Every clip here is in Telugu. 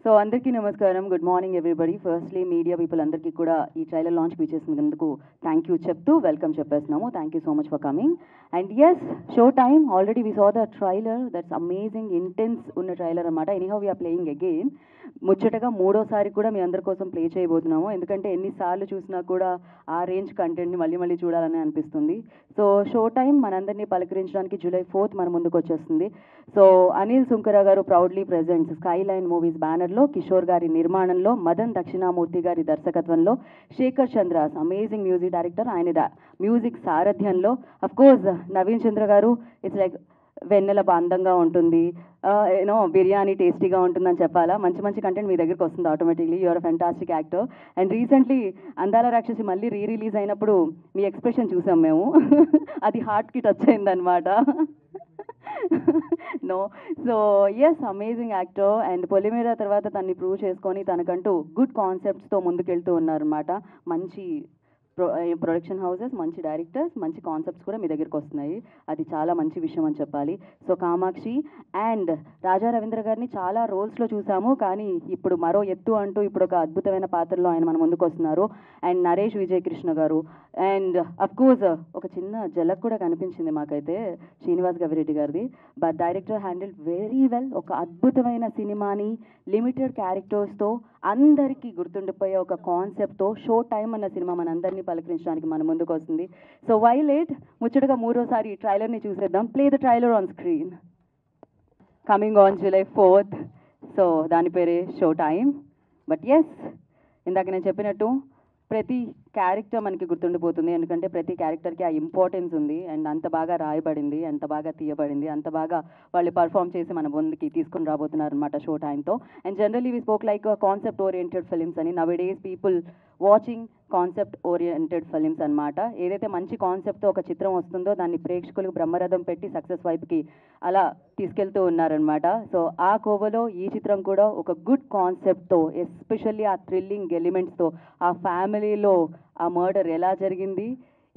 సో అందరికీ నమస్కారం. Good morning everybody. Firstly media people అందరికీ కూడా ఈ ట్రైలర్ లాంచ్ చేసినందుకు థ్యాంక్ యూ చెప్తూ వెల్కమ్ చెప్పేస్తున్నాము. Thank you so much for coming. And yes, show time already we saw the trailer. That's amazing, intense ఉన్న ట్రైలర్ అనమాట. Anyhow we're playing again. ముచ్చటగా మూడోసారి కూడా మీ అందరి కోసం ప్లే చేయబోతున్నాము. ఎందుకంటే ఎన్నిసార్లు చూసినా కూడా ఆ రేంజ్ కంటెంట్ని మళ్ళీ మళ్ళీ చూడాలని అనిపిస్తుంది. సో షో టైం మనందరినీ పలకరించడానికి July 4th మన ముందుకు వచ్చేస్తుంది. సో అనిల్ సుంకర గారు proudly presents skyline movies బ్యానర్లో, కిషోర్ గారి నిర్మాణంలో, మదన్ దక్షిణామూర్తి గారి దర్శకత్వంలో, Sekhar Chandra's amazing music director, ఆయన మ్యూజిక్ సారథ్యంలో, అఫ్ కోర్స్ నవీన్ చంద్ర గారు ఇట్స్ లైక్ వెన్నెల అందంగా ఉంటుంది, యూనో బిర్యానీ టేస్టీగా ఉంటుందని చెప్పాలా. మంచి మంచి కంటెంట్ మీ దగ్గరికి వస్తుంది automatically. You're a fantastic actor. And recently Andala Rakshasi మళ్ళీ రిలీజ్ అయినప్పుడు మీ ఎక్స్ప్రెషన్ చూసాం మేము. అది హార్ట్కి టచ్ అయిందనమాట. No, so yes, amazing actor. And Polimera తర్వాత తన్ని ప్రూవ్ చేసుకొని తనకంటూ గుడ్ కాన్సెప్ట్స్తో ముందుకెళ్తూ ఉన్నారనమాట. మంచి ప్రొడక్షన్ హౌసెస్, మంచి డైరెక్టర్స్, మంచి కాన్సెప్ట్స్ కూడా మీ దగ్గరికి వస్తున్నాయి. అది చాలా మంచి విషయం అని చెప్పాలి. సో కామాక్షి అండ్ రాజా రవీంద్ర గారిని చాలా రోల్స్లో చూసాము, కానీ ఇప్పుడు మరో ఎత్తు అంటూ ఇప్పుడు ఒక అద్భుతమైన పాత్రలో ఆయన మన ముందుకు వస్తున్నారు. అండ్ నరేష్ విజయ్ కృష్ణ గారు. అండ్ అఫ్ కోర్స్ ఒక చిన్న జలక్ కూడా కనిపించింది మాకైతే శ్రీనివాస్ గవిరెడ్డి గారిది. But director handle very well. ఒక అద్భుతమైన సినిమాని లిమిటెడ్ క్యారెక్టర్స్తో అందరికీ గుర్తుండిపోయే ఒక కాన్సెప్ట్తో షో టైమ్ అన్న సినిమా మనందరినీ పలకరించడానికి మన ముందుకు వస్తుంది. సో వై లేట్, ముచ్చటగా మూడోసారి ట్రైలర్ని చూసేద్దాం. Play the trailer on screen. Coming on July 4th. So దాని పేరే షో టైమ్. బట్ ఎస్, ఇందాక నేను చెప్పినట్టు ప్రతి క్యారెక్టర్ మనకి గుర్తుండిపోతుంది. ఎందుకంటే ప్రతి క్యారెక్టర్కి ఆ ఇంపార్టెన్స్ ఉంది. అండ్ అంత బాగా రాయబడింది, అంత బాగా తీయబడింది, అంత బాగా వాళ్ళు పర్ఫామ్ చేసి మన ముందుకి తీసుకుని రాబోతున్నారు అనమాట షో టైంతో. And generally we spoke like concept oriented films అని. Now days people watching concept oriented films అనమాట. ఏదైతే మంచి కాన్సెప్ట్తో ఒక చిత్రం వస్తుందో దాన్ని ప్రేక్షకులకు బ్రహ్మరథం పెట్టి సక్సెస్ వైపుకి అలా తీసుకెళ్తూ ఉన్నారనమాట. సో ఆ కోవలో ఈ చిత్రం కూడా ఒక గుడ్ కాన్సెప్ట్తో, ఎస్పెషల్లీ ఆ థ్రిల్లింగ్ ఎలిమెంట్స్తో, ఆ ఫ్యామిలీలో ఆ మర్డర్ ఎలా జరిగింది,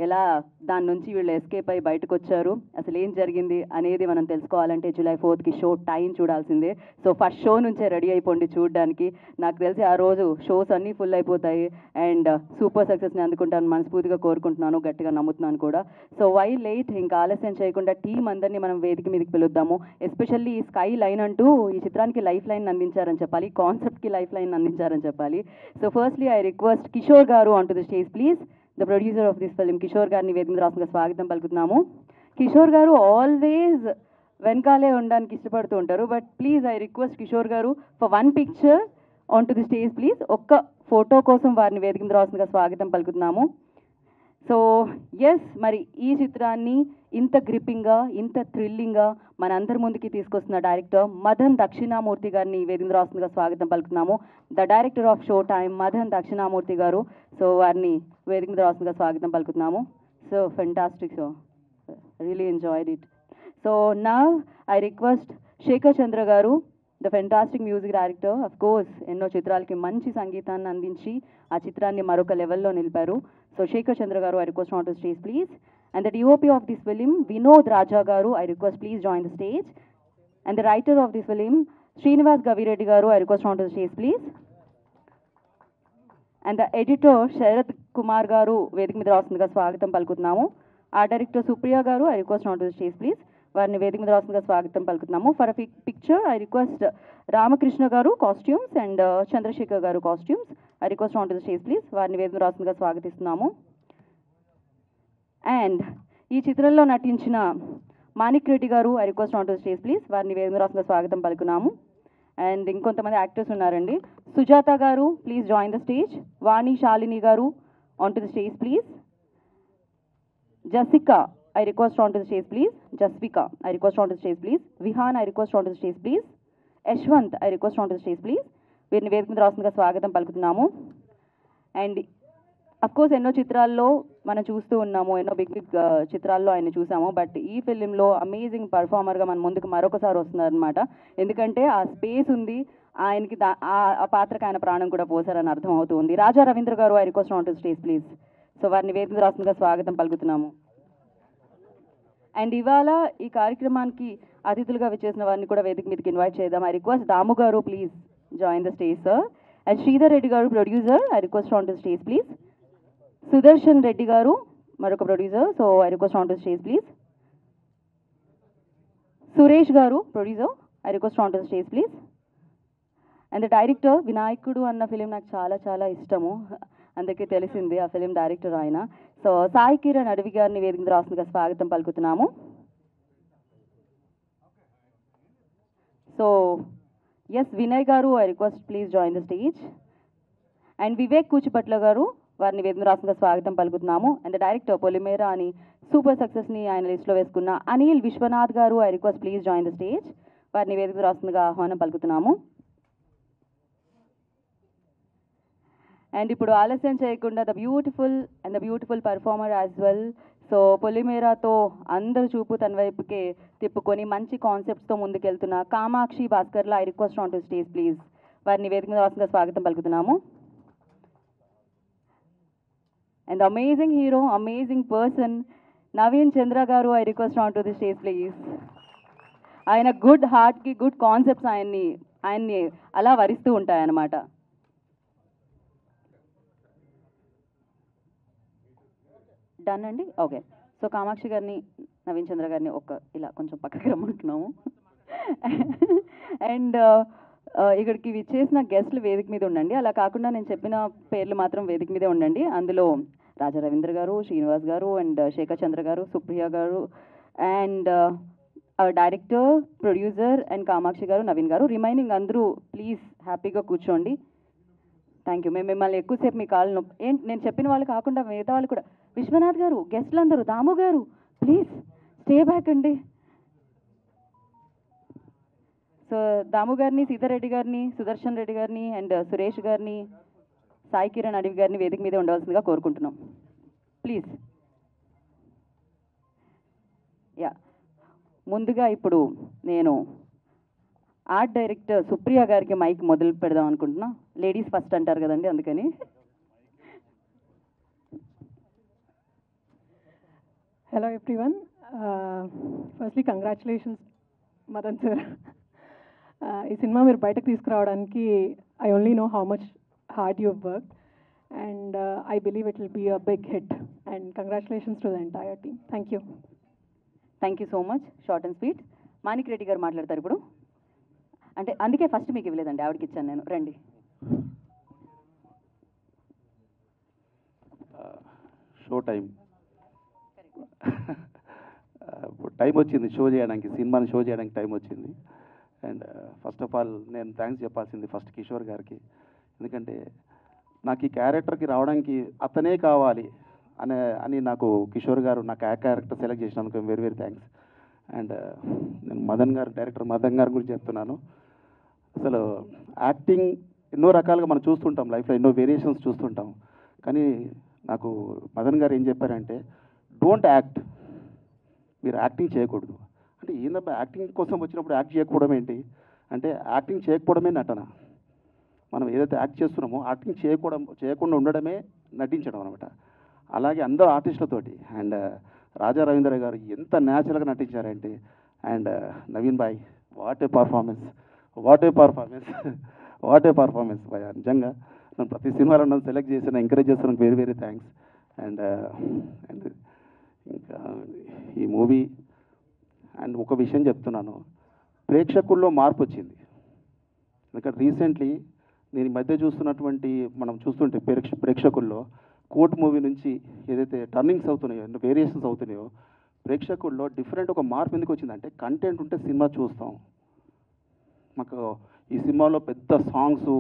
ఎలా దాని నుంచి వీళ్ళు ఎస్కేప్ అయ్యి బయటకు వచ్చారు, అసలు ఏం జరిగింది అనేది మనం తెలుసుకోవాలంటే July 4th షో టైం చూడాల్సిందే. సో ఫస్ట్ షో నుంచే రెడీ అయిపోండి చూడడానికి. నాకు తెలిసి ఆ రోజు షోస్ అన్నీ ఫుల్ అయిపోతాయి అండ్ సూపర్ సక్సెస్ని అందుకుంటాను మనస్ఫూర్తిగా కోరుకుంటున్నాను, గట్టిగా నమ్ముతున్నాను కూడా. సో వై లేట్, ఇంకా ఆలస్యం చేయకుండా టీం అందరినీ మనం వేదిక మీదకి పిలుద్దాము. ఎస్పెషల్లీ ఈ స్కై లైన్ అంటూ ఈ చిత్రానికి లైఫ్ లైన్ అందించారని చెప్పాలి, కాన్సెప్ట్కి లైఫ్ లైన్ అందించారని చెప్పాలి. So firstly I request Kishore garu on to the stage please. The producer of this film Kishore గారిని వేదిక మీద రాష్ట్రంగా స్వాగతం పలుకుతున్నాము. కిషోర్ గారు ఆల్వేస్ వెనకాలే ఉండడానికి ఇష్టపడుతూ ఉంటారు. But please I request Kishore garu for one picture on to the stage please. ఒక్క ఫోటో కోసం వారిని వేదిక మీద రాష్ట్రంగా స్వాగతం పలుకుతున్నాము. సో ఎస్, మరి ఈ చిత్రాన్ని ఇంత గ్రిప్పింగ్గా, ఇంత థ్రిల్లింగ్గా మన అందరి ముందుకి తీసుకొస్తున్న డైరెక్టర్ మదన్ దక్షిణామూర్తి గారిని వేదిక రాస్తుందిగా స్వాగతం పలుకుతున్నాము. The director of show time Madan Dakshinamurthy garu. So వారిని వేదిక మీద రాస్తుందిగా స్వాగతం పలుకుతున్నాము. So fantastic, so really enjoyed it. So now I request Shekar Chandra garu, the fantastic music director. Of course ఎన్నో చిత్రాలకి మంచి సంగీతాన్ని అందించి ఆ చిత్రాన్ని మరొక లెవెల్లో నిలిపారు. So Shekhar Chandra garu, I request on to stage please. And the DOP of this film, Vinod Raja garu, I request please join the stage. And the writer of this film, Srinivas Gavireddy garu, I request on to the stage please. And the editor, Sharad Kumar garu, వేదిక మీద రాస్తుందిగా స్వాగతం పలుకుతున్నాము. Art director Supriya garu, I request on to the stage please. వారిని వేదిక మీద రాస్తుందిగా స్వాగతం పలుకుతున్నాము. For a picture, I request Ramakrishna garu, costumes, and Chandrasekhar garu, costumes. I request on to the stage please. వారిని వేదిక మీద రాస్తుందిగా స్వాగతిస్తున్నాము. అండ్ ఈ చిత్రంలో నటించిన మాణిక్ రెడ్డి గారు, I request on to stage please. వారిని వేదిక రాసిన స్వాగతం పలుకున్నాము. అండ్ ఇంకొంతమంది యాక్టర్స్ ఉన్నారండి. Sujatha garu, please join the stage. Vani Shalini garu on to the stage please. Jasika, I request on to the stage please. Jaswika, I request on to stage please. Vihan, I request on to stage please. Yashwanth, I request on to stage please. వీరిని వేదిక మీద రాస్తుందిగా స్వాగతం పలుకుతున్నాము. అండ్ అఫ్కోర్స్ ఎన్నో చిత్రాల్లో మనం చూస్తూ ఉన్నాము, ఎన్నో బిగ్ బిగ్ చిత్రాల్లో ఆయన చూసాము. బట్ ఈ ఫిలింలో అమేజింగ్ పర్ఫార్మర్గా మన ముందుకు మరొకసారి వస్తున్నారనమాట. ఎందుకంటే ఆ స్పేస్ ఉంది, ఆయనకి ఆ పాత్రకు ఆయన ప్రాణం కూడా పోసారని అర్థం అవుతుంది. రాజా రవీంద్ర గారు, I request on to stage please. So వారిని వేదిక రాస్తుందిగా స్వాగతం పలుకుతున్నాము. అండ్ ఇవాళ ఈ కార్యక్రమానికి అతిథులుగా విచ్చేసిన వారిని కూడా వేదిక మీదకి ఇన్వైట్ చేద్దాం. ఐ రిక్వెస్ట్ దాము గారు please join the stage, sir. And Sridhar Reddy garu, producer, I request on the stage, please. Sudarshan Reddy garu, maroka producer, so I request on the stage, please. Suresh garu, producer, I request on the stage, please. And the director, Vinaykudu అన్న ఫిలిం నాకు చాలా చాలా ఇష్టము, అందరికీ తెలిసింది ఆ ఫిలిం డైరెక్టర్ ఆయన. సో సాయి కిరణ్ అడవి గారిని వేదిక మీద రాస్తుందిగా స్వాగతం పలుకుతున్నాము. So yes Vinay garu, I request please join the stage. And Vivek Kuchibhotla garu, వారిని వేదిక మీద రాస్తుందిగా స్వాగతం పలుకుతున్నాము. అండ్ ద డైరెక్టర్ పొలిమేరా అని సూపర్ సక్సెస్ని ఆయన లిస్ట్లో వేసుకున్న Anil Vishwanath garu, I request please join the stage. వారిని వేదిక మీద రాస్తుందిగా ఆహ్వానం పలుకుతున్నాము. అండ్ ఇప్పుడు ఆలస్యం చేయకుండా the beautiful performer as well. So పొలిమేరాతో అందరు చూపు తన వైపుకే తిప్పుకొని మంచి కాన్సెప్ట్స్తో ముందుకెళ్తున్న Kamakshi Bhaskarla, I request on to stage please. వారిని వేదిక మీద రాసిన స్వాగతం పలుకుతున్నాము. And amazing hero, amazing person Naveen Chandra garu, I request on to the stage please. ఆయన గుడ్ హార్ట్కి గుడ్ కాన్సెప్ట్స్ ఆయన్ని అలా వరిస్తూ ఉంటాయన్నమాట. డన్ అండి, ఓకే. సో కామాక్షి గారిని, నవీన్ చంద్ర గారిని ఇలా కొంచెం పక్కకి రమ్మంటున్నాము. అండ్ ఇక్కడికి విచ్చేసిన గెస్ట్లు వేదిక మీద ఉండండి. అలా కాకుండా నేను చెప్పిన పేర్లు మాత్రం వేదిక మీదే ఉండండి. అందులో రాజా రవీంద్ర గారు, శ్రీనివాస్ గారు, అండ్ శేఖర్ చంద్ర గారు, సుప్రియ గారు, and director, producer and Kamakshi గారు, నవీన్ గారు. రిమైనింగ్ అందరూ ప్లీజ్ హ్యాపీగా కూర్చోండి. Thank you. మేము మిమ్మల్ని ఎక్కువసేపు మీ కాళ్ళు ఏంటి నేను చెప్పిన వాళ్ళు కాకుండా మిగతా వాళ్ళు కూడా, విశ్వనాథ్ గారు, గెస్ట్లు అందరూ, దాము గారు ప్లీజ్ స్టే బ్యాక్ అండి. సో దాము గారిని, సీతారెడ్డి గారిని, సుదర్శన్ రెడ్డి గారిని, అండ్ సురేష్ గారిని, సాయి కిరణ్ అడవి గారిని వేదిక మీద ఉండవలసిందిగా కోరుకుంటున్నాం ప్లీజ్. యా, ముందుగా ఇప్పుడు నేను ఆర్ట్ డైరెక్టర్ సుప్రియ గారికి మైక్ మొదలు పెడదాం అనుకుంటున్నా. లేడీస్ ఫస్ట్ అంటారు కదండి, అందుకని. Hello everyone. Firstly, congratulations, Madan sir. ఈ సినిమా మీరు బయటకు తీసుకురావడానికి I only know how much hard you've worked, and I believe it will be a big hit. And congratulations to the entire team. Thank you. Thank you so much. Short and sweet. Manik Reddy గారు మాట్లాడతారు ఇప్పుడు. అంటే అందుకే ఫస్ట్ మీకు ఇవ్వలేదండి, ఆవిడకి ఇచ్చాను నేను. రండి. షో టైం టైం వచ్చింది షో చేయడానికి, సినిమాని షో చేయడానికి టైం వచ్చింది. అండ్ ఫస్ట్ ఆఫ్ ఆల్ నేను థ్యాంక్స్ చెప్పాల్సింది ఫస్ట్ కిషోర్ గారికి. ఎందుకంటే నాకు ఈ క్యారెక్టర్కి రావడానికి అతనే కావాలి అని నాకు కిషోర్ గారు నాకు ఆ క్యారెక్టర్ సెలెక్ట్ చేసినందుకు వెరీ వెరీ థ్యాంక్స్. అండ్ నేను మదన్ గారు, డైరెక్టర్ మదన్ గారి గురించి చెప్తున్నాను. అసలు యాక్టింగ్ ఎన్నో రకాలుగా మనం చూస్తుంటాం, లైఫ్లో ఎన్నో వేరియేషన్స్ చూస్తుంటాం. కానీ నాకు మదన్ గారు ఏం చెప్పారంటే, డోంట్ యాక్ట్, మీరు యాక్టింగ్ చేయకూడదు. అంటే ఏందబ్బా యాక్టింగ్ కోసం వచ్చినప్పుడు యాక్ట్ చేయకపోవడం ఏంటి అంటే, యాక్టింగ్ చేయకపోవడమే నటన. మనం ఏదైతే యాక్ట్ చేస్తున్నామో యాక్టింగ్ చేయకుండా ఉండడమే నటించడం అనమాట. అలాగే అందరూ ఆర్టిస్టులతోటి. అండ్ రాజా రవీంద్ర గారు ఎంత న్యాచురల్గా నటించారంటే, and Naveen boy what a performance భయ. నిజంగా నన్ను ప్రతి సినిమాలో నన్ను సెలెక్ట్ చేసిన, ఎంకరేజ్ చేస్తున్నందుకు వెరీ వెరీ థ్యాంక్స్. అండ్ ఇంకా ఈ మూవీ అండ్ ఒక విషయం చెప్తున్నాను, ప్రేక్షకుల్లో మార్పు వచ్చింది. ఎందుకంటే రీసెంట్లీ నేను ఈ మధ్య చూస్తున్నటువంటి మనం చూస్తుంటే ప్రేక్షకుల్లో కోర్ట్ మూవీ నుంచి ఏదైతే టర్నింగ్స్ అవుతున్నాయో, వేరియేషన్స్ అవుతున్నాయో, ప్రేక్షకుల్లో డిఫరెంట్ ఒక మార్పు ఎందుకు వచ్చిందంటే, కంటెంట్ ఉంటే సినిమా చూస్తాం. మాకు ఈ సినిమాలో పెద్ద సాంగ్స్,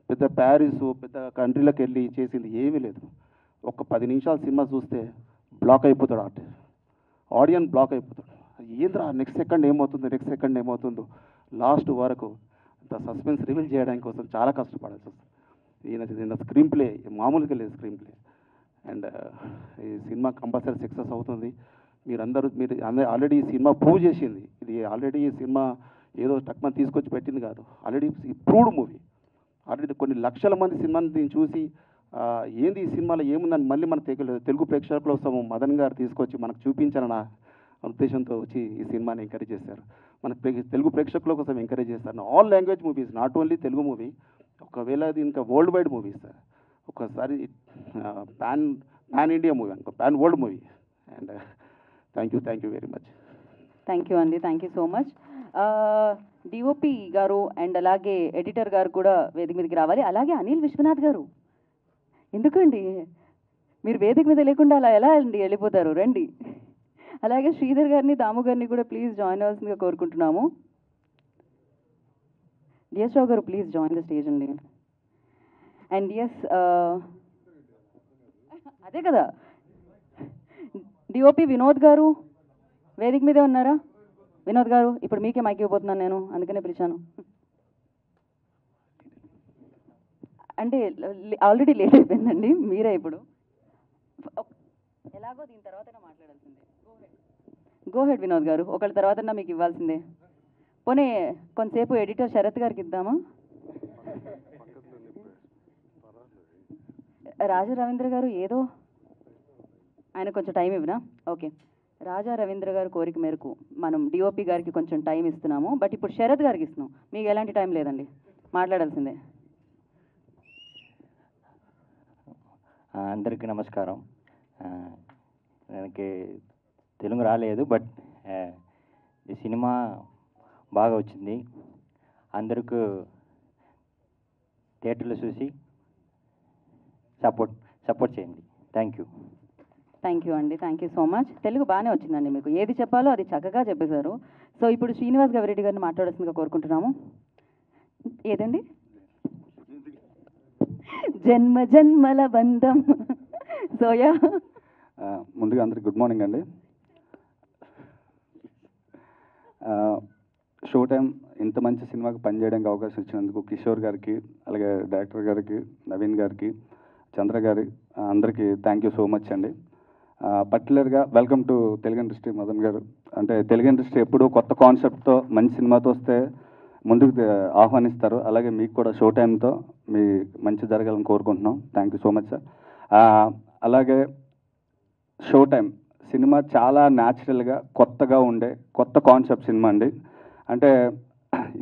పెద్ద ప్యారిస్, పెద్ద కంట్రీలకు వెళ్ళి చేసింది ఏమీ లేదు. ఒక 10 నిమిషాలు సినిమా చూస్తే బ్లాక్ అయిపోతాడు, ఆడియన్స్ బ్లాక్ అయిపోతాడు. ఏంద్రా నెక్స్ట్ సెకండ్ ఏమవుతుందో లాస్ట్ వరకు అంత సస్పెన్స్ రివీల్ చేయడానికి కోసం చాలా కష్టపడాల్సి వస్తుంది. ఈయన స్క్రీన్ ప్లే మామూలుగా లేదు, స్క్రీన్ ప్లే. అండ్ ఈ సినిమా కంపల్సరీ సక్సెస్ అవుతుంది. మీరు ఆల్రెడీ ఈ సినిమా ప్రూవ్ చేసింది. ఇది ఆల్రెడీ ఈ సినిమా ఏదో టక్మని తీసుకొచ్చి పెట్టింది కాదు, ఆల్రెడీ ప్రూవ్డ్ మూవీ. ఆల్రెడీ కొన్ని లక్షల మంది సినిమాని దీన్ని చూసి ఏంది ఈ సినిమాలో ఏముందని మళ్ళీ మన తెలుగు ప్రేక్షకులు వస్తాము మదన్ గారు తీసుకొచ్చి మనకు చూపించాలని అనే ఉద్దేశంతో వచ్చి ఈ సినిమాని ఎంకరేజ్ చేశారు. మన తెలుగు ప్రేక్షకుల కోసం ఎంకరేజ్ చేస్తారు. All language movies, not only Telugu movie, ఒకవేళ అది ఇంకా వరల్డ్ వైడ్ మూవీ సార్, ఒకసారి పాన్ ఇండియా మూవీ అనుకో, pan world movie. And thank you very much. Thank you అండి, thank you so much. DOP garu and అలాగే ఎడిటర్ గారు కూడా వేదిక మీదకి రావాలి. అలాగే అనిల్ విశ్వనాథ్ గారు, ఎందుకండి మీరు వేదిక మీద లేకుండా అలా ఎలా అండి వెళ్ళిపోతారు, రండి. అలాగే శ్రీధర్ గారిని, దాము గారిని కూడా ప్లీజ్ జాయిన్ అవ్వాల్సిందిగా కోరుకుంటున్నాము. డిఎస్ రావు గారు ప్లీజ్ జాయిన్ ద స్టేజ్ అండి. అండ్ ఎస్, అదే కదా, డిఓపి వినోద్ గారు వేదిక మీదే ఉన్నారా? వినోద్ గారు, ఇప్పుడు మీకే మైక్ ఇవ్వబోతున్నాను నేను, అందుకనే పిలిచాను. అంటే ఆల్రెడీ లేట్ అయిపోయిందండి, మీరే ఇప్పుడు. ఎలాగో దీని తర్వాత మాట్లాడాల్సిందే. గో హెడ్ వినోద్ గారు, ఒకళ్ళ తర్వాత మీకు ఇవ్వాల్సిందే. పోనీ కొంతసేపు ఎడిటర్ శరత్ గారికి ఇద్దామా? రాజా రవీంద్ర గారు ఏదో ఆయన కొంచెం టైం ఇవ్వనా? ఓకే, రాజా రవీంద్ర గారు కోరిక మేరకు మనం డిఓపి గారికి కొంచెం టైం ఇస్తున్నాము. బట్ ఇప్పుడు శరత్ గారికి ఇస్తున్నాం, మీకు ఎలాంటి టైం లేదండి, మాట్లాడాల్సిందే. అందరికీ నమస్కారం. నాకు తెలుగు రాలేదు, బట్ ఈ సినిమా బాగా వచ్చింది. అందరికీ థియేటర్లో చూసి సపోర్ట్ చేయండి. Thank you. థ్యాంక్ యూ అండి, thank you so much. Telugu బాగానే వచ్చిందండి, మీకు ఏది చెప్పాలో అది చక్కగా చెప్పేశారు. సో ఇప్పుడు శ్రీనివాస్ గవిరెడ్డి గారిని మాట్లాడాల్సిందిగా కోరుకుంటున్నాము. ఏదండి? జన్మ జన్మల బంధం. సోయా, ముందుగా అందరికి గుడ్ మార్నింగ్ అండి. షో టైం ఇంత మంచి సినిమాకి పనిచేయడానికి అవకాశం ఇచ్చినందుకు కిషోర్ గారికి, అలాగే డైరెక్టర్ గారికి, నవీన్ గారికి, చంద్ర గారి అందరికీ థ్యాంక్ యూ సో మచ్ అండి. పర్టికులర్గా welcome to Telugu industry Madan గారు. అంటే తెలుగు ఇండస్ట్రీ ఎప్పుడూ కొత్త కాన్సెప్ట్తో మంచి సినిమాతో వస్తే ముందుకు ఆహ్వానిస్తారు. అలాగే మీకు కూడా షో టైంతో మీ మంచి జరగాలని కోరుకుంటున్నాం. Thank you so much sir. అలాగే షో టైం సినిమా చాలా న్యాచురల్గా కొత్తగా ఉండే కొత్త కాన్సెప్ట్ సినిమా అండి. అంటే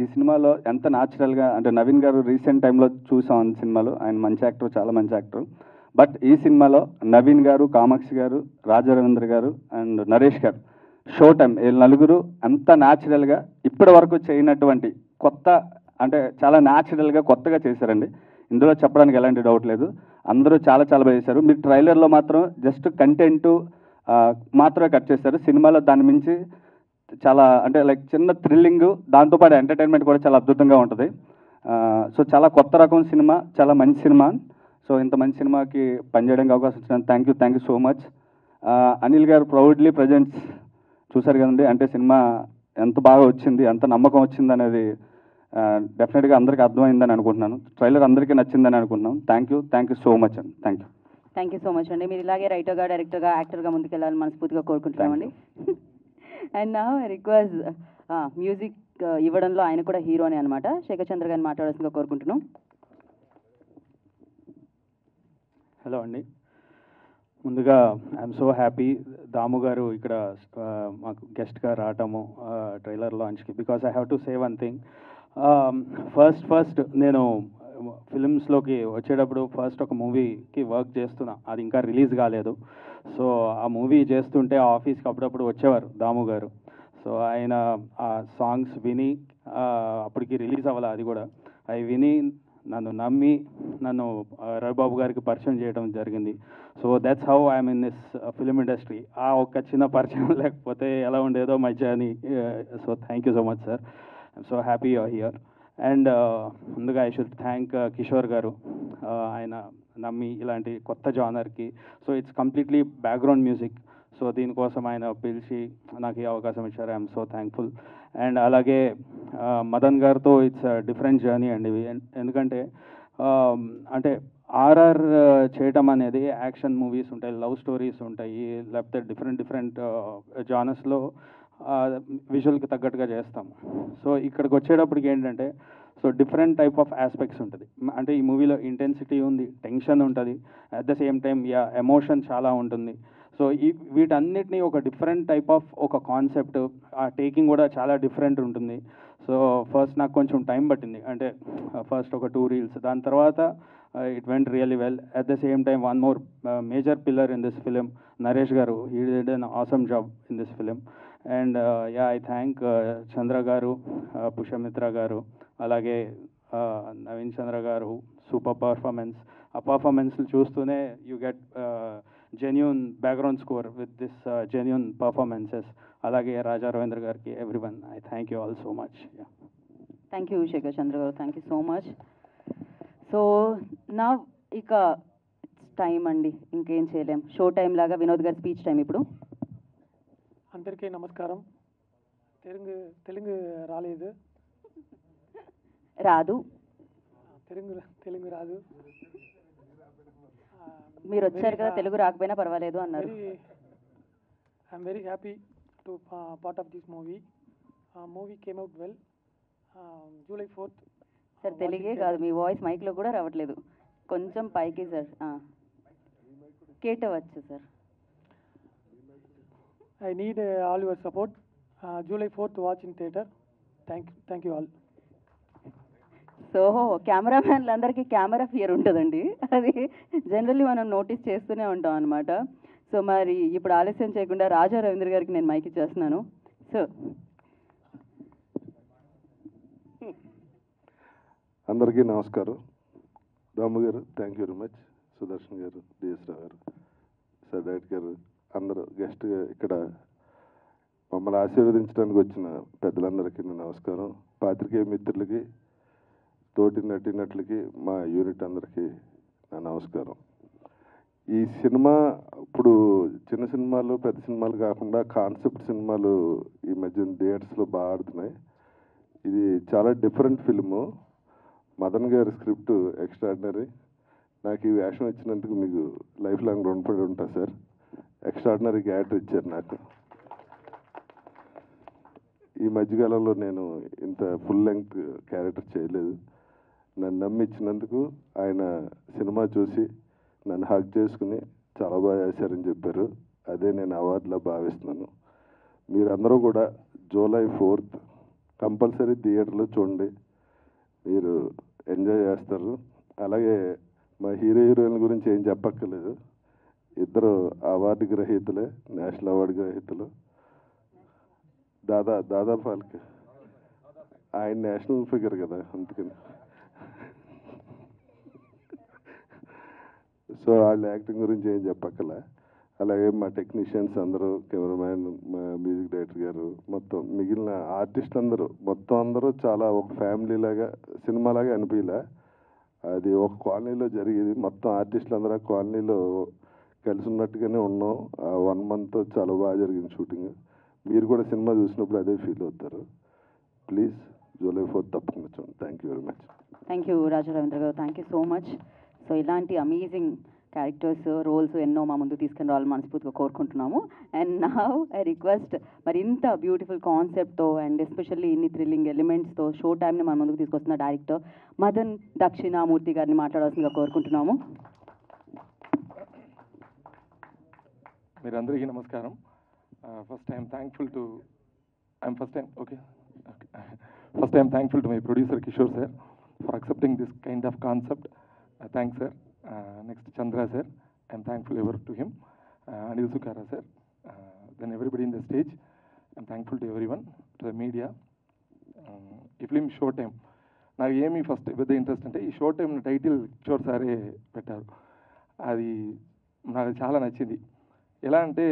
ఈ సినిమాలో ఎంత న్యాచురల్గా, అంటే నవీన్ గారు రీసెంట్ టైంలో చూసాం సినిమాలో, ఆయన మంచి యాక్టర్, చాలా మంచి యాక్టర్. బట్ ఈ సినిమాలో నవీన్ గారు, కామాక్షి గారు, రాజా రవీంద్ర గారు అండ్ నరేష్ గారు, షో టైం, వీళ్ళు నలుగురు అంత న్యాచురల్గా ఇప్పటి వరకు చేయనటువంటి కొత్త, అంటే చాలా న్యాచురల్గా కొత్తగా చేశారండి. ఇందులో చెప్పడానికి ఎలాంటి డౌట్ లేదు. అందరూ చాలా బాగా చేశారు. మీరు ట్రైలర్లో మాత్రం జస్ట్ కంటెంట్ మాత్రమే కట్ చేశారు. సినిమాలో దాని మించి చాలా, అంటే లైక్ చిన్న థ్రిల్లింగ్, దాంతోపాటు ఎంటర్టైన్మెంట్ కూడా చాలా అద్భుతంగా ఉంటుంది. సో చాలా కొత్త రకం సినిమా, చాలా మంచి సినిమా. సో ఇంత మంచి సినిమాకి పనిచేయడానికి అవకాశం ఇచ్చినందుకు thank you so much. Anil గారు ప్రౌడ్లీ ప్రజెంట్స్ చూశారు కదండి. అంటే సినిమా ఎంత బాగా వచ్చింది, ఎంత నమ్మకం వచ్చింది అనేది డెఫినెట్గా అందరికీ అర్థమైందని అనుకుంటున్నాను. ట్రైలర్ అందరికీ నచ్చిందని అనుకుంటున్నాను. థ్యాంక్ యూ సో మచ్ అండి. థ్యాంక్ యూ సో మచ్ అండి. మీరు ఇలాగే రైటర్గా, డైరెక్టర్గా, యాక్టర్గా ముందుకెళ్ళాలని మనస్ఫూర్తిగా కోరుకుంటున్నామండి. అండ్ నా రిక్వెస్ట్, మ్యూజిక్ ఇవ్వడంలో ఆయన కూడా హీరోనే అనమాట. శేఖర్ చంద్ర గారిని మాట్లాడాల్సిందిగా కోరుకుంటున్నాం. హలో అండి, ముందుగా ఐఎమ్ సో హ్యాపీ దాము గారు ఇక్కడ మాకు గెస్ట్గా రావటము ట్రైలర్ లాంచ్కి. Because I have to say one thing. First నేను ఫిలిమ్స్లోకి వచ్చేటప్పుడు ఫస్ట్ ఒక మూవీకి వర్క్ చేస్తున్నా, అది ఇంకా రిలీజ్ కాలేదు. సో ఆ మూవీ చేస్తుంటే ఆఫీస్కి అప్పుడప్పుడు వచ్చేవారు దాము గారు. సో ఆయన ఆ సాంగ్స్ విని, అప్పటికి రిలీజ్ అవ్వాలి అది కూడా, అవి విని నన్ను నమ్మి నన్ను రవిబాబు గారికి పరిచయం చేయడం జరిగింది. So that's how I'm in this film industry. ఆ ఒక్క చిన్న పరిచయం లేకపోతే ఎలా ఉండేదో my journey. So thank you so much sir, I'm so happy you're here. And ముందుగా I should thank Kishore garu, ఆయన నమ్మి ఇలాంటి కొత్త జానర్కి, so it's completely background music. So దీనికోసం ఆయన పిలిచి నాకు ఈ అవకాశం ఇచ్చారు. I'm so thankful. అండ్ అలాగే మదన్ గారితో ఇట్స్ డిఫరెంట్ జర్నీ అండి. ఎందుకంటే అంటే ఆర్ఆర్ చేయటం అనేది, యాక్షన్ మూవీస్ ఉంటాయి, లవ్ స్టోరీస్ ఉంటాయి, లేకపోతే డిఫరెంట్ జానర్స్లో విజువల్కి తగ్గట్టుగా చేస్తాం. సో ఇక్కడికి వచ్చేటప్పటికి ఏంటంటే, so different type of aspects ఉంటుంది. అంటే ఈ మూవీలో ఇంటెన్సిటీ ఉంది, టెన్షన్ ఉంటుంది, at the same time emotion చాలా ఉంటుంది. సో సో వీటన్నిటినీ ఒక డిఫరెంట్ టైప్ ఆఫ్ ఒక కాన్సెప్ట్, ఆ టేకింగ్ కూడా చాలా డిఫరెంట్ ఉంటుంది. సో ఫస్ట్ నాకు కొంచెం టైం పట్టింది, అంటే ఫస్ట్ ఒక 2 reels, దాని తర్వాత it went really well. At the same time one more major pillar in this film, Naresh garu, he did an awesome job in this film. And yeah, I thank Chandra garu, Pushyamitra గారు, అలాగే నవీన్ చంద్ర గారు, సూపర్ పర్ఫార్మెన్స్. ఆ పర్ఫార్మెన్స్లు చూస్తూనే you get genuine background score with this genuine performances. అలాగే రాజా రవీంద్ర గారికి, everyone, I thank you all so much. Thank you Shekar Chandra garu, thank you so much. So నా ఇక టైం అండి, ఇంకేం చేయలేం. షో టైం లాగా వినోద్ గారి స్పీచ్ టైం ఇప్పుడు. అందరికీ నమస్కారం. తెలుగు రాలేదు, రాదు, తెలుగు రాదు. మీరు వచ్చారు కదా, తెలుగు రాకపోయినా పర్వాలేదు అన్నారు. I'm very happy to part of this movie. Movie came out well. July 4th. Sir తెలుగే కాదు, మీ వాయిస్ మైక్లో కూడా రావట్లేదు, కొంచెం పైకి సార్. కేటవచ్చు sir. I need all your support. July 4th watch in theatre. Thank you all. So కెమెరామ్యాన్లందరికీ కెమెరా ఫియర్ ఉంటుందండి, అది జనరల్లీ మనం నోటీస్ చేస్తూనే ఉంటాం అనమాట. సో మరి ఇప్పుడు ఆలస్యం చేయకుండా రాజా రవీంద్ర గారికి నేను మైక్ ఇచ్చేస్తున్నాను. సో అందరికీ నమస్కారం. దాము garu thank you very much, Sudarshan గారు, DS Rao garu, sir director గారు, అందరూ గెస్ట్ ఇక్కడ మమ్మల్ని ఆశీర్వదించడానికి వచ్చిన పెద్దలందరికీ నా నమస్కారం. పాత్రికేయ మిత్రులకి, తోటి నటీనటులకి, మా యూనిట్ అందరికీ నా నమస్కారం. ఈ సినిమా ఇప్పుడు చిన్న సినిమాలు పెద్ద సినిమాలు కాకుండా కాన్సెప్ట్ సినిమాలు ఈ మధ్య థియేటర్స్లో బాగా ఆడుతున్నాయి. ఇది చాలా డిఫరెంట్ ఫిల్ము. మదన్ గారి స్క్రిప్ట్ ఎక్స్ట్రాడినరీ. నాకు ఈ వేషం ఇచ్చినందుకు మీకు లైఫ్ లాంగ్ రుణపడి ఉంటా సార్. ఎక్స్ట్రాడినరీ క్యారెక్టర్ ఇచ్చారు నాకు. ఈ మధ్యకాలంలో నేను ఇంత ఫుల్ లెంగ్త్ క్యారెక్టర్ చేయలేదు. నన్ను నమ్మి ఇచ్చినందుకు ఆయన సినిమా చూసి నన్ను హగ్ చేసుకుని చాలా బాగా చేశారని చెప్పారు. అదే నేను అవార్డులా భావిస్తున్నాను. మీరందరూ కూడా July 4th కంపల్సరీ థియేటర్లో చూడండి, మీరు ఎంజాయ్ చేస్తారు. అలాగే మా హీరోయిన్ల గురించి ఏం చెప్పక్కర్లేదు, ఇద్దరు అవార్డు గ్రహీతలే, నేషనల్ అవార్డు గ్రహీతలు. దాదా ఫాల్కే ఆయన నేషనల్ ఫిగర్ కదా, అందుకని. సో వాళ్ళ యాక్టింగ్ గురించి ఏం చెప్పక్కల. అలాగే మా టెక్నీషియన్స్ అందరూ, కెమెరామ్యాన్, మా మ్యూజిక్ డైరెక్టర్ గారు, మొత్తం మిగిలిన ఆర్టిస్ట్ అందరూ, మొత్తం అందరూ చాలా ఒక ఫ్యామిలీ లాగా, సినిమాలాగా అనిపించలే. అది ఒక కాలనీలో జరిగేది. మొత్తం ఆర్టిస్టులు అందరూ ఆ కాలనీలో కలిసి ఉన్నట్టుగానే ఉన్నాం. ఆ 1 month చాలా బాగా జరిగింది షూటింగ్. మీరు కూడా సినిమా చూసినప్పుడు అదే ఫీల్ అవుతారు. ప్లీజ్ July 4th తప్పకుండా చూడండి. Thank you very much. Thank you Raja Ravindra garu, thank you so much. So ఇలాంటి అమేజింగ్ క్యారెక్టర్స్, రోల్స్ ఎన్నో మా ముందు తీసుకుని రావాలని మనస్ఫూర్తిగా కోరుకుంటున్నాము. అండ్ నౌ ఐ రిక్వెస్ట్, మరి ఇంత బ్యూటిఫుల్ కాన్సెప్ట్తో అండ్ ఎస్పెషల్లీ ఇన్ని థ్రిల్లింగ్ ఎలిమెంట్స్తో షో టైమ్ని మన ముందుకు తీసుకొస్తున్న డైరెక్టర్ మదన్ దక్షిణామూర్తి గారిని మాట్లాడాల్సిందిగా కోరుకుంటున్నాము. మీరందరికీ నమస్కారం. First time thankful to my producer Kishore sir for accepting this kind of concept. Thanks sir. Next Chandra sir, I'm thankful ever to him. Anil Sukara sir, then everybody in the stage. I'm thankful to everyone, to the media. ఈ ఫిలిం షో టైం నాకు ఏమి ఫస్ట్ పెద్ద ఇంట్రెస్ట్ అంటే, ఈ షో టైం టైటిల్ కిషోర్ సారే పెట్టారు. అది నాకు చాలా నచ్చింది. ఎలా అంటే,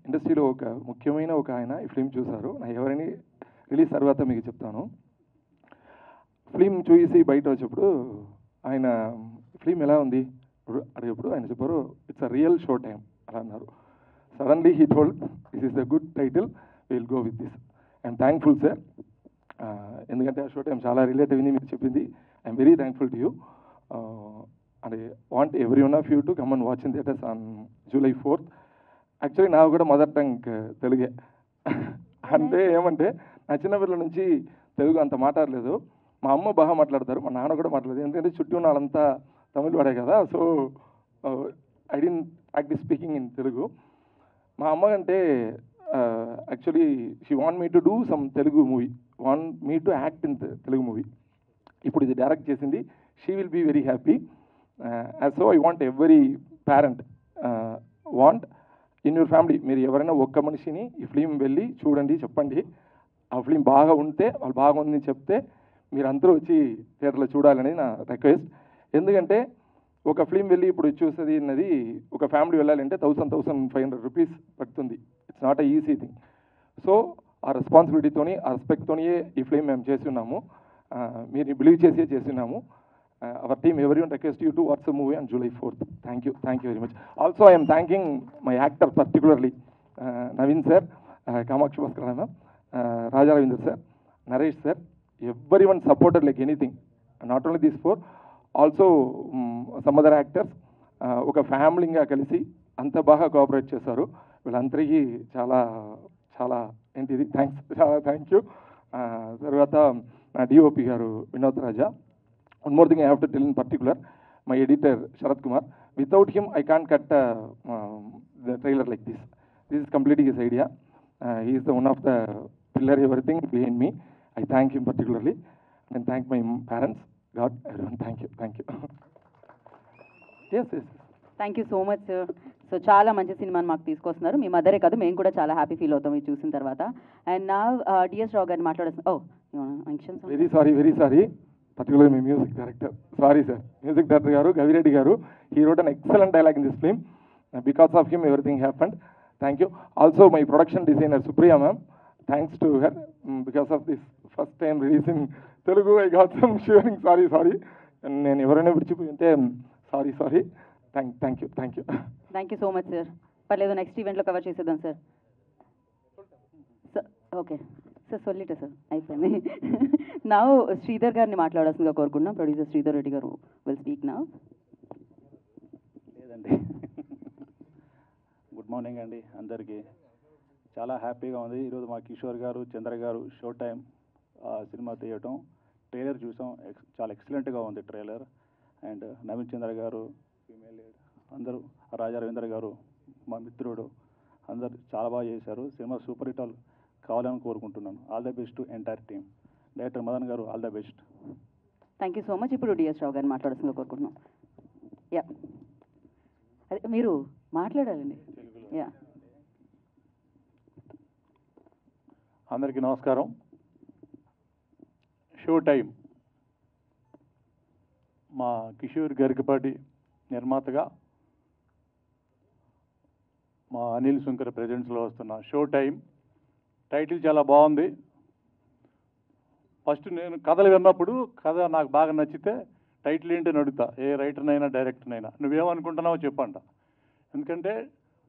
ఇండస్ట్రీలో ఒక ముఖ్యమైన ఒక ఆయన ఈ ఫిలిం చూశారు. నా ఎవరైనా రిలీజ్ తర్వాత మీకు చెప్తాను. ఫిలిం చూసి బయట వచ్చేప్పుడు ఆయన ఫిలిం ఎలా ఉంది అడిగేప్పుడు ఆయన చెప్పారు, it's a real show time అలా అన్నారు. Suddenly he told, this is the good title, will go with this. I'm thankful sir. ఎందుకంటే ఆ షో టైం చాలా రిలేట్ అయింది మీరు చెప్పింది. I'm very thankful to you. And want every one of you to come and watch in theatres on July 4th. Actually నాకు కూడా మదర్ టంగ్ తెలుగే. అంటే ఏమంటే, నా చిన్నపిల్లల నుంచి తెలుగు అంత మాట్లాడలేదు. మా అమ్మ బాగా మాట్లాడతారు, మా నాన్న కూడా మాట్లాడలేదు. ఎందుకంటే చుట్టూ ఉన్న వాళ్ళంతా తమిళ్ వాడే కదా. So I didn't practice speaking in Telugu. మా అమ్మ అంటే actually she want me to do some Telugu movie, want me to act in Telugu movie. ఇప్పుడు ఇది డైరెక్ట్ చేసింది. She will be very happy. So I want every parent want in your family, మీరు ఎవరైనా ఒక్క మనిషిని ఈ ఫిలిం వెళ్ళి చూడండి, చెప్పండి. ఆ ఫిలిం బాగా ఉంటే, వాళ్ళు బాగుందని చెప్తే మీరు అందరూ వచ్చి థియేటర్లో చూడాలని నా రిక్వెస్ట్. ఎందుకంటే ఒక ఫిలిం వెళ్ళి ఇప్పుడు చూసేది అన్నది ఒక ఫ్యామిలీ వెళ్ళాలంటే 1,500 రూపీస్ పడుతుంది. It's not a easy thing. So ఆ రెస్పాన్సిబిలిటీతోని, ఆ రెస్పెక్ట్తోనే ఈ ఫిలిం మేము చేస్తున్నాము. మీరు బిలీవ్ చేస్తున్నాము. Our team everyone request you to watch the movie on July 4th. Thank you very much. Also I'm thanking my actor particularly Naveen sir, Kamakshi Bhaskar ma'am, Raja Ravindra sir, Naresh sir, everyone supported like anything. Not only these four, also some other actors ఒక ఫ్యామిలీగా కలిసి అంత బాగా కోఆపరేట్ చేశారు. వీళ్ళందరికీ చాలా చాలా ఏంటిది థ్యాంక్స్, చాలా థ్యాంక్ యూ. తర్వాత నా DOP garu Vinod Raja. One more thing I have to tell in particular, my editor Sharath Kumar. Without him I can't cut the trailer like this. This is completely his idea. He is the one of the pillar everything behind me. I thank him particularly and thank my parents, God, everyone. Thank you. Yes. Thank you so much sir. So చాలా మంచి సినిమాని మాకు తీసుకొస్తున్నారు. మీ మదరే కాదు, మేము కూడా చాలా హ్యాపీ ఫీల్ అవుతాం ఇది చూసిన తర్వాత. అండ్ నా డిఎస్ రావు గారిని మాట్లాడుతున్నాం. Very sorry particularly my music director. Sorry sir, music director garu Gavireddy garu, he wrote an excellent dialogue in this film. Because of him everything happened. Thank you. Also my production designer Supriya ma'am, thanks to her, because of this first time release in Telugu I got some shivering. Sorry and నేను ఎవరైనా విడిచిపోయింటే sorry. Thank you so much sir. పర్లేదు, నెక్స్ట్ ఈవెంట్లో కవర్ చేసేద్దాం సార్. ఓకే సార్, సొల్లిటే సార్ అయిపోయింది. నా శ్రీధర్ గారిని మాట్లాడాల్సిందిగా కోరుకుంటున్నాం. ప్రొడ్యూసర్ శ్రీధర్ రెడ్డి గారు విల్ స్పీక్ నా. లేదండి, గుడ్ మార్నింగ్ అండి అందరికీ. చాలా హ్యాపీగా ఉంది ఈరోజు మా కిషోర్ గారు, చంద్ర గారు షో టైం సినిమా తీయటం. ట్రైలర్ చూసాం, చాలా ఎక్సలెంట్గా ఉంది ట్రైలర్. అండ్ నవీన్ చంద్ర గారు, ఫీమేల్ లీడ్, అందరూ, రాజా రవీంద్ర గారు మా మిత్రుడు, అందరు చాలా బాగా చేశారు. సినిమా సూపర్ హిట్ కావాలని కోరుకుంటున్నాను. All the best to entire team. Director Madan garu all the best. Thank you so much. ఇప్పుడు డిఎస్ రావు గారిని మాట్లాడాల్సిందిగా కోరుకుంటున్నాం. యా, అదే మీరు మాట్లాడాలండి. యా, అందరికీ నమస్కారం. షో టైం మా కిషోర్ గరికపాటి నిర్మాతగా మా అనిల్ శంకర్ ప్రెజెంట్స్లో వస్తున్న షో టైం. టైటిల్ చాలా బాగుంది. ఫస్ట్ నేను కథలు విన్నప్పుడు కథ నాకు బాగా నచ్చితే టైటిల్ ఏంటని అడుగుతా, ఏ రైటర్నైనా డైరెక్టర్నైనా, నువ్వేమనుకుంటున్నావో చెప్పంట. ఎందుకంటే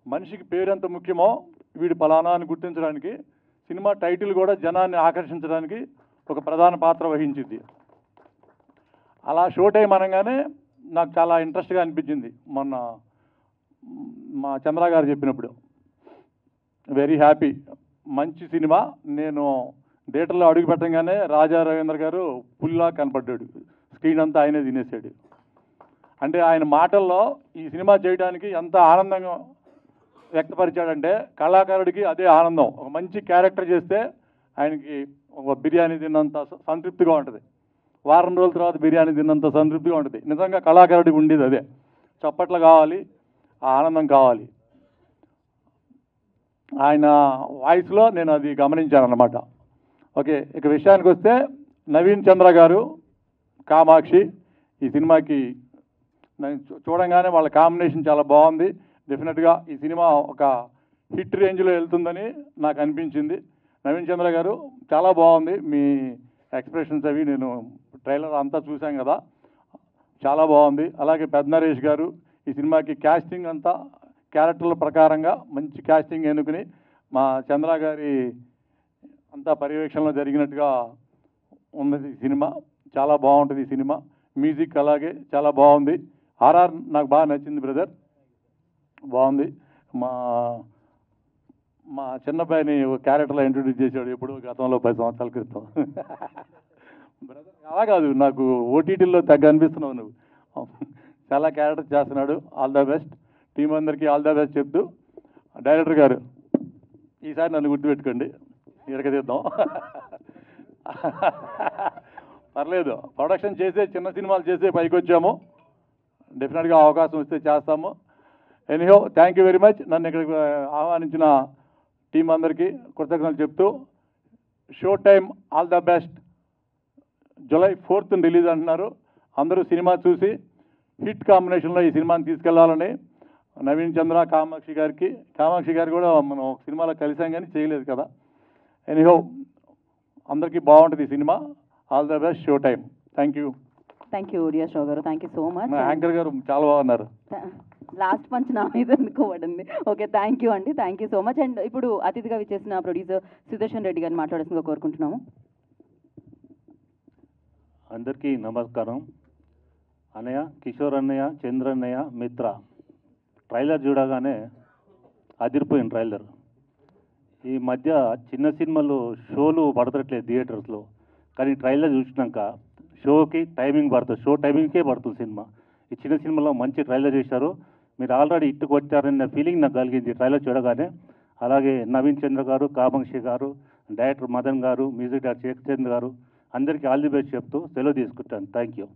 మనిషికి పేరు ఎంత ముఖ్యమో వీడు ఫలానా అని గుర్తించడానికి సినిమా టైటిల్ కూడా జనాన్ని ఆకర్షించడానికి ఒక ప్రధాన పాత్ర వహించింది. అలా షో టైం అనగానే నాకు చాలా ఇంట్రెస్ట్గా అనిపించింది. మొన్న మా చంద్ర గారు చెప్పినప్పుడు వెరీ హ్యాపీ. మంచి సినిమా. నేను థియేటర్లో అడుగు పెట్టగానే రాజా రవీంద్ర గారు ఫుల్లా కనపడ్డాడు. స్క్రీన్ అంతా ఆయనే తినేసాడు. అంటే ఆయన మాటల్లో ఈ సినిమా చేయడానికి ఎంత ఆనందంగా వ్యక్తపరిచాడంటే కళాకారుడికి అదే ఆనందం. ఒక మంచి క్యారెక్టర్ చేస్తే ఆయనకి ఒక బిర్యానీ తిన్నంత సంతృప్తిగా ఉంటుంది. వారం రోజుల తర్వాత బిర్యానీ తిన్నంత సంతృప్తిగా ఉంటుంది. నిజంగా కళాకారుడికి ఉండేది అదే. చప్పట్లు కావాలి, ఆ ఆనందం కావాలి. ఆయన వాయిస్లో నేను అది గమనించాను అన్నమాట. ఓకే, ఇక విషయానికి వస్తే నవీన్ చంద్ర గారు, కామాక్షి ఈ సినిమాకి నేను చూడంగానే వాళ్ళ కాంబినేషన్ చాలా బాగుంది. డెఫినెట్గా ఈ సినిమా ఒక హిట్ రేంజ్లో వెళ్తుందని నాకు అనిపించింది. నవీన్ చంద్ర గారు చాలా బాగుంది. మీ ఎక్స్ప్రెషన్స్ అవి నేను ట్రైలర్ అంతా చూసాం కదా, చాలా బాగుంది. అలాగే పెద్ద నరేష్ గారు ఈ సినిమాకి క్యాస్టింగ్ అంతా క్యారెక్టర్ల ప్రకారంగా మంచి క్యాస్టింగ్ ఎన్నుకుని మా చంద్ర గారి అంతా పర్యవేక్షణలో జరిగినట్టుగా ఉన్నది ఈ సినిమా. చాలా బాగుంటుంది ఈ సినిమా. మ్యూజిక్ అలాగే చాలా బాగుంది. ఆర్ఆర్ నాకు బాగా నచ్చింది బ్రదర్, బాగుంది. మా మా చిన్నబ్బాయిని ఒక క్యారెక్టర్లో ఇంట్రొడ్యూస్ చేశాడు ఎప్పుడు గతంలో 10 సంవత్సరాల క్రితం. బ్రదర్ అలా కాదు, నాకు ఓటీటీలో తగ్గ అనిపిస్తున్నావు నువ్వు. చాలా క్యారెక్టర్ చేస్తున్నాడు. All the best. టీం అందరికీ ఆల్ ద బెస్ట్ చెప్తూ డైరెక్టర్ గారు ఈసారి నన్ను గుర్తుపెట్టుకోండి, ఇరగదిద్దాం. పర్లేదు, ప్రొడక్షన్ చేసే చిన్న సినిమాలు చేసే పైకి వచ్చాము. డెఫినెట్గా అవకాశం వస్తే చేస్తాము. Anyhow thank you very much. నన్ను ఇక్కడికి ఆహ్వానించిన టీం అందరికీ కృతజ్ఞతలు చెప్తూ, show time all the best. July 4th release అంటున్నారు. అందరూ సినిమా చూసి హిట్ కాంబినేషన్లో ఈ సినిమాని తీసుకెళ్లాలని నవీన్ చంద్ర, కామాక్షి గారు కూడా మనం ఒక సినిమాలో కలిసాం కానీ చేయలేదు కదా. ఎనీహో అందరికీ బాగుంటుంది ఈ cinema. All the best. Show time. Thank you. Thank you dear show గారు, థ్యాంక్ యూ సో మచ్. మా యాంకర్ గారు చాలా బాగున్నారు. లాస్ట్ పంచ్ నా మీద అనుకోబడింది. ఓకే, థ్యాంక్ యూ అండి, thank you so much. And ఇప్పుడు అతిథిగా విచ్చేసిన ప్రొడ్యూసర్ సుదర్శన్ రెడ్డి గారిని మాట్లాడాల్సిందిగా కోరుకుంటున్నాము. అందరికీ నమస్కారం. అన్నయ్య, కిషోర్ అన్నయ్య, చంద్ర అన్నయ్య, మిత్ర ట్రైలర్ చూడగానే అదిరిపోయింది ట్రైలర్. ఈ మధ్య చిన్న సినిమాలు షోలు పడతట్లేదు థియేటర్స్లో, కానీ ట్రైలర్ చూసినాక షోకి టైమింగ్ పడుతుంది, షో టైమింగ్కే పడుతుంది సినిమా. ఈ చిన్న సినిమాలో మంచి ట్రైలర్ చేశారు. మీరు ఆల్రెడీ ఇట్టుకు వచ్చారన్న ఫీలింగ్ నాకు కలిగింది ట్రైలర్ చూడగానే. అలాగే నవీన్ చంద్ర గారు, కామాక్షి గారు, డైరెక్టర్ మదన్ గారు, మ్యూజిక్ డైరెక్టర్ శేఖర్ చంద్ర గారు, అందరికీ ఆల్ ది బెస్ట్ చెప్తూ సెలవు తీసుకుంటాను. Thank you.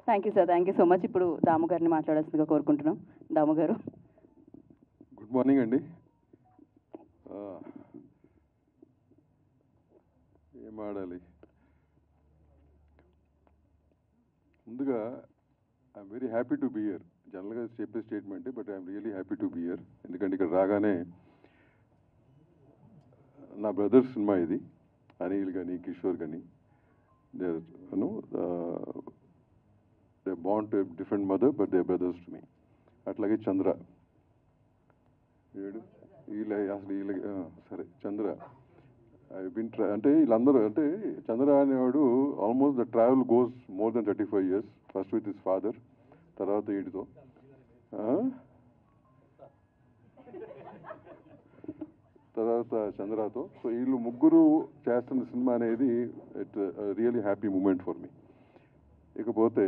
Thank you sir, thank you so much. ఇప్పుడు దాము గారిని మాట్లాడాల్సిందిగా కోరుకుంటున్నాం. దాము గారు. గుడ్ మార్నింగ్ అండి. ఏం ఆడాలి? ముందుగా I'm very happy to be here. జనరల్గా చెప్పే statement, but I'm really happy to be here. ఎందుకంటే ఇక్కడ రాగానే నా బ్రదర్స్ సినిమా ఇది. అనిల్ కానీ కిషోర్ కానీ they bond to different mother, but they brothers to me. అట్లాగే చంద్ర సరే చంద్ర ఐ బిన్ అంటే వీళ్ళందరూ, అంటే చంద్ర అనేవాడు almost the travel goes more than 35 years. First with his father, తర్వాత వీటితో, తర్వాత చంద్రతో. సో వీళ్ళు ముగ్గురు చేస్తున్న సినిమా అనేది it really happy moment for me. ఇకపోతే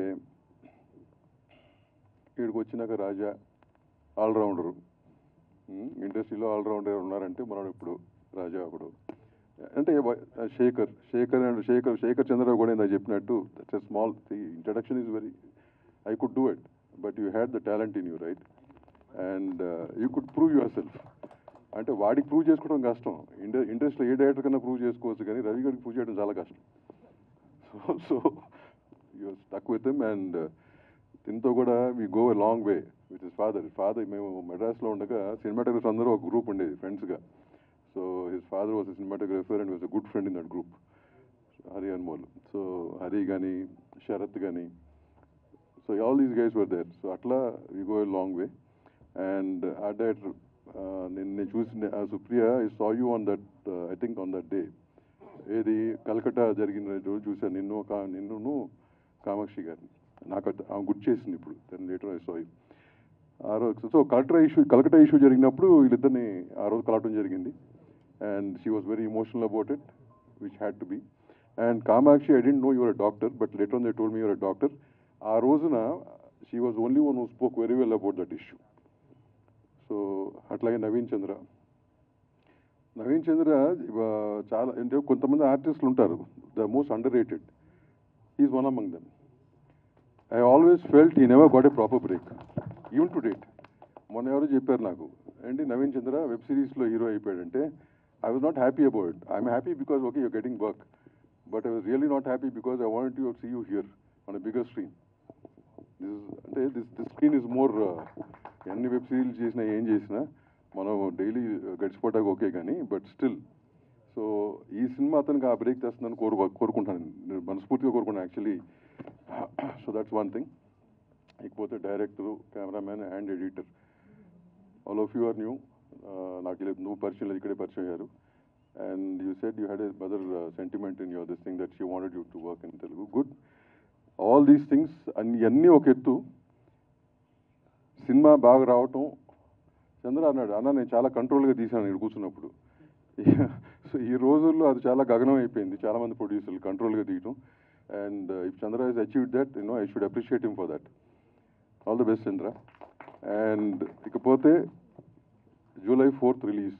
వీడికి వచ్చినాక రాజా ఆల్రౌండరు, ఇండస్ట్రీలో ఆల్రౌండర్ ఉన్నారంటే మనం ఇప్పుడు రాజా ఒకడు. అంటే శేఖర్ చంద్ర కూడా నేను చెప్పినట్టు that's a small introduction is very, I could do it, but you had the talent in you, right? And you could prove your self. అంటే వాడికి ప్రూవ్ చేసుకోవడం కష్టం. ఇండస్ట్రీలో ఏ డైరెక్టర్ కన్నా ప్రూవ్ చేసుకోవచ్చు, కానీ రవి గారికి ప్రూవ్ చేయడం చాలా కష్టం. So you stuck with him. And దీంతో కూడా we go a long way with his father. మేము మెడ్రాస్లో ఉండగా సినిమాటోగ్రఫర్స్ అందరూ ఒక గ్రూప్ ఉండేది ఫ్రెండ్స్గా. So his father was a cinematographer and was a good friend in that group, Hari Anmol. So Hari కానీ శరత్ కానీ, so all these guys were there. So అట్లా we go a long way. And ఆ డైరెక్టర్ నేను చూసిన Supriya, I saw you on that, I think on that day, ఏది కలకట్టా జరిగిన రోజు చూశాను నిన్ను కామాక్షి గారిని. నాకు ఆమె గుర్తు చేసింది ఇప్పుడు. Then later I saw you ఆ రోజు. సో కలకట్టా ఇష్యూ జరిగినప్పుడు వీళ్ళిద్దరిని ఆ రోజు కలవటం జరిగింది. And she was very emotional about it, which had to be. And Kamakshi, I don't know you're a doctor, but later on they told me you're a doctor. ఆ రోజున she was only one who spoke very well about that issue. So అట్లాగే నవీన్ చంద్ర చాలా, అంటే కొంతమంది ఆర్టిస్టులు ఉంటారు the most underrated. Is one among them. I always felt he never got a proper break even to date. మొన్న ఎవరు చెప్పారు నాకు, ఏంటి నవీన్ చంద్ర వెబ్ సిరీస్లో హీరో అయిపోయాడంటే, I was not happy about it. I'm happy because okay you're getting work, but I was really not happy because I want to see you here on a bigger screen. This screen is more, ఎన్ని వెబ్ సిరీస్ చేసినా ఏం చేసినా మనం డైలీ గడిచిపోవడానికి ఓకే కానీ, బట్ స్టిల్. సో ఈ సినిమా అతనికి ఆ బ్రేక్ తెస్తుందని కోరుకుంటాను, నేను మనస్ఫూర్తిగా కోరుకుంటాను actually. So that's one thing. ఇకపోతే director, cameraman and editor, all of you are new. నాకు నువ్వు పరిచయం లేదు, ఇక్కడే పరిచయం అయ్యారు. And you said you had a mother sentiment in your this thing that she wanted you to work in Telugu. Good. All these things అన్నీ ఒక ఎత్తు. సినిమా బాగా రావటం, చంద్ర అన్నాడు, అన్న నేను చాలా కంట్రోల్గా తీశాను ఇక్కడ కూర్చున్నప్పుడు. సో ఈ రోజుల్లో అది చాలా గగనం అయిపోయింది, చాలామంది ప్రొడ్యూసర్లు కంట్రోల్గా తీయటం. And if Chandra he's achieved that, I should appreciate him for that. All the best Chandra. And ఇకపోతే July 4th రిలీజ్.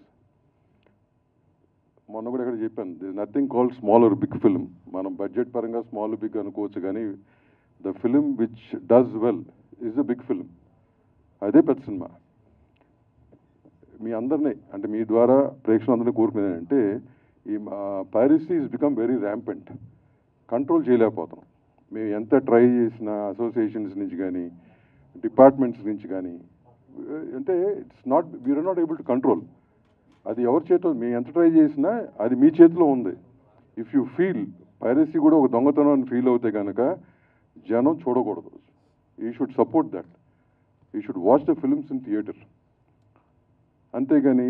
మొన్న కూడా ఇక్కడ చెప్పాను, this nothing called small or big film. మనం బడ్జెట్ పరంగా స్మాల్ బిగ్ అనుకోవచ్చు, కానీ the film which does well is a big film. అదే పెద్ద సినిమా. మీ అందరినీ అంటే మీ ద్వారా ప్రేక్షకులందరినీ కోరుకునేది అంటే, ఈ piracy is become very rampant. Control చేయలేకపోతున్నాం. మేము ఎంత ట్రై చేసిన అసోసియేషన్స్ నుంచి కానీ డిపార్ట్మెంట్స్ నుంచి కానీ, అంటే it's not, we're not able to control. అది ఎవరి చేతిలో, మేము ఎంత ట్రై చేసినా అది మీ చేతిలో ఉంది. ఇఫ్ యూ ఫీల్ పైరసీ కూడా ఒక దొంగతనం అని ఫీల్ అవుతే కనుక జనం చూడకూడదు. You should support that. You should watch the films in theatre. అంతేగాని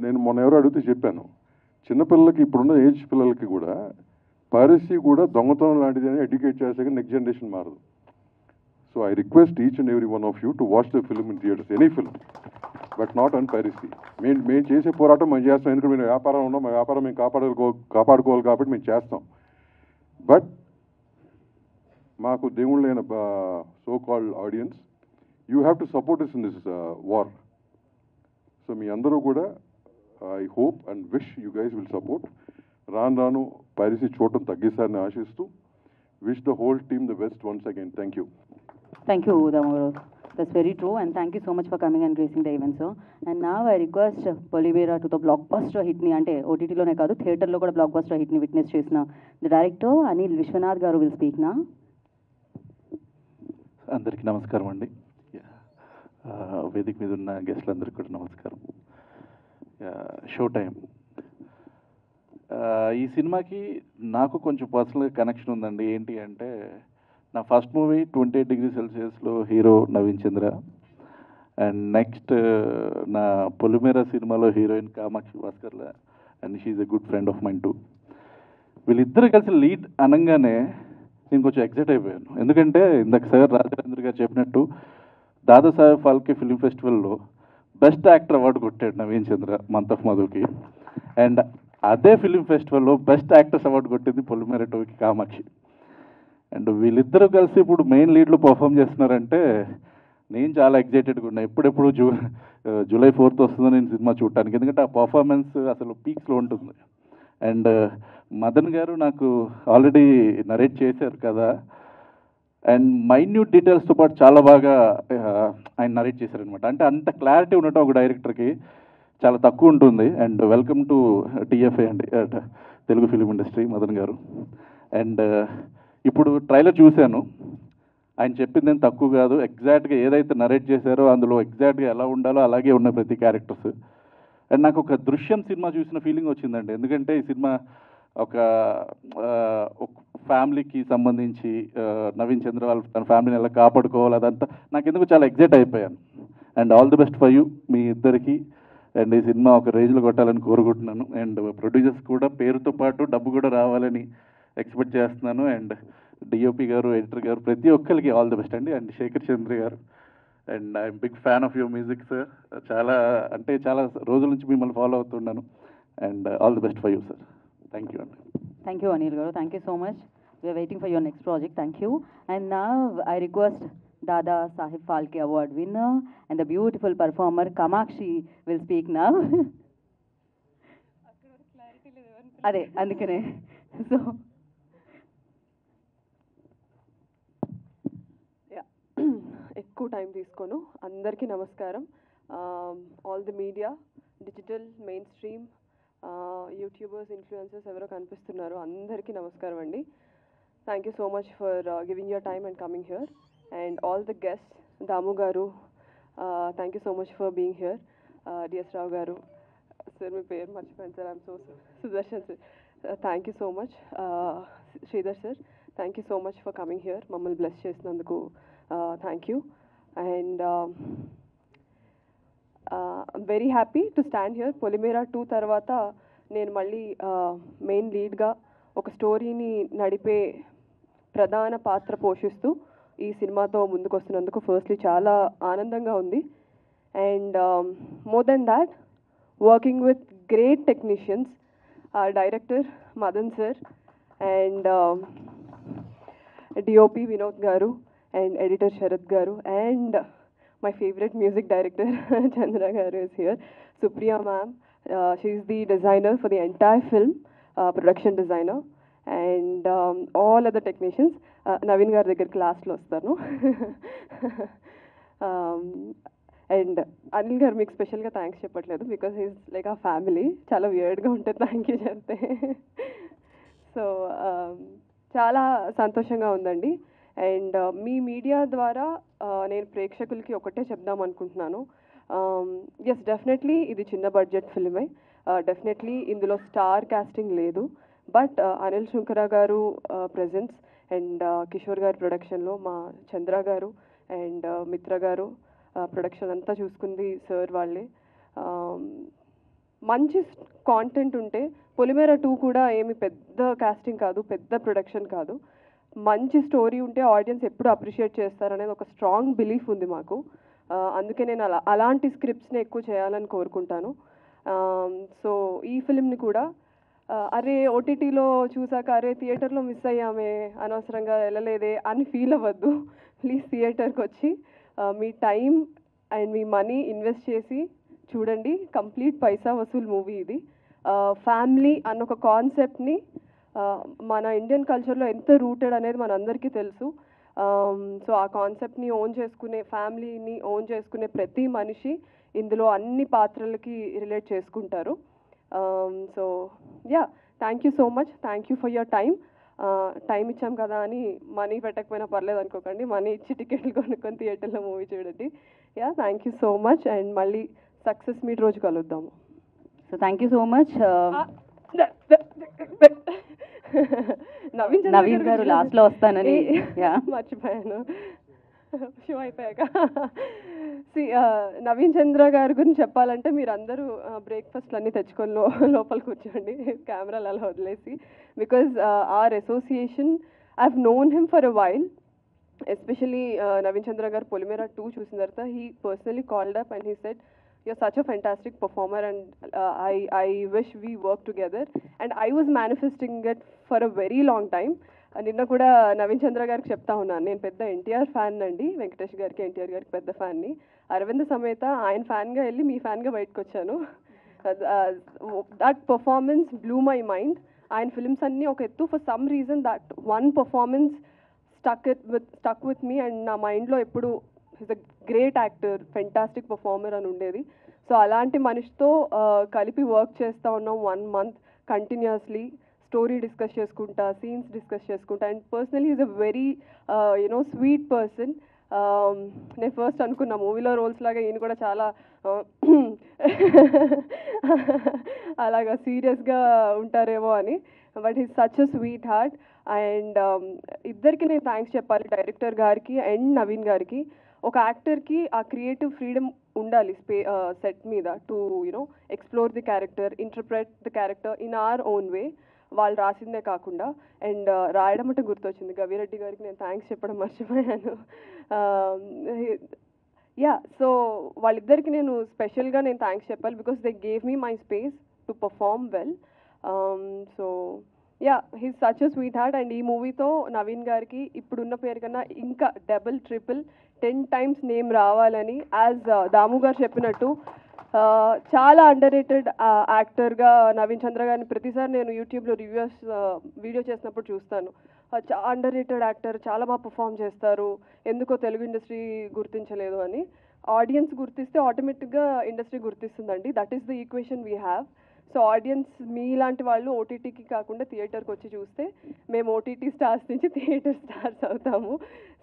నేను మొన్న ఎవరో అడిగితే చెప్పాను, చిన్నపిల్లలకి ఇప్పుడున్న ఏజ్ పిల్లలకి కూడా పైరసీ కూడా దొంగతనం లాంటిది అని ఎడ్యుకేట్ చేస్తే నెక్స్ట్ జనరేషన్ మారదు. So I request each and every one of you to watch the film in theatres, any film, but not on piracy. మేము చేసే పోరాటం మేము చేస్తాం, ఎందుకంటే మేము వ్యాపారం ఉన్నాం, మా వ్యాపారం మేము కాపాడుకోవాలి కాబట్టి మేము చేస్తాం. బట్ మాకు దేవుళ్ళైన so called audience, you have to support us in this war. So మీ అందరూ కూడా I hope and wish you guys will support. రాను పైరసీ చూడటం తగ్గిస్తారని ఆశిస్తూ, wish the whole team the best once again. Thank you. Thank you, Damodaru. That's very true, and thank you so much for coming and gracing the event, sir. And now I request Polivera to the blockbuster hit ni, ante OTT lone kaadu theater lo kuda blockbuster hit ni witness chesina the director Anil Vishwanath garu will speak now. అందరికీ నమస్కారం అండి. వేదిక మీద ఉన్న గెస్ట్లందరికీ కూడా నమస్కారం. Show time. ఈ సినిమాకి నాకు కొంచెం పర్సనల్గా కనెక్షన్ ఉందండి. ఏంటి అంటే, నా ఫస్ట్ మూవీ 28 Degrees Celsiusలో hero Naveen Chandra, and next నా పొలిమేరా సినిమాలో heroine Kamakshi Bhaskarla, and she's a good friend of mine too. వీళ్ళిద్దరు కలిసి లీడ్ అనగానే నేను కొంచెం ఎక్సైట్ అయిపోయాను. ఎందుకంటే ఇందాక సార్ రాజేంద్ర గారు చెప్పినట్టు దాదాసాహెబ్ ఫాల్కే ఫిల్మ్ ఫెస్టివల్లో బెస్ట్ యాక్టర్ అవార్డు కొట్టాడు నవీన్ చంద్ర మంత్ ఆఫ్ మధుకి, అండ్ అదే ఫిల్మ్ ఫెస్టివల్లో బెస్ట్ యాక్టర్స్ అవార్డు కొట్టింది పొలిమేరా టూకి కామాక్షి. అండ్ వీళ్ళిద్దరూ కలిసి ఇప్పుడు మెయిన్ లీడ్లో పర్ఫామ్ చేస్తున్నారంటే నేను చాలా ఎగ్జైటెడ్గా ఉన్నా. ఎప్పుడెప్పుడు జూలై 4th వస్తుందో నేను సినిమా చూడటానికి, ఎందుకంటే ఆ పర్ఫార్మెన్స్ అసలు పీక్స్లో ఉంటుంది. అండ్ మదన్ గారు నాకు ఆల్రెడీ నరేట్ చేశారు కదా, అండ్ మైన్యూట్ డీటెయిల్స్తో పాటు చాలా బాగా ఆయన నరేట్ చేశారనమాట. అంటే అంత క్లారిటీ ఉండటం ఒక డైరెక్టర్కి చాలా తక్కువ ఉంటుంది. అండ్ వెల్కమ్ టు టీఎఫ్ఐ అండి, తెలుగు ఫిలిం ఇండస్ట్రీ, మదన్ గారు. అండ్ ఇప్పుడు ట్రైలర్ చూశాను, ఆయన చెప్పింది ఏం తక్కువ కాదు. ఎగ్జాక్ట్గా ఏదైతే నరేట్ చేశారో అందులో ఎగ్జాక్ట్గా ఎలా ఉండాలో అలాగే ఉన్నాయి ప్రతి క్యారెక్టర్స్. అండ్ నాకు ఒక దృశ్యం సినిమా చూసిన ఫీలింగ్ వచ్చిందండి. ఎందుకంటే ఈ సినిమా ఒక ఫ్యామిలీకి సంబంధించి నవీన్ చంద్ర వాళ్ళ తన ఫ్యామిలీని ఎలా కాపాడుకోవాలి అదంతా నాకు ఎందుకు చాలా ఎగ్జైట్ అయిపోయాను. And all the best for you, మీ ఇద్దరికి. అండ్ ఈ సినిమా ఒక రేంజ్లో కొట్టాలని కోరుకుంటున్నాను. అండ్ ప్రొడ్యూసర్స్ కూడా పేరుతో పాటు డబ్బు కూడా రావాలని ఎక్స్పెక్ట్ చేస్తున్నాను. అండ్ డిఓపి గారు, ఎడిటర్ గారు, ప్రతి ఒక్కరికి ఆల్ ది బెస్ట్ అండి. అండ్ శేఖర్ చంద్ర గారు, and I'm big fan of your music sir. చాలా రోజుల నుంచి మిమ్మల్ని ఫాలో అవుతున్నాను. And all the best for you sir. Thank you అండి. Thank you, Anil garu. Thank you so much. We are waiting for your next project. Thank you. And now I request Dada Saheb Phalke Award winner and the beautiful performer Kamakshi will speak now. Ade andukane. So ఎక్కువ టైం తీసుకోను. అందరికీ నమస్కారం. All the media, digital, main stream, YouTubers, influencers ఎవరో కనిపిస్తున్నారు, అందరికీ నమస్కారం అండి. Thank you so much for giving your time and coming here. And all the guest, Damu garu, thank you so much for being here. DS Rao garu, sir మీ పేరు మర్చిపోయాను సార్, I'm so Sudarshan sir, thank you so much. Sridhar sir, thank you so much for coming here, మమ్మల్ని బ్లెస్ చేసినందుకు thank you. And I'm very happy to stand here. Polimera 2 తర్వాత నేను మళ్ళీ మెయిన్ లీడ్గా ఒక స్టోరీని నడిపే ప్రధాన పాత్ర పోషిస్తూ ఈ సినిమాతో ముందుకు వస్తున్నందుకు ఫస్ట్లీ చాలా ఆనందంగా ఉంది. And more than that, working with great technicians, director Madan sir, and DOP Vinod గారు, అండ్ ఎడిటర్ శరత్ గారు, and my favorite music director, Chandra Garu, is here. Supriya ma'am, she's the designer for the entire film, production designer, and all other technicians. Naveen garu దగ్గర క్లాస్లో వస్తాను. అండ్ అనిల్ గారు మీకు స్పెషల్గా థ్యాంక్స్ చెప్పట్లేదు బికాస్ హీస్ లైక్ ఆ ఫ్యామిలీ. చాలా వియర్డ్గా ఉంటుంది థ్యాంక్ యూ చెప్తే. సో చాలా సంతోషంగా ఉందండి. అండ్ మీ మీడియా ద్వారా నేను ప్రేక్షకులకి ఒకటే చెప్దాం అనుకుంటున్నాను. ఎస్, డెఫినెట్లీ ఇది చిన్న బడ్జెట్ ఫిల్మే. డెఫినెట్లీ ఇందులో స్టార్ కాస్టింగ్ లేదు. బట్ అనిల్ శుంకర గారు ప్రెజెన్స్ అండ్ కిషోర్ గారి ప్రొడక్షన్లో మా చంద్ర గారు అండ్ మిత్ర గారు ప్రొడక్షన్ అంతా చూసుకుంది సార్ వాళ్ళే. మంచి కాంటెంట్ ఉంటే పొలిమేర 2 కూడా ఏమి పెద్ద కాస్టింగ్ కాదు, పెద్ద ప్రొడక్షన్ కాదు. మంచి స్టోరీ ఉంటే ఆడియన్స్ ఎప్పుడు అప్రిషియేట్ చేస్తారనేది ఒక స్ట్రాంగ్ బిలీఫ్ ఉంది మాకు. అందుకే నేను అలాంటి స్క్రిప్ట్స్ని ఎక్కువ చేయాలని కోరుకుంటాను. సో ఈ ఫిలింని కూడా అరే ఓటీటీలో చూసాక అరే థియేటర్లో మిస్ అయ్యామే, అనవసరంగా వెళ్ళలేదే అని ఫీల్ అవ్వద్దు. ప్లీజ్ థియేటర్కి వచ్చి మీ టైం అండ్ మీ మనీ ఇన్వెస్ట్ చేసి చూడండి. కంప్లీట్ పైసా వసూల్ మూవీ ఇది. ఫ్యామిలీ అన్న ఒక కాన్సెప్ట్ని మన ఇండియన్ కల్చర్లో ఎంత రూటెడ్ అనేది మనందరికీ తెలుసు. సో ఆ కాన్సెప్ట్ని ఓన్ చేసుకునే, ఫ్యామిలీని ఓన్ చేసుకునే ప్రతి మనిషి ఇందులో అన్ని పాత్రలకి రిలేట్ చేసుకుంటారు. So yeah, thank you so much. Thank you for your time ఇచ్చాం కదా అని మనీ పెట్టకపోయినా పర్లేదు అనుకోకండి. మనీ ఇచ్చి టికెట్లు కొనుక్కొని థియేటర్లో మూవీ చూడండి. Yeah, thank you so much. And మళ్ళీ సక్సెస్ మీట్ రోజు కలుద్దాము. So thank you so much. Naveen గారు లాస్ట్లో వస్తానని మర్చిపోయాను, షో అయిపోయాక. నవీన్ చంద్ర గారి గురించి చెప్పాలంటే మీరు అందరూ బ్రేక్ఫాస్ట్లు అన్నీ తెచ్చుకొని లోపల కూర్చోండి, కెమెరాలు అలా వదిలేసి. Because our association, I have known him for a while. Especially Naveen Chandra garu Polimera 2 చూసిన తర్వాత he personally called up and he said, you're such a fantastic performer and I wish we work together. And I was manifesting it for a very long time. నిన్న కూడా నవీన్ చంద్ర గారికి చెప్తా ఉన్నాను, నేను పెద్ద ఎన్టీఆర్ ఫ్యాన్ అండి, వెంకటేష్ గారికి ఎన్టీఆర్ గారికి పెద్ద ఫ్యాన్ని. అరవింద్ సమేత ఆయన ఫ్యాన్గా వెళ్ళి మీ ఫ్యాన్గా బయటకు వచ్చాను. That performance blue my mind. ఆయన ఫిల్మ్స్ అన్నీ ఒక ఎత్తు, for some reason that one performance stuck with me and నా మైండ్లో ఎప్పుడు is a great actor, fantastic performer అని ఉండేది. సో అలాంటి మనిషితో కలిపి వర్క్ చేస్తూ ఉన్నాం 1 month కంటిన్యూస్లీ. స్టోరీ డిస్కస్ చేసుకుంటా, సీన్స్ డిస్కస్ చేసుకుంటా. And personally is a very sweet person. నేను ఫస్ట్ అనుకున్నా మూవీలో రోల్స్ లాగా ఈయన కూడా చాలా అలాగా సీరియస్గా ఉంటారేమో అని. But is such a sweet heart. And ఇద్దరికి నేను థ్యాంక్స్ చెప్పాలి, డైరెక్టర్ గారికి అండ్ నవీన్ గారికి. ఒక యాక్టర్కి ఆ క్రియేటివ్ ఫ్రీడమ్ ఉండాలి సెట్ మీద to explore the character, interpret the character in our own way. వాళ్ళు రాసిందే కాకుండా. అండ్ రాయడం అంటే గుర్తొచ్చింది, గవిరెడ్డి గారికి నేను థ్యాంక్స్ చెప్పడం మర్చిపోయాను. యా, సో వాళ్ళిద్దరికి నేను స్పెషల్గా నేను థ్యాంక్స్ చెప్పాలి because they gave me my space to perform well. So yeah, he's such a sweet heart. And ఈ మూవీతో నవీన్ గారికి ఇప్పుడున్న పేరు కన్నా ఇంకా డబుల్, ట్రిపుల్, 10 times నేమ్ రావాలని, యాజ్ దాము గారు చెప్పినట్టు చాలా అండర్ రేటెడ్ యాక్టర్గా నవీన్ చంద్ర గారిని ప్రతిసారి నేను యూట్యూబ్లో వీడియో చేసినప్పుడు చూస్తాను. చాలా అండర్ రేటెడ్ యాక్టర్, చాలా బాగా పర్ఫామ్ చేస్తారు, ఎందుకో తెలుగు ఇండస్ట్రీ గుర్తించలేదు అని. ఆడియన్స్ గుర్తిస్తే ఆటోమేటిక్గా ఇండస్ట్రీ గుర్తిస్తుందండి. That is the equation we have. So audience మీలాంటి వాళ్ళు ఓటీటీకి కాకుండా థియేటర్కి వచ్చి చూస్తే మేము ఓటీటీ స్టార్స్ నుంచి థియేటర్ స్టార్స్ అవుతాము.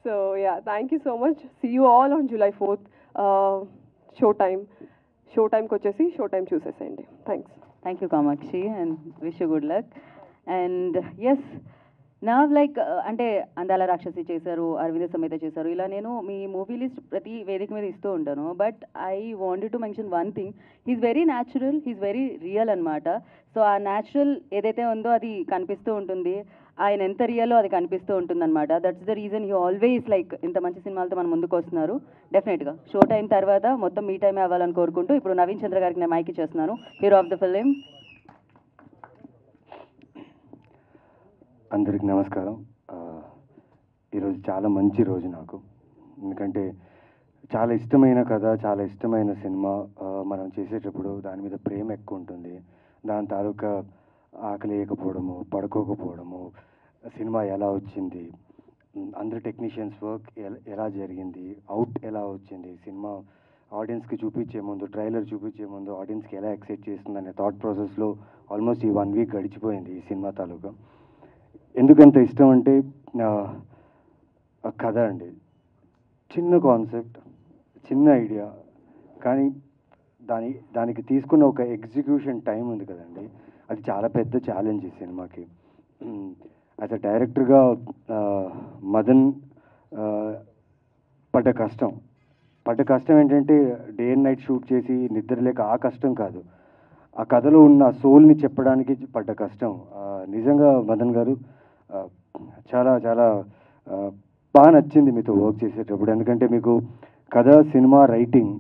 So yeah, thank you so much. See you all on July 4th show టైంకి వచ్చేసి షో టైం చూసేసేయండి. Thank you Kamakshi and wish you good luck. And yes, నా లైక్ అంటే అందాల రాక్షసి చేశారు, అరవింద సమేత చేశారు, ఇలా నేను మీ మూవీ లిస్ట్ ప్రతి వేదిక మీద ఇస్తూ ఉంటాను. But I wanted to mention one thing, he's very natural, he's very real అనమాట. సో ఆ న్యాచురల్ ఏదైతే ఉందో అది కనిపిస్తూ ఉంటుంది, ఆయన ఎంత రియల్లో అది కనిపిస్తూ ఉంటుంది అనమాట. That's the reason he always like ఇంత మంచి సినిమాలతో మన ముందుకు వస్తున్నారు. డెఫినెట్గా షో టైం తర్వాత మొత్తం మీ టైమే అవ్వాలని కోరుకుంటూ ఇప్పుడు నవీన్ చంద్ర గారికి నేను మైక్ ఇచ్చేస్తున్నాను, హీరో ఆఫ్ ద ఫిలిం. అందరికి నమస్కారం. ఈరోజు చాలా మంచి రోజు నాకు, ఎందుకంటే చాలా ఇష్టమైన కథ, చాలా ఇష్టమైన సినిమా. మనం చేసేటప్పుడు దాని మీద ప్రేమ ఎక్కువ ఉంటుంది. దాని తాలూకా ఆకలి వేయకపోవడము, పడుకోకపోవడము, సినిమా ఎలా వచ్చింది, అందరు టెక్నీషియన్స్ వర్క్ ఎలా జరిగింది, అవుట్ ఎలా వచ్చింది, సినిమా ఆడియన్స్కి చూపించే ముందు, ట్రైలర్ చూపించే ముందు ఆడియన్స్కి ఎలా ఎక్సైట్ చేస్తుంది అనే థాట్ ప్రాసెస్లో ఆల్మోస్ట్ ఈ 1 వీక్ గడిచిపోయింది ఈ సినిమా తాలూకా. ఎందుకంత ఇష్టం అంటే కథ అండి. చిన్న కాన్సెప్ట్, చిన్న ఐడియా, కానీ దానికి తీసుకున్న ఒక ఎగ్జిక్యూషన్ టైం ఉంది కదండి, అది చాలా పెద్ద ఛాలెంజ్ ఈ సినిమాకి. యాజ్ అ డైరెక్టర్గా మదన్ పడ్డ కష్టం ఏంటంటే డే అండ్ నైట్ షూట్ చేసి నిద్ర లేక ఆ కష్టం కాదు, ఆ కథలో ఉన్న సోల్ని చెప్పడానికి పడ్డ కష్టం. నిజంగా మదన్ గారు చాలా చాలా బాగా నచ్చింది మీతో వర్క్ చేసేటప్పుడు. ఎందుకంటే మీకు కథ, సినిమా, రైటింగ్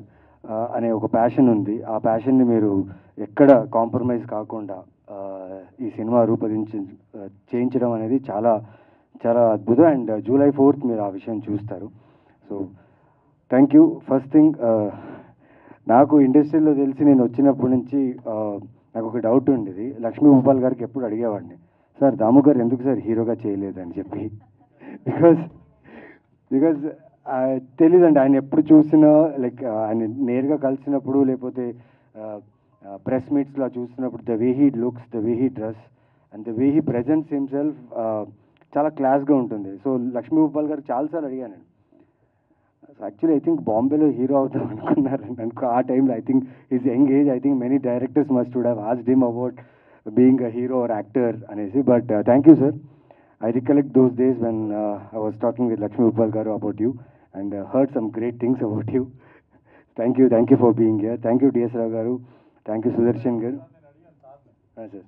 అనే ఒక ప్యాషన్ ఉంది. ఆ ప్యాషన్ని మీరు ఎక్కడ కాంప్రమైజ్ కాకుండా ఈ సినిమా చేయించడం అనేది చాలా చాలా అద్భుతం. అండ్ July 4th మీరు ఆ విషయం చూస్తారు. So thank you. First thing, నాకు ఇండస్ట్రీలో తెలిసి నేను వచ్చినప్పటి నుంచి నాకు ఒక డౌట్ ఉండేది. లక్ష్మీ భూపాల్ గారికి ఎప్పుడు అడిగేవాడిని, సార్ దాము గారు ఎందుకు సార్ హీరోగా చేయలేదని చెప్పి. బికాజ్ తెలీదండి, ఆయన ఎప్పుడు చూసినా లైక్ ఆయన నేరుగా కలిసినప్పుడు లేకపోతే ప్రెస్ మీట్స్లో చూస్తున్నప్పుడు the way he looks, the way he dress and the way he presents himself చాలా క్లాస్గా ఉంటుంది. సో లక్ష్మీ భూపాల్ గారు చాలాసార్లు అడిగాను. యాక్చువల్లీ ఐ థింక్ బాంబేలో హీరో అవుతాం అనుకున్నారండి ఆ టైంలో. I think his young age, I think many directors must would have asked him about being a hero or actor అనేసి. But thank you sir. I recollect those days when I was talking with Lakshmi Bhupal garu about you and heard some great things about you. Thank you for being here. Thank you DS Rao garu. Thank you Sudarshan garu. Sir.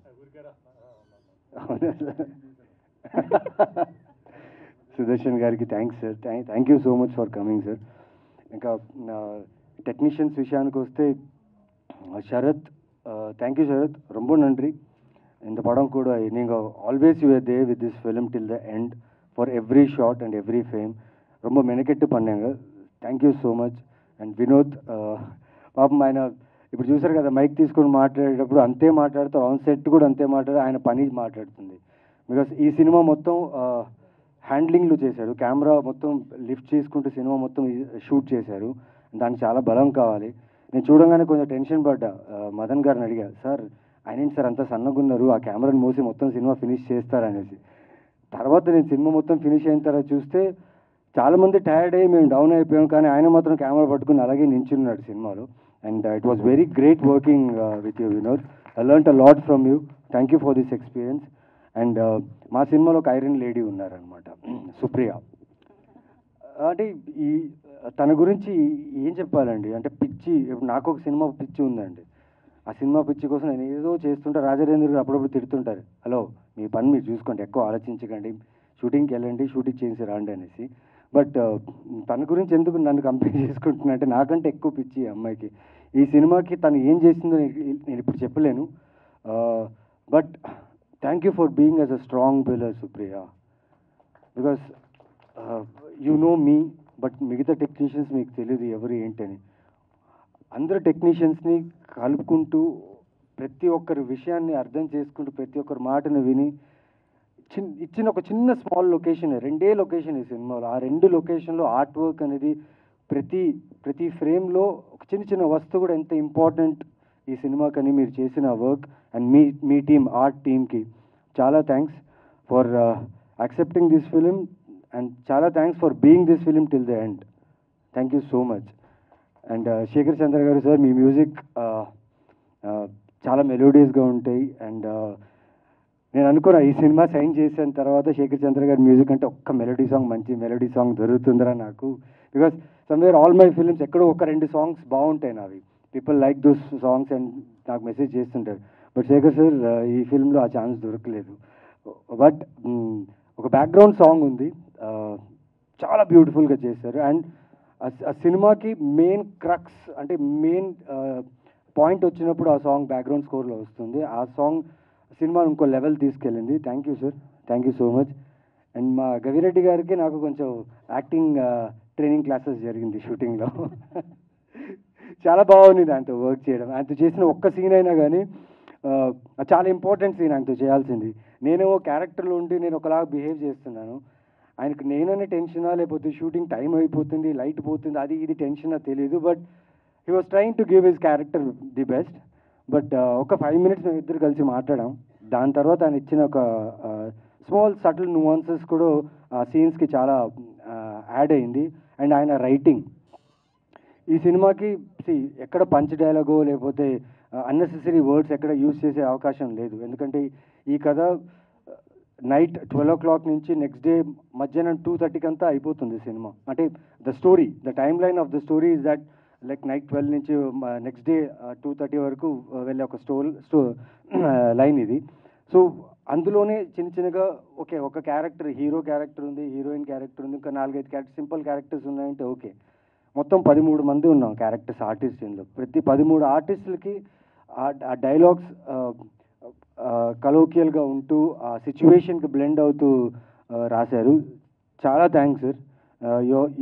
Sudarshan gariki thanks sir. Thank you so much for coming sir. Inka technicians vishayaniki vaste Sharath, thank you Sharath, romba nandri. இந்த படம் கூட நீங்கள் always you are there with this film till the end for every shot and every frame. ரொம்ப மெனக்கெட்டு பண்ணாங்க. Thank you so much. And Vinod పాపం ఆయన ఇప్పుడు చూసారు కదా, మైక్ తీసుకొని మాట్లాడేటప్పుడు అంతే మాట్లాడతారు, ఆన్ సెట్ కూడా అంతే మాట్లాడారు, ఆయన పని మాట్లాడుతుంది. బికాస్ ఈ సినిమా మొత్తం హ్యాండ్లింగ్లు చేశారు, కెమెరా మొత్తం లిఫ్ట్ చేసుకుంటూ సినిమా మొత్తం షూట్ చేశారు. దానికి చాలా బలం కావాలి. నేను చూడంగానే కొంచెం టెన్షన్ పడ్డా. మదన్ గారిని అడిగా, సార్ ఆయన సార్ అంత సన్నగా ఉన్నారు, ఆ కెమెరాని మోసి మొత్తం సినిమా ఫినిష్ చేస్తారనేసి. తర్వాత నేను సినిమా మొత్తం ఫినిష్ అయిన తర్వాత చూస్తే చాలామంది టైర్డ్ అయ్యి మేము డౌన్ అయిపోయాం, కానీ ఆయన మాత్రం కెమెరా పట్టుకుని అలాగే నించున్నాడు సినిమాలో. And it was very great working with you Vinod. I learned a lot from you. Thank you for this experience. And మా సినిమాలో ఒక ఐరన్ లేడీ ఉన్నారనమాట, సుప్రియ. అంటే తన గురించి ఏం చెప్పాలండి, అంటే పిచ్చి. ఇప్పుడు నాకు ఒక సినిమా పిచ్చి ఉందండి. ఆ సినిమా పిచ్చి కోసం నేను ఏదో చేస్తుంటే రాజారేంద్ర గారు అప్పుడప్పుడు తిడుతుంటారు, హలో మీ పని మీరు చూసుకోండి, ఎక్కువ ఆలోచించకండి, షూటింగ్కి వెళ్ళండి, షూటింగ్ చేసి రాండి అనేసి. బట్ తన గురించి ఎందుకు నన్ను కంపేర్ చేసుకుంటున్నా అంటే నాకంటే ఎక్కువ పిచ్చి ఈ అమ్మాయికి. ఈ సినిమాకి తను ఏం చేసిందో నేను ఇప్పుడు చెప్పలేను. But thank you for being as a strong pillar Supriya. Because you know me, but మిగతా టెక్నీషియన్స్ మీకు తెలియదు ఎవరు ఏంటని. అందరు టెక్నీషియన్స్ని కలుపుకుంటూ ప్రతి ఒక్కరి విషయాన్ని అర్థం చేసుకుంటూ ప్రతి ఒక్కరి మాటను విని ఇచ్చిన ఒక చిన్న స్మాల్ లొకేషన్, 2 లొకేషన్ ఈ సినిమాలో. ఆ 2 లొకేషన్లో ఆర్ట్ వర్క్ అనేది ప్రతి ఫ్రేమ్లో ఒక చిన్న వస్తువు కూడా ఎంత ఇంపార్టెంట్ ఈ సినిమాకని మీరు చేసిన వర్క్. అండ్ మీ టీమ్, ఆర్ట్ టీమ్కి చాలా thanks for accepting this film and చాలా thanks for being this film till the end. Thank you so much. And Shekhar Chandra garu sir, me music చాలా మెలోడియస్గా ఉంటాయి. అండ్ నేను అనుకున్నా ఈ సినిమా సైన్ చేసిన తర్వాత శేఖర్ చంద్ర గారి మ్యూజిక్ అంటే ఒక్క మెలోడీ సాంగ్, మంచి మెలోడీ సాంగ్ దొరుకుతుందిరా నాకు. Because somewhere all my films ఎక్కడో 1-2 సాంగ్స్ బాగుంటాయి నావి, people like those songs and నాకు మెసేజ్ చేస్తుంటారు. బట్ శేఖర్ సార్ ఈ ఫిల్మ్లో ఆ ఛాన్స్ దొరకలేదు. బట్ ఒక బ్యాక్గ్రౌండ్ సాంగ్ ఉంది, చాలా బ్యూటిఫుల్గా చేశారు. అండ్ ఆ సినిమాకి మెయిన్ క్రక్స్ అంటే మెయిన్ పాయింట్ వచ్చినప్పుడు ఆ సాంగ్ బ్యాక్గ్రౌండ్ స్కోర్లో వస్తుంది. ఆ సాంగ్ సినిమాను ఇంకో లెవెల్ తీసుకెళ్ళింది. Thank you sir, thank you so much. And మా గవిరెడ్డి గారికి నాకు కొంచెం యాక్టింగ్ ట్రైనింగ్ క్లాసెస్ జరిగింది షూటింగ్లో. చాలా బాగుంది దాంతో వర్క్ చేయడం. ఆయనతో చేసిన ఒక్క సీన్ అయినా కానీ చాలా ఇంపార్టెంట్ సీన్ ఆయనతో చేయాల్సింది. నేను క్యారెక్టర్లో ఉండి నేను ఒకలాగా బిహేవ్ చేస్తున్నాను, ఆయనకు నేననే టెన్షనా లేకపోతే షూటింగ్ టైం అయిపోతుంది లైట్ పోతుంది అది ఇది టెన్షనా తెలియదు. But he was trying to give his character the best. But ఒక 5 minutes మేము ఇద్దరు కలిసి మాట్లాడాం. దాని తర్వాత ఆయన ఇచ్చిన ఒక స్మాల్ సటిల్ నువాన్సెస్ కూడా ఆ సీన్స్కి చాలా యాడ్ అయింది. అండ్ ఆయన రైటింగ్ ఈ సినిమాకి ఎక్కడ పంచ్ డైలాగో లేకపోతే అన్నెసెసరీ వర్డ్స్ ఎక్కడ యూజ్ చేసే అవకాశం లేదు. ఎందుకంటే ఈ కథ నైట్ 12 o'clock నుంచి నెక్స్ట్ డే మధ్యాహ్నం 2:30 అంతా అయిపోతుంది సినిమా. అంటే the story the time line of the story is that like night 12 నుంచి నెక్స్ట్ డే 2:30 వరకు వెళ్ళే ఒక లైన్ ఇది. సో అందులోనే చిన్నగా ఒక క్యారెక్టర్ హీరో క్యారెక్టర్ ఉంది, హీరోయిన్ క్యారెక్టర్ ఉంది, ఇంకా 4-5 క్యారెక్టర్ సింపుల్ క్యారెక్టర్స్ ఉన్నాయంటే ఓకే. మొత్తం 13 మంది ఉన్నాం క్యారెక్టర్స్ ఆర్టిస్ట్ ఇందులో. ప్రతి 13 ఆర్టిస్టులకి ఆ డైలాగ్స్ కలోకియల్గా ఉంటూ ఆ సిచ్యువేషన్కి బ్లెండ్ అవుతూ రాశారు. చాలా thanks sir.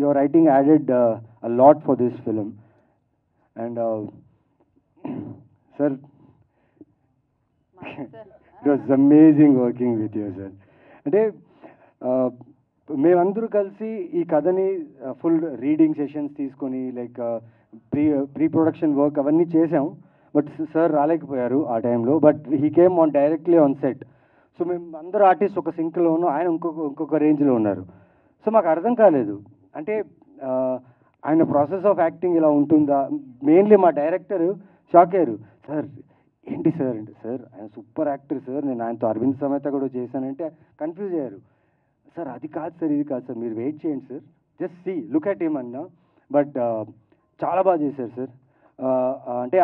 Your writing added a lot for this film. And sir it was amazing working with you sir. అంటే మేమందరూ కలిసి ఈ కథని ఫుల్ రీడింగ్ సెషన్స్ తీసుకొని లైక్ ప్రీ ప్రొడక్షన్ వర్క్ అవన్నీ చేసాం. బట్ సార్ రాలేకపోయారు ఆ టైంలో. But he came on directly on set. So మేము అందరూ ఆర్టిస్ట్ ఒక సింక్లో ఉన్నాం, ఆయన ఇంకొక రేంజ్లో ఉన్నారు. సో మాకు అర్థం కాలేదు అంటే ఆయన ప్రాసెస్ ఆఫ్ యాక్టింగ్ ఇలా ఉంటుందా. మెయిన్లీ మా డైరెక్టర్ షాక్ అయ్యారు. సార్ ఏంటి సార్ అంటే, సార్ ఆయన సూపర్ యాక్టర్ సార్, నేను ఆయనతో అరవింద్ సమేత కూడా చేశానంటే కన్ఫ్యూజ్ అయ్యారు. సార్ అది కాదు సార్ ఇది కాదు సార్, మీరు వెయిట్ చేయండి sir, just see look at him అన్నా. బట్ చాలా బాగా చేశారు సార్. అంటే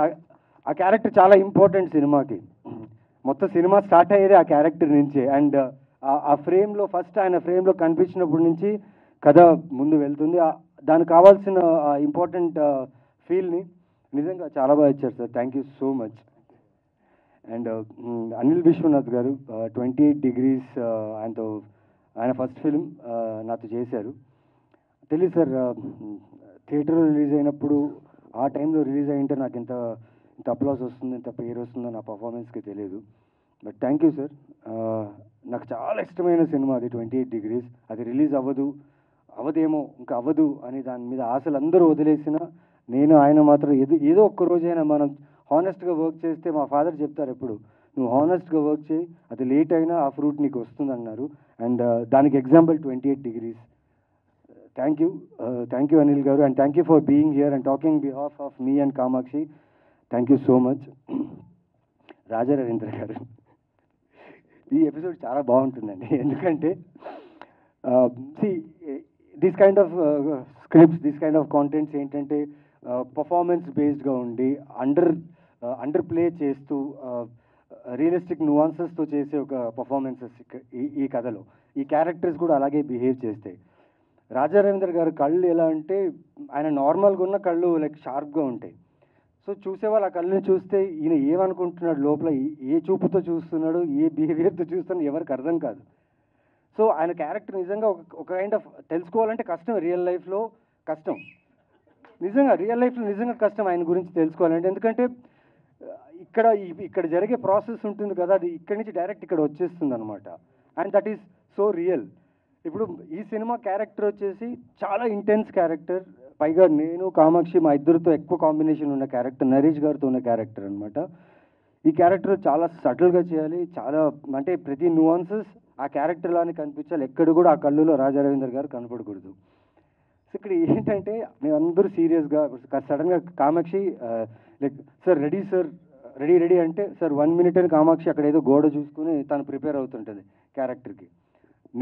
ఆ క్యారెక్టర్ చాలా ఇంపార్టెంట్ సినిమాకి. మొత్తం సినిమా స్టార్ట్ అయ్యేది ఆ క్యారెక్టర్ నుంచే. అండ్ ఆ ఫ్రేమ్లో ఫస్ట్ ఆయన ఫ్రేమ్లో కనిపించినప్పటి నుంచి కథ ముందు వెళ్తుంది. దానికి కావాల్సిన ఇంపార్టెంట్ ఫీల్ని నిజంగా చాలా బాగా ఇచ్చారు sir. Thank you so much. And Anil Vishwanath గారు 28 degrees ఆయన ఫస్ట్ ఫిల్మ్ నాతో చేశారు. తెలియదు సార్, థియేటర్లో రిలీజ్ అయినప్పుడు ఆ టైంలో రిలీజ్ అయ్యింటే నాకు ఇంత అప్లాస్ వస్తుంది, ఇంత పేరు వస్తుందో నా పర్ఫార్మెన్స్కి తెలియదు. But thank you sir. నాకు చాలా ఇష్టమైన సినిమా అది 28 degrees. అది రిలీజ్ అవ్వదేమో ఇంకా అవ్వదు అని దాని మీద ఆశలు అందరూ వదిలేసిన నేను ఆయన మాత్రం ఏదో ఒక్క రోజైనా మనం హానెస్ట్గా వర్క్ చేస్తే, మా ఫాదర్ చెప్తారు ఎప్పుడు, నువ్వు హానెస్ట్గా వర్క్ చేయి, అది లేట్ అయినా ఆ ఫ్రూట్ నీకు వస్తుంది అన్నారు. అండ్ దానికి example 28 degrees. Thank you Anil garu. And thank you for being here and talking behalf of me and Kamakshi. Thank you so much. Raja Ravindra garu, ఈ ఎపిసోడ్ చాలా బాగుంటుందండి. ఎందుకంటే this kind of scripts, this kind of contents ఏంటంటే పర్ఫార్మెన్స్ బేస్డ్గా ఉండి అండర్ ప్లే చేస్తూ రియలిస్టిక్ నువాన్సెస్తో చేసే ఒక పర్ఫార్మెన్సెస్ ఈ కథలో. ఈ క్యారెక్టర్స్ కూడా అలాగే బిహేవ్ చేస్తాయి. రాజా రవీంద్ర గారు కళ్ళు ఎలా అంటే ఆయన నార్మల్గా ఉన్న కళ్ళు లైక్ షార్ప్గా ఉంటాయి. సో చూసేవాళ్ళు ఆ కళ్ళని చూస్తే ఈయన ఏమనుకుంటున్నాడు లోపల, ఏ చూపుతో చూస్తున్నాడు, ఏ బిహేవియర్తో చూస్తున్నాడు ఎవరికి అర్థం కాదు. సో ఆయన క్యారెక్టర్ నిజంగా ఒక కైండ్ ఆఫ్ తెలుసుకోవాలంటే కష్టం, రియల్ లైఫ్లో కష్టం, నిజంగా రియల్ లైఫ్లో నిజంగా కష్టం ఆయన గురించి తెలుసుకోవాలంటే. ఎందుకంటే ఇక్కడ జరిగే ప్రాసెస్ ఉంటుంది కదా, అది ఇక్కడి నుంచి డైరెక్ట్ ఇక్కడ వచ్చేస్తుంది అనమాట. And that is so real. ఇప్పుడు ఈ సినిమా క్యారెక్టర్ వచ్చేసి చాలా ఇంటెన్స్ క్యారెక్టర్. పైగా నేను కామాక్షి మా ఇద్దరితో ఎక్కువ కాంబినేషన్ ఉన్న క్యారెక్టర్, నరేష్ గారితో ఉన్న క్యారెక్టర్ అనమాట. ఈ క్యారెక్టర్ చాలా సటిల్గా చేయాలి, చాలా అంటే ప్రతి నువాన్సెస్ ఆ క్యారెక్టర్ లానే కనిపించాలి. ఎక్కడ కూడా ఆ కళ్ళులో రాజా రవీంద్ర గారు కనపడకూడదు. సో ఇక్కడ ఏంటంటే మేమందరూ సీరియస్గా సడన్గా కామాక్షి లైక్ సార్ రెడీ అంటే సార్ 1 minute అని కామాక్షి అక్కడ ఏదో గోడ చూసుకుని తను ప్రిపేర్ అవుతుంటుంది క్యారెక్టర్కి.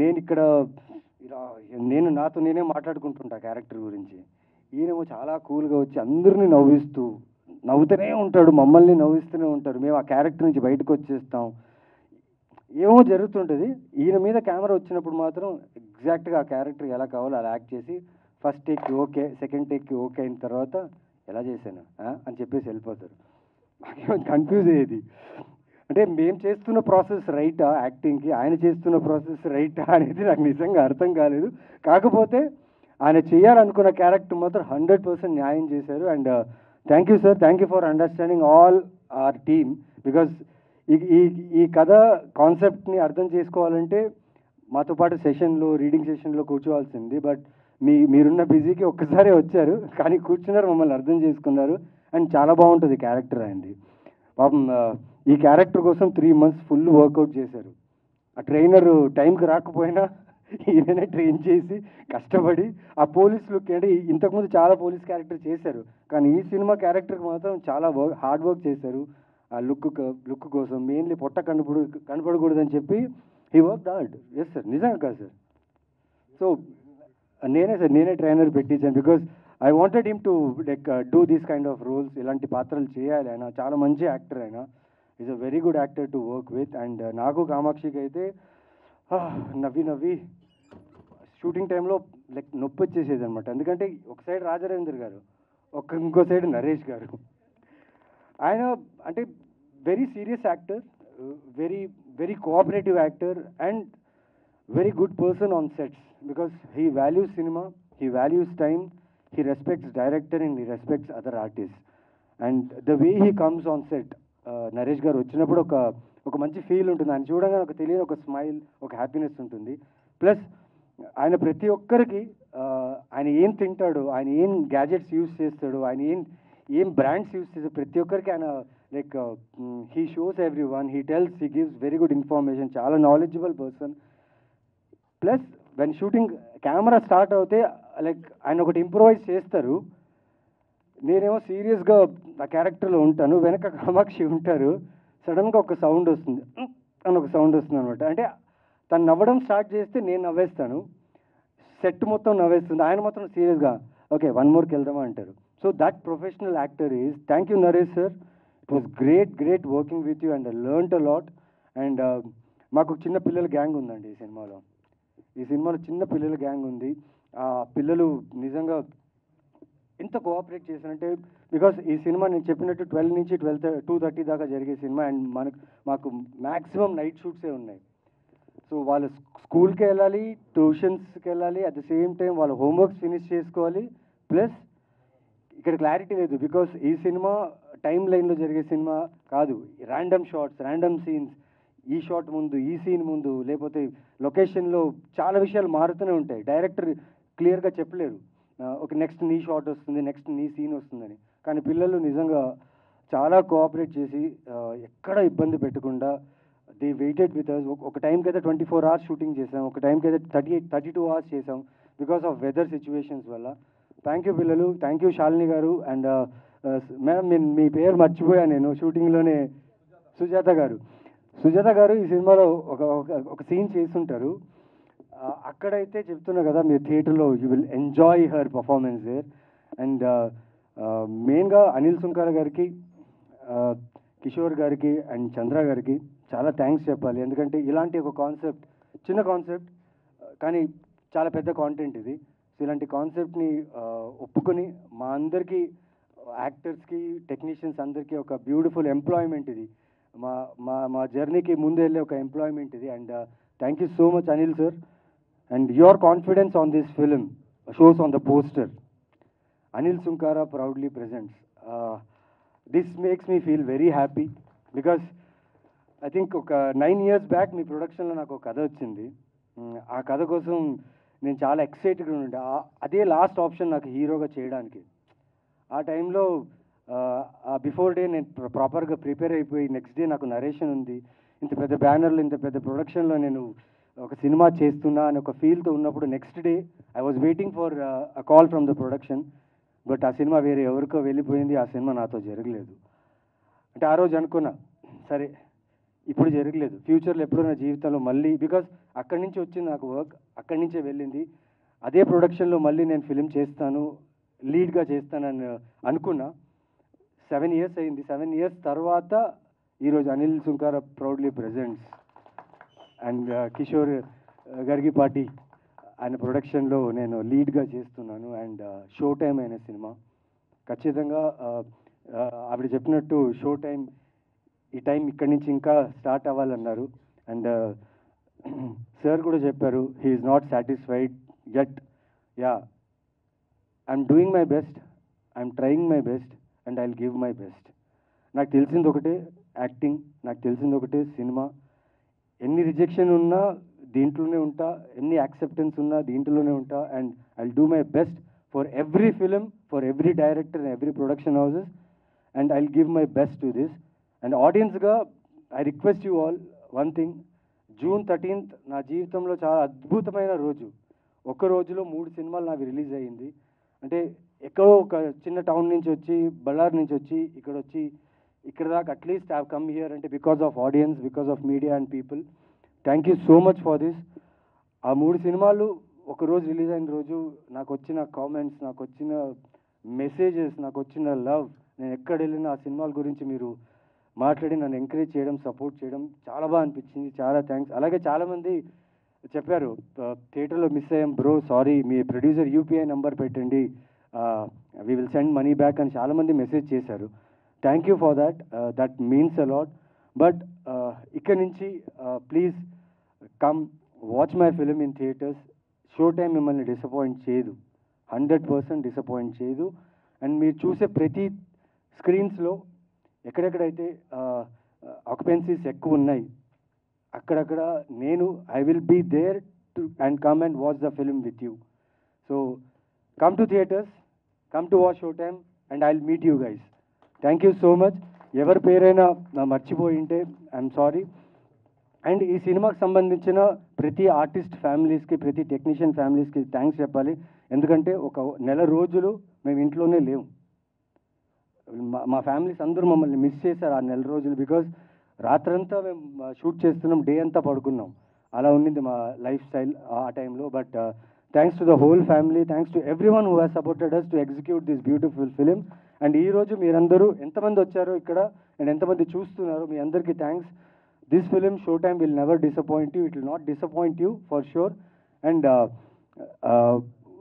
నేను ఇక్కడ ఇలా నాతో నేనే మాట్లాడుకుంటుంటా క్యారెక్టర్ గురించి. ఈయనేమో చాలా కూల్గా వచ్చి అందరినీ నవ్వుతూనే ఉంటాడు, మమ్మల్ని నవ్విస్తూనే ఉంటారు. మేము ఆ క్యారెక్టర్ నుంచి బయటకు వచ్చేస్తాం, ఏమో జరుగుతుంటుంది. ఈయన మీద కెమెరా వచ్చినప్పుడు మాత్రం ఎగ్జాక్ట్గా ఆ క్యారెక్టర్ ఎలా కావాలో అలా యాక్ట్ చేసి ఫస్ట్ టేక్కి ఓకే, సెకండ్ టేక్కి ఓకే అయిన తర్వాత ఎలా చేశాను అని చెప్పేసి వెళ్ళిపోతారు. మాకేమో కన్ఫ్యూజ్ అయ్యేది. అంటే మేము చేస్తున్న ప్రాసెస్ రైటా యాక్టింగ్కి, ఆయన చేస్తున్న ప్రాసెస్ రైటా అనేది నాకు నిజంగా అర్థం కాలేదు. కాకపోతే ఆయన చేయాలనుకున్న క్యారెక్టర్ మాత్రం 100% న్యాయం చేశారు. And thank you sir, thank you for understanding all our team. Because ఈ కథ కాన్సెప్ట్ని అర్థం చేసుకోవాలంటే మాతో పాటు సెషన్లో రీడింగ్ సెషన్లో కూర్చోవాల్సింది. బట్ మీరున్న బిజీకి ఒక్కసారి వచ్చారు, కానీ కూర్చున్నారు, మమ్మల్ని అర్థం చేసుకున్నారు. అండ్ చాలా బాగుంటుంది క్యారెక్టర్ అండి. పాపం ఈ క్యారెక్టర్ కోసం 3 months ఫుల్ వర్కౌట్ చేశారు. ఆ ట్రైనర్ టైంకి రాకపోయినా ఈయననే ట్రైన్ చేసి కష్టపడి ఆ పోలీస్ లుక్ అంటే ఇంతకుముందు చాలా పోలీస్ క్యారెక్టర్ చేశారు, కానీ ఈ సినిమా క్యారెక్టర్కి మాత్రం చాలా హార్డ్ వర్క్ చేశారు. ఆ లుక్ కోసం మెయిన్లీ పొట్ట కనపడకూడదని చెప్పి he work hard. Yes sir, నిజంగా కాదు సార్. సో నేనే ట్రైనర్ పెట్టించాను. Because I wanted him to like do these kind of roles. ఇలాంటి పాత్రలు చేయాలి. ఆయన చాలా మంచి యాక్టర్. ఆయన is a very good actor to work with. And నాకు కామాక్షికి అయితే నవ్వి షూటింగ్ టైంలో లైక్ నొప్పి వచ్చేసేది అనమాట. ఎందుకంటే ఒక సైడ్ రాజరేంద్ర గారు, ఇంకో సైడ్ నరేష్ గారు. ఆయన అంటే very serious actor, very cooperative actor and very good person on sets, because he values cinema, he values time, he respects director and he respects other artists. And the way he comes on set, Naresh గారు వచ్చినప్పుడు ఒక మంచి ఫీల్ ఉంటుంది. ఆయన చూడగానే ఒక తెలియని ఒక స్మైల్, ఒక హ్యాపీనెస్ ఉంటుంది. ప్లస్ ఆయన ప్రతి ఒక్కరికి ఆయన ఏం తింటాడు, ఆయన ఏం గ్యాజెట్స్ యూస్ చేస్తాడు, ఆయన ఏం బ్రాండ్స్ యూస్ చేస్తాడు, ప్రతి ఒక్కరికి ఆయన like he shows every one, he tells, he gives very good information. చాలా knowledgeable person. Plus when shooting camera start అవుతే లైక్ ఆయన ఒకటి ఇంప్రూవైజ్ చేస్తారు. నేనేమో సీరియస్గా ఆ క్యారెక్టర్లో ఉంటాను, వెనక కామాక్షి ఉంటారు. సడన్గా ఒక సౌండ్ వస్తుంది అని ఒక సౌండ్ వస్తుంది అనమాట. అంటే తను నవ్వడం స్టార్ట్ చేస్తే నేను నవ్వేస్తాను, సెట్ మొత్తం నవ్వేస్తుంది. ఆయన మాత్రం సీరియస్గా ఓకే 1 more వెళ్దామా అంటారు. So that professional actor is. Thank you Naresh sir, it was great working with you and I learned a lot. And మాకు చిన్న పిల్లల గ్యాంగ్ ఉందండి ఈ సినిమాలో. చిన్న పిల్లల గ్యాంగ్ ఉంది. ఆ పిల్లలు నిజంగా ఎంత కోఆపరేట్ చేశారంటే, బికాస్ ఈ సినిమా నేను చెప్పినట్టు 12 నుంచి 2:30 దాకా జరిగే సినిమా. అండ్ మాకు మ్యాక్సిమం నైట్ షూట్సే ఉన్నాయి. సో వాళ్ళు స్కూల్కి వెళ్ళాలి, ట్యూషన్స్కి వెళ్ళాలి, అట్ ద సేమ్ టైం వాళ్ళ హోంవర్క్స్ ఫినిష్ చేసుకోవాలి. ప్లస్ ఇక్కడ క్లారిటీ లేదు, బికాస్ ఈ సినిమా టైం లైన్లో జరిగే సినిమా కాదు. ర్యాండమ్ షార్ట్స్, ర్యాండమ్ సీన్స్, ఈ షాట్ ముందు, ఈ సీన్ ముందు, లేకపోతే లొకేషన్లో చాలా విషయాలు మారుతూనే ఉంటాయి. డైరెక్టర్ క్లియర్గా చెప్పలేరు ఒక నెక్స్ట్ నీ షాట్ వస్తుంది, నెక్స్ట్ నీ సీన్ వస్తుందని. కానీ పిల్లలు నిజంగా చాలా కోఆపరేట్ చేసి ఎక్కడ ఇబ్బంది పెట్టకుండా దే వెయిటెడ్ విత్ అస్. ఒక టైంకి అయితే 24 hours షూటింగ్ చేసాం, ఒక టైంకి అయితే 32 hours చేసాం బికాస్ ఆఫ్ వెదర్ సిచ్యువేషన్స్ వల్ల. థ్యాంక్ యూ పిల్లలు, థ్యాంక్ యూ శాలిని గారు. అండ్ మేడం మీ పేరు మర్చిపోయాను నేను షూటింగ్లోనే. సుజాత గారు ఈ సినిమాలో ఒక సీన్ చేస్తుంటారు. అక్కడైతే చెప్తున్నా కదా, మీరు థియేటర్లో you will enjoy her performance there. And మెయిన్గా అనిల్ సుంకార గారికి, కిషోర్ గారికి అండ్ చంద్ర గారికి చాలా థ్యాంక్స్ చెప్పాలి. ఎందుకంటే ఇలాంటి ఒక కాన్సెప్ట్, చిన్న కాన్సెప్ట్ కానీ చాలా పెద్ద కాంటెంట్ ఇది. సో ఇలాంటి కాన్సెప్ట్ని ఒప్పుకొని మా అందరికీ, యాక్టర్స్కి, టెక్నీషియన్స్ అందరికీ ఒక బ్యూటిఫుల్ ఎంప్లాయ్మెంట్ ఇది. మా జర్నీకి ముందు వెళ్ళే ఒక ఎంప్లాయ్మెంట్ ఇది. And thank you so much Anil sir. And your confidence on this film shows on the poster. Anil Sunkara proudly presents. This makes me feel very happy because I think ఒక 9 years బ్యాక్ మీ ప్రొడక్షన్లో నాకు ఒక కథ వచ్చింది. ఆ కథ కోసం నేను చాలా ఎక్సైటెడ్గా ఉండే. అదే లాస్ట్ ఆప్షన్ నాకు హీరోగా చేయడానికి. ఆ టైంలో బిఫోర్ డే నేను ప్రాపర్గా ప్రిపేర్ అయిపోయి, నెక్స్ట్ డే నాకు నరేషన్ ఉంది, ఇంత పెద్ద బ్యానర్లో, ఇంత పెద్ద ప్రొడక్షన్లో నేను ఒక సినిమా చేస్తున్నా అని ఒక ఫీల్తో ఉన్నప్పుడు, next day I was waiting for a call from the production. But ఆ సినిమా వేరే ఎవరికో వెళ్ళిపోయింది, ఆ సినిమా నాతో జరగలేదు. అంటే ఆ రోజు అనుకున్నా, సరే ఇప్పుడు జరగలేదు, ఫ్యూచర్లో ఎప్పుడో నా జీవితంలో మళ్ళీ, బికాస్ అక్కడి నుంచి వచ్చింది నాకు వర్క్, అక్కడి నుంచే వెళ్ళింది. అదే ప్రొడక్షన్లో మళ్ళీ నేను ఫిలిం చేస్తాను, లీడ్గా చేస్తానని అనుకున్నా. 7 years అయింది. 7 years తర్వాత ఈరోజు Anil Sunkara proudly presents. And Kishore Gargipati ఆయన ప్రొడక్షన్లో నేను లీడ్గా చేస్తున్నాను. అండ్ షో టైం అయిన సినిమా ఖచ్చితంగా ఆవిడ చెప్పినట్టు షో టైం, ఈ టైం ఇక్కడి నుంచి ఇంకా స్టార్ట్ అవ్వాలన్నారు. అండ్ సార్ కూడా చెప్పారు, he is not satisfied yet. Yeah, I'm doing my best, I'm trying my best and I'll give my best. నాకు తెలిసింది ఒకటే యాక్టింగ్, నాకు తెలిసింది ఒకటే సినిమా. ఎన్ని రిజెక్షన్ ఉన్నా దీంట్లోనే ఉంటా, ఎన్ని యాక్సెప్టెన్స్ ఉన్నా దీంట్లోనే ఉంటా. And I'll do my best for every film, for every director and every production houses. And I'll give my best to this. And ఆడియన్స్గా I request you all one thing. June 13th నా జీవితంలో చాలా అద్భుతమైన రోజు. ఒక్క రోజులో 3 సినిమాలు నాకు రిలీజ్ అయ్యింది. అంటే ఎక్కడో ఒక చిన్న టౌన్ నుంచి వచ్చి, బళ్ళారి నుంచి వచ్చి ఇక్కడ దాకా అట్లీస్ట్ హ్యావ్ కమ్ హియర్ అంటే because of audience, because of media and people. Thank you so much for this. ఆ 3 సినిమాలు ఒకరోజు రిలీజ్ అయిన రోజు నాకు వచ్చిన కామెంట్స్, నాకు వచ్చిన మెసేజెస్, నాకు వచ్చిన లవ్, నేను ఎక్కడ వెళ్ళినా ఆ సినిమాల గురించి మీరు మాట్లాడి నన్ను ఎంకరేజ్ చేయడం, సపోర్ట్ చేయడం చాలా బాగా అనిపించింది. చాలా థ్యాంక్స్. అలాగే చాలామంది చెప్పారు థియేటర్లో మిస్ అయ్యాం బ్రో, సారీ, మీ ప్రొడ్యూసర్ యూపీఐ నెంబర్ పెట్టండి, we will send money back అని చాలామంది మెసేజ్ చేశారు. Thank you for that, that means a lot. But ఇక్కడి నుంచి please come watch my film in theatres. Show time మిమ్మల్ని డిసప్పాయింట్ చేయదు, 100% డిసప్పాయింట్ చేయదు. అండ్ మీరు చూసే ప్రతి స్క్రీన్స్లో ఎక్కడెక్కడైతే ఆక్యుపెన్సీస్ ఎక్కువ ఉన్నాయి అక్కడక్కడ నేను I will be there to and come and watch the film with you. So come to theatres, come to watch show time and I will meet you guys. Thank you so much. ఎవరి పేరైనా మర్చిపోయి ఉంటే ఐఎమ్ సారీ. అండ్ ఈ సినిమాకి సంబంధించిన ప్రతి ఆర్టిస్ట్ ఫ్యామిలీస్కి, ప్రతి టెక్నీషియన్ ఫ్యామిలీస్కి థ్యాంక్స్ చెప్పాలి. ఎందుకంటే ఒక నెల రోజులు మేము ఇంట్లోనే లేవు. మా ఫ్యామిలీస్ అందరూ మమ్మల్ని మిస్ చేశారు ఆ నెల రోజులు. బికాజ్ రాత్రంతా మేము షూట్ చేస్తున్నాం, డే అంతా పడుకున్నాం. అలా ఉండింది మా లైఫ్ స్టైల్ ఆ టైంలో. But thanks to the whole family, thanks to everyone who has supported us to execute this beautiful film. And ఈరోజు మీరందరూ ఎంతమంది వచ్చారో ఇక్కడ అండ్ ఎంతమంది చూస్తున్నారు, మీ అందరికీ thanks. This film show time will never disappoint you, it will not disappoint you for sure. And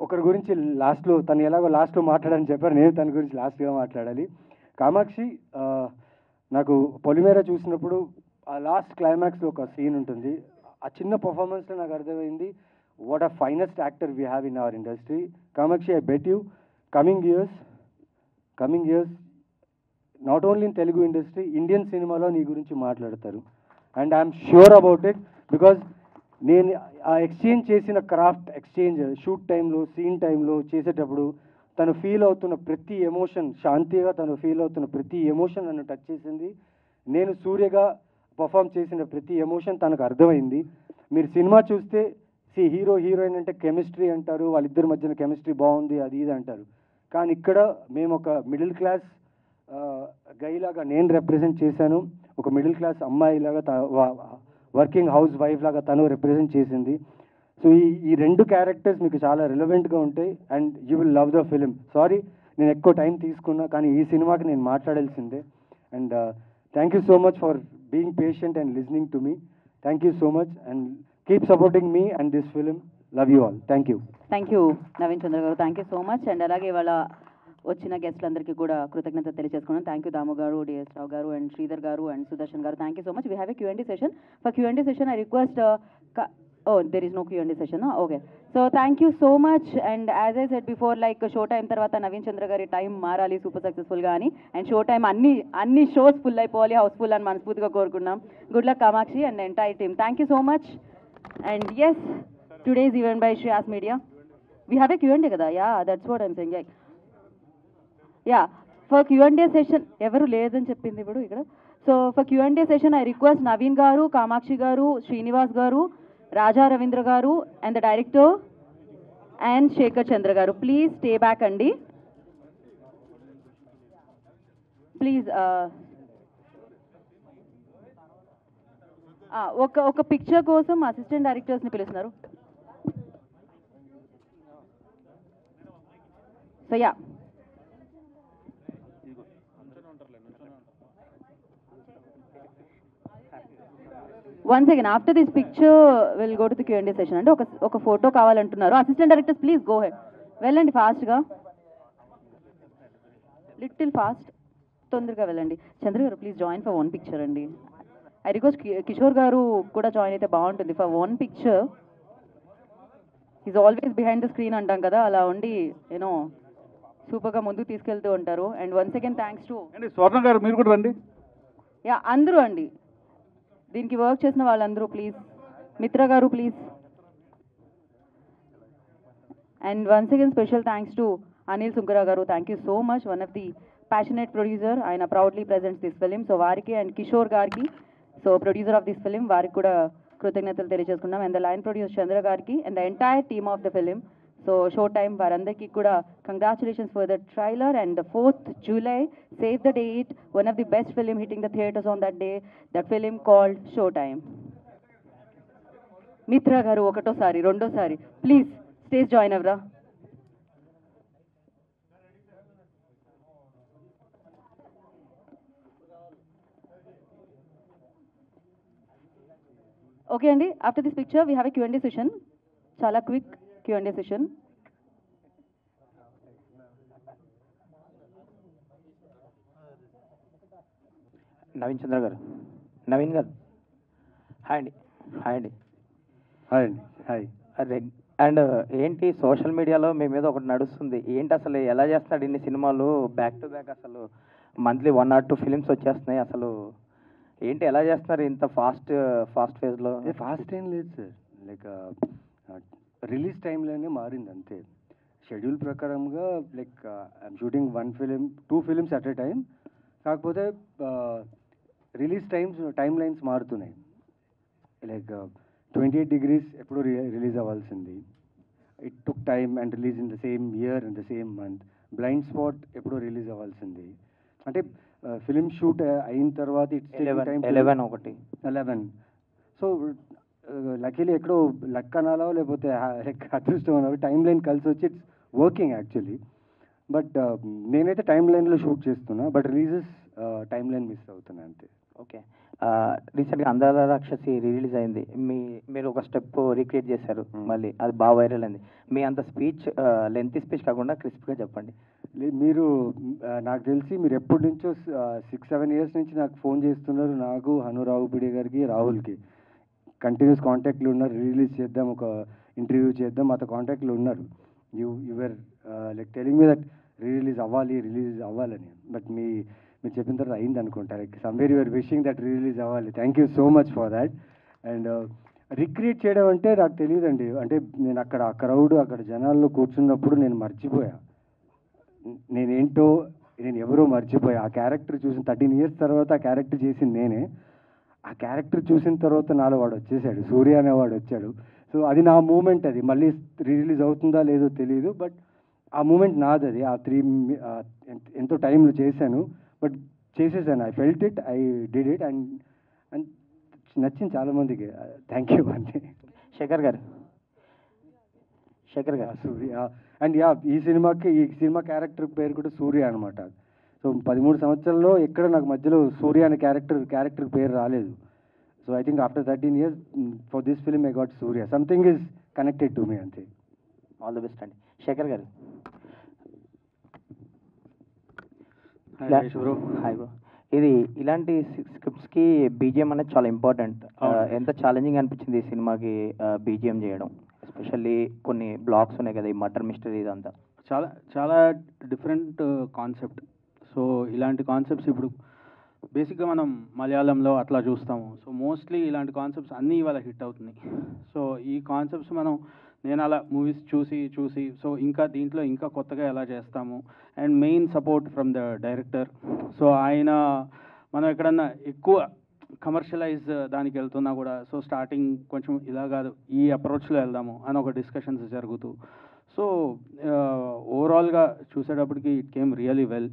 ఒకరి గురించి లాస్ట్లో, తను ఎలాగో లాస్ట్లో మాట్లాడని చెప్పారు, నేను తన గురించి లాస్ట్గా మాట్లాడాలి. కామాక్షి, నాకు పొలిమేర చూసినప్పుడు ఆ లాస్ట్ క్లైమాక్స్లో ఒక సీన్ ఉంటుంది. ఆ చిన్న పర్ఫార్మెన్స్లో నాకు అర్థమైంది what a finest actor we have in our industry. Kamakshi, I bet you coming years not only in Telugu industry, Indian సినిమాలో నీ గురించి మాట్లాడతారు. And I'm sure about it. Because నేను ఆ ఎక్స్చేంజ్ చేసిన క్రాఫ్ట్ ఎక్స్చేంజ్ షూట్ టైంలో, సీన్ టైంలో చేసేటప్పుడు తను ఫీల్ అవుతున్న ప్రతి ఎమోషన్, శాంతిగా తను ఫీల్ అవుతున్న ప్రతి ఎమోషన్ నన్ను టచ్ చేసింది. నేను సూర్యగా పర్ఫామ్ చేసిన ప్రతి ఎమోషన్ తనకు అర్థమైంది. మీరు సినిమా చూస్తే హీరో హీరోయిన్ అంటే కెమిస్ట్రీ అంటారు, వాళ్ళిద్దరి మధ్యన కెమిస్ట్రీ బాగుంది అది ఇది అంటారు. కానీ ఇక్కడ మేము ఒక మిడిల్ క్లాస్ గైలాగా నేను రిప్రజెంట్ చేశాను, ఒక మిడిల్ క్లాస్ అమ్మాయిలాగా వర్కింగ్ హౌస్ వైఫ్ లాగా తను రిప్రజెంట్ చేసింది. సో ఈ 2 క్యారెక్టర్స్ మీకు చాలా రిలవెంట్గా ఉంటాయి and you will love the film. Sorry నేను ఎక్కువ టైం తీసుకున్నా, కానీ ఈ సినిమాకి నేను మాట్లాడాల్సిందే. And thank you so much for being patient and listening to me. Thank you so much and keep supporting me and this film. Love you all. Thank you. Thank you Naveen Chandra garu, thank you so much. And అలాగే వాళ్ళ వచ్చిన గెస్ట్లందరికీ కూడా కృతజ్ఞత తెలియజేసుకున్నాను. థ్యాంక్ యూ దాము గారు, డిఎస్ రావు గారు అండ్ శ్రీధర్ గారు అండ్ సుదర్శన్ గారు. Thank you so much. We have a Q&A session. For Q&A session I request there is no Q&A session, no? Okay. So thank you so much. And as I said before, like show time tarvata Naveen Chandra gari time marali super successful ga ani, and show time anni shows full అయిపోవాలి, houseful అని మనస్ఫూర్తిగా కోరుకున్నాం. Good luck Kamakshi and the entire team. Thank you so much. And yes, today's event by Shreyas Media. We have a Q&A kada? Yeah, that's what I'm saying. Yeah. For Q&A session ఎవరు లేదని చెప్పింది ఇప్పుడు ఇక్కడ. So for Q&A session I request Naveen garu, Kamakshi garu, Srinivas garu, Raja Ravindra garu and the director and Shekhar Chandra garu. Please stay back andi. Please ఒక పిక్చర్ కోసం అసిస్టెంట్ డైరెక్టర్స్ ని పిలుస్తున్నారు. So yeah, once again after this picture will go to the Q&A session. అంటే ఒక ఫోటో కావాలంటున్నారు. Assistant directors please go head, వెళ్ళండి ఫాస్ట్గా, లిటిల్ ఫాస్ట్, తొందరగా వెళ్ళండి. Chandra garu please join for 1 picture అండి. ఐ రిక్వెస్ట్ కిషోర్ గారు కూడా జాయిన్ అయితే బాగుంటుంది for 1 picture. Is always behind the screen అంటాం కదా, అలా ఉండి యూనో సూపర్గా ముందుకు తీసుకెళ్తూ ఉంటారు. And once again thanks to స్వర్ణ గారు మీరు కూడా రండి. యా అందరూ అండి, దీనికి వర్క్ చేసిన వాళ్ళందరూ ప్లీజ్. మిత్ర గారు please. And once again, special thanks to Anil Sunkara garu. Thank you so much. One of the passionate producer. Aina proudly presents this film. So variki and Kishore garki, so producer of this film, variki kuda krutajnatalu teliyacheskunnam. And the line producer Chandra garki and the entire team of the film. So Showtime varandariki kuda congratulations for the trailer. And the 4th July, save the date. One of the best film hitting the theaters on that day. That film called Showtime. Mitra garu ఒకటోసారి రెండోసారి ప్లీజ్ స్టేజ్ జాయిన్ అవ్వరా. ఓకే అండి, after this picture we have a Q&A session. చాలా quick Q&A session. Naveen Chandra గారు, నవీన్ గారు హాయ్ అండి. హాయ్ అండి. హాయ్ అండి. హాయ్. అదే అండ్ ఏంటి సోషల్ మీడియాలో మీ మీద ఒకటి నడుస్తుంది, ఏంటి అసలు ఎలా చేస్తున్నాడు ఇన్ని సినిమాలు బ్యాక్ టు బ్యాక్, అసలు మంత్లీ 1 or 2 ఫిలిమ్స్ వచ్చేస్తున్నాయి, అసలు ఏంటి ఎలా చేస్తున్నారు ఇంత ఫాస్ట్ ఫేజ్లో? ఫాస్ట్ ఏం లేదు సార్, లైక్ రిలీజ్ టైంలోనే మారింది అంతే. షెడ్యూల్ ప్రకారంగా like I'm shooting 1 film 2 films at a time, కాకపోతే రిలీజ్ టైం లైన్స్ మారుతున్నాయి. లైక్ 28 Degrees ఎప్పుడు రిలీజ్ అవ్వాల్సింది, it took time and release in the same year in the same month. Blind spot ఎప్పుడు రిలీజ్ అవ్వాల్సింది, అంటే ఫిలిం షూట్ అయిన తర్వాత ఇట్స్ 11. సో లక్కీలీ ఎక్కడో లక్ అనాలో లేకపోతే అదృష్టం అనాలో టైం లైన్ కలిసి వచ్చి ఇట్స్ వర్కింగ్ యాక్చువల్లీ. బట్ నేనైతే టైం లైన్లో షూట్ చేస్తున్నా, but releases time line miss అవుతున్నా అంతే. ఓకే, రీసెంట్గా అందాల రాక్షసి రిలీజ్ అయింది, మీరు ఒక స్టెప్ రీక్రియేట్ చేశారు మళ్ళీ, అది బాగా వైరల్ అయింది. మీ అంత స్పీచ్ లెంతీ స్పీచ్ కాకుండా క్రిస్ప్గా చెప్పండి. మీరు నాకు తెలిసి మీరు ఎప్పటి నుంచో 6-7 years నుంచి నాకు ఫోన్ చేస్తున్నారు, నాకు హనురావుపిడి గారికి రాహుల్కి కంటిన్యూస్ కాంటాక్ట్లు ఉన్నారు. రిలీజ్ చేద్దాం, ఒక ఇంటర్వ్యూ చేద్దాం, మాతో కాంటాక్ట్లు ఉన్నారు. Your like telling me that release అవ్వాలని. బట్ మీరు చెప్పిన తర్వాత అయింది అనుకుంటా, like somewhere your wishing that release అవ్వాలి. Thank you so much for that. And recreate చేయడం అంటే నాకు తెలియదండి, అంటే నేను అక్కడ ఆ క్రౌడ్ అక్కడ జనాల్లో కూర్చున్నప్పుడు నేను మర్చిపోయా, నేనేంటో నేను ఎవరో మర్చిపోయా. ఆ క్యారెక్టర్ చూసిన 13 years తర్వాత ఆ క్యారెక్టర్ చేసింది నేనే. ఆ క్యారెక్టర్ చూసిన తర్వాత నాలో వాడు వచ్చేసాడు, సూర్య అనేవాడు వచ్చాడు. సో అది నా మూమెంట్, అది మళ్ళీ రిలీజ్ అవుతుందా లేదో తెలియదు, బట్ ఆ మూమెంట్ నాది. అది ఆ 3 ఎంతో టైంలో చేశాను, బట్ చేసేసాను. I felt it, I did it, and నచ్చింది చాలామందికి. థ్యాంక్ యూ అంతే. శేఖర్ గారు సూర్య. అండ్ ఈ సినిమా క్యారెక్టర్ పేరు కూడా సూర్య అనమాట. సో 13 సంవత్సరాల్లో ఎక్కడ నాకు మధ్యలో సూర్య అనే క్యారెక్టర్ పేరు రాలేదు. So I think after 13 years for this film I got Surya. Something is connected to me అంతే. ఆల్ ది బెస్ట్ అండి. శేఖర్ గారు. Hi bro. ఇది ఇలాంటి స్క్రిప్ట్స్కి బీజిఎం అనేది చాలా ఇంపార్టెంట్. ఎంత ఛాలెంజింగ్ అనిపించింది ఈ సినిమాకి బీజిఎం చేయడం, ఎస్పెషల్లీ కొన్ని బ్లాక్స్ ఉన్నాయి కదా, ఈ మర్డర్ మిస్టరీ ఇదంతా చాలా డిఫరెంట్ కాన్సెప్ట్. సో ఇలాంటి కాన్సెప్ట్స్ ఇప్పుడు బేసిక్గా మనం మలయాళంలో అట్లా చూస్తాము. సో మోస్ట్లీ ఇలాంటి కాన్సెప్ట్స్ అన్నీ ఇవాళ హిట్ అవుతున్నాయి. సో ఈ కాన్సెప్ట్స్ నేను అలా మూవీస్ చూసి సో ఇంకా దీంట్లో ఇంకా కొత్తగా ఎలా చేస్తాము, and main support from the director. So ఆయన మనం ఎక్కడన్నా ఎక్కువ కమర్షియలైజ్ దానికి వెళ్తున్నా కూడా, సో స్టార్టింగ్ కొంచెం ఇలా కాదు ఈ అప్రోచ్లో వెళ్దాము అని ఒక డిస్కషన్స్ జరుగుతూ, సో ఓవరాల్గా చూసేటప్పటికి ఇట్ కేమ్ రియలీ వెల్.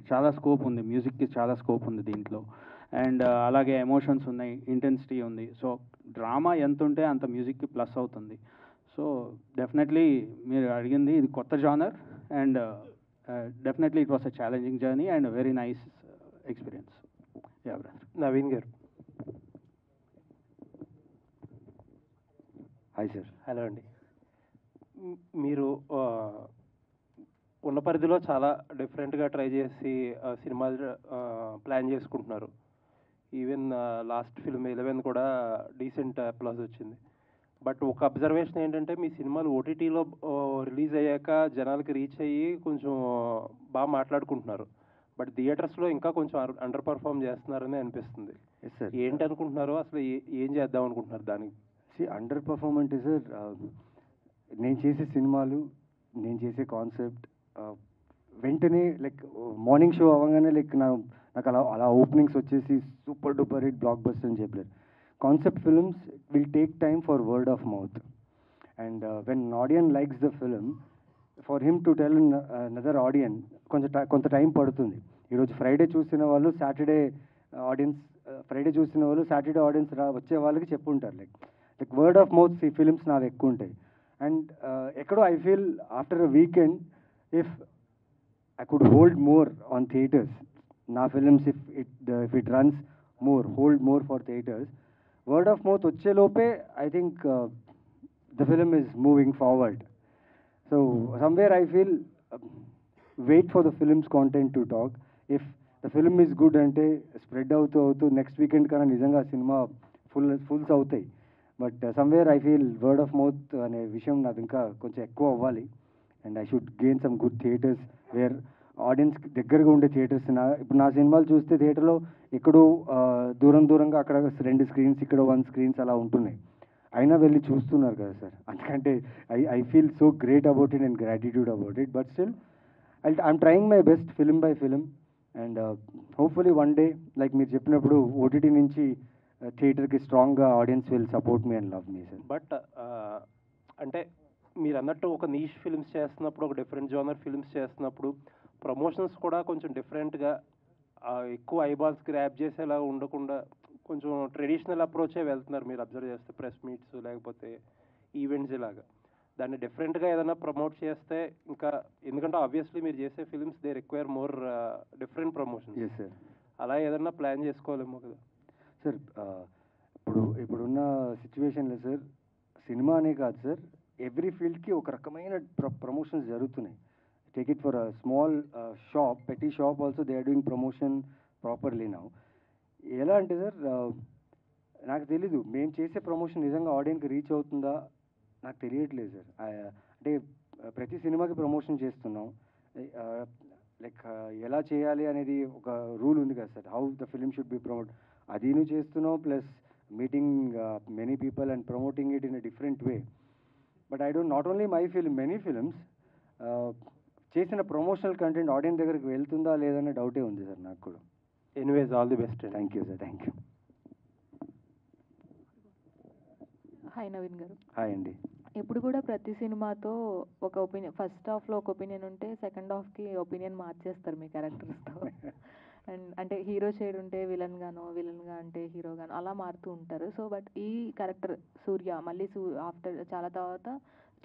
చాలా స్కోప్ ఉంది, మ్యూజిక్కి చాలా స్కోప్ ఉంది దీంట్లో, అండ్ అలాగే ఎమోషన్స్ ఉన్నాయి, ఇంటెన్సిటీ ఉంది. సో డ్రామా ఎంత ఉంటే అంత మ్యూజిక్కి ప్లస్ అవుతుంది. సో డెఫినెట్లీ మీరు అడిగింది ఇది కొత్త genre, and definitely it was a challenging journey and very nice experience. Naveen garu. Hi sir. Hello అండి. మీరు ఉన్న పరిధిలో చాలా డిఫరెంట్గా ట్రై చేసి సినిమాలు ప్లాన్ చేసుకుంటున్నారు. ఈవెన్ లాస్ట్ ఫిల్మ్ 11 కూడా డీసెంట్ అప్లాజ్ వచ్చింది. బట్ ఒక అబ్జర్వేషన్ ఏంటంటే మీ సినిమాలు ఓటీటీలో రిలీజ్ అయ్యాక జనాలకి రీచ్ అయ్యి కొంచెం బాగా మాట్లాడుకుంటున్నారు. బట్ థియేటర్స్లో ఇంకా కొంచెం అండర్ పర్ఫామ్ చేస్తున్నారని అనిపిస్తుంది. Yes sir. ఏంటి అనుకుంటున్నారు అసలు, ఏం చేద్దాం అనుకుంటున్నారు దానికి? అండర్ పర్ఫామ్ అంటే సార్, నేను చేసే సినిమాలు, నేను చేసే కాన్సెప్ట్ వెంటనే లైక్ మార్నింగ్ షో అవ్వగానే లైక్ నాకు అలా ఓపెనింగ్స్ వచ్చేసి super duper hit blockbuster అని చెప్పలేరు. Concept films will take time for word of mouth, and when audience likes the film, for him to tell another audience కొంత టైం పడుతుంది. ఈరోజు ఫ్రైడే చూసిన వాళ్ళు సాటర్డే ఆడియన్స్, ఫ్రైడే చూసిన వాళ్ళు సాటర్డే ఆడియన్స్ వచ్చే వాళ్ళకి చెప్పుంటారు. Like word of mouth films నావి ఎక్కువ ఉంటాయి. అండ్ ఎక్కడో I feel after a weekend if I could hold more on theatres. Na films, if it runs more, hold more for theatres. Word of mouth వచ్చే లోపే I think the film is moving forward. So somewhere I feel wait for the film's content to talk. If the film is good అంటే spread అవుతూ నెక్స్ట్ వీకెండ్ కన్నా నిజంగా సినిమా ఫుల్స్ అవుతాయి. But somewhere I feel word of mouth అనే విషయం నాకు ఇంకా కొంచెం ఎక్కువ అవ్వాలి. And I should gain some good theatres where ఆడియన్స్కి దగ్గరగా ఉండే థియేటర్స్. ఇప్పుడు నా సినిమాలు చూస్తే థియేటర్లో ఎక్కడో దూరంగా అక్కడ 2 స్క్రీన్స్, ఇక్కడ 1 స్క్రీన్స్ అలా ఉంటున్నాయి. అయినా వెళ్ళి చూస్తున్నారు కదా సార్. అందుకంటే I feel so great about it and gratitude about it. But still I'm trying my best film by film, and hopefully one day like మీరు చెప్పినప్పుడు ఓటీటీ నుంచి థియేటర్కి స్ట్రాంగ్గా audience will support me and love me sir. But అంటే మీరు అన్నట్టు ఒక నీష్ ఫిల్మ్స్ చేస్తున్నప్పుడు, ఒక డిఫరెంట్ జోనర్ ఫిల్మ్స్ చేస్తున్నప్పుడు ప్రమోషన్స్ కూడా కొంచెం డిఫరెంట్గా ఎక్కువ ఐబాల్స్ గ్రాప్ చేసేలా ఉండకుండా కొంచెం ట్రెడిషనల్ అప్రోచే వెళ్తున్నారు మీరు అబ్జర్వ్ చేస్తే. ప్రెస్ మీట్స్ లేకపోతే ఈవెంట్స్ ఇలాగా దాన్ని డిఫరెంట్గా ఏదైనా ప్రమోట్ చేస్తే ఇంకా, ఎందుకంటే ఆబ్వియస్లీ మీరు చేసే films they require more different promotions. Yes sir. అలా ఏదైనా ప్లాన్ చేసుకోలేమో కదా సార్? ఇప్పుడున్న సిచ్యువేషన్లో సార్, సినిమా అనే కాదు సార్, ఎవ్రీ ఫీల్డ్కి ఒక రకమైన ప్రమోషన్స్ జరుగుతున్నాయి. Take it for a small shop, petty shop also they are doing promotion properly now. ఎలా అంటే సార్, నాకు తెలీదు మేము చేసే ప్రమోషన్ నిజంగా ఆడియన్కి రీచ్ అవుతుందా నాకు తెలియట్లేదు సార్. అంటే ప్రతి సినిమాకి ప్రమోషన్ చేస్తున్నాం, లైక్ ఎలా చేయాలి అనేది ఒక రూల్ ఉంది కదా sir, how the film should be promote. అది నువ్వు చేస్తున్నావు, pleased meeting many people and promoting it in a different way. But I don't, not only my film, many films చేసిన ప్రమోషనల్ కంటెంట్ ఆడియన్స్ దగ్గరికి వెళ్తుందా లేదనే డౌటే ఉంది సార్ నాకు కూడా. Anyways all the best. Thank you sir. Thank you. Hi Naveen garu. Hi అండి. ఇప్పుడు కూడా ప్రతి సినిమాతో ఒక ఒపీనియన్, ఫస్ట్ హాఫ్లో ఒక ఒపీనియన్ ఉంటే సెకండ్ హాఫ్కి ఒపీనియన్ మార్చేస్తారు మీ క్యారెక్టర్స్తో. అండ్ అంటే హీరో షేడ్ ఉంటే విలన్గా అంటే హీరోగానో అలా మారుతూ ఉంటారు. సో బట్ ఈ క్యారెక్టర్ సూర్య మళ్ళీ ఆఫ్టర్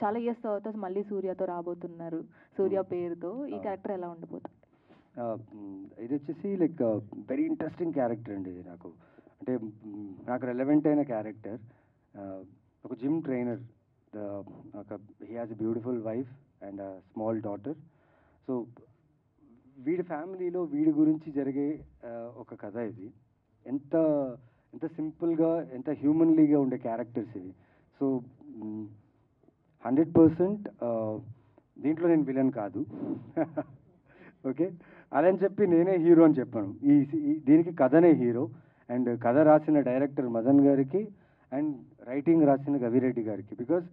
చాలా ఇయర్స్ తర్వాత మళ్ళీ సూర్యతో రాబోతున్నారు, సూర్య పేరుతో. ఈ క్యారెక్టర్ ఎలా ఉండబోతుంది? ఇది వచ్చేసి లైక్ వెరీ ఇంట్రెస్టింగ్ క్యారెక్టర్ అండి ఇది నాకు. అంటే నాకు రెలవెంట్ అయిన క్యారెక్టర్. ఒక gym trainer, he has a beautiful wife and small daughter. So వీడి ఫ్యామిలీలో వీడి గురించి జరిగే ఒక కథ ఇది. ఎంత సింపుల్గా, ఎంత హ్యూమన్లీగా ఉండే క్యారెక్టర్స్ ఇవి. సో 100% దీంట్లో నేను విలన్ కాదు. ఓకే, అలా అని చెప్పి నేనే హీరో అని చెప్పాను. దీనికి కథనే హీరో. అండ్ కథ రాసిన డైరెక్టర్ మదన్ గారికి అండ్ రైటింగ్ రాసిన గవిరెడ్డి గారికి. బికాజ్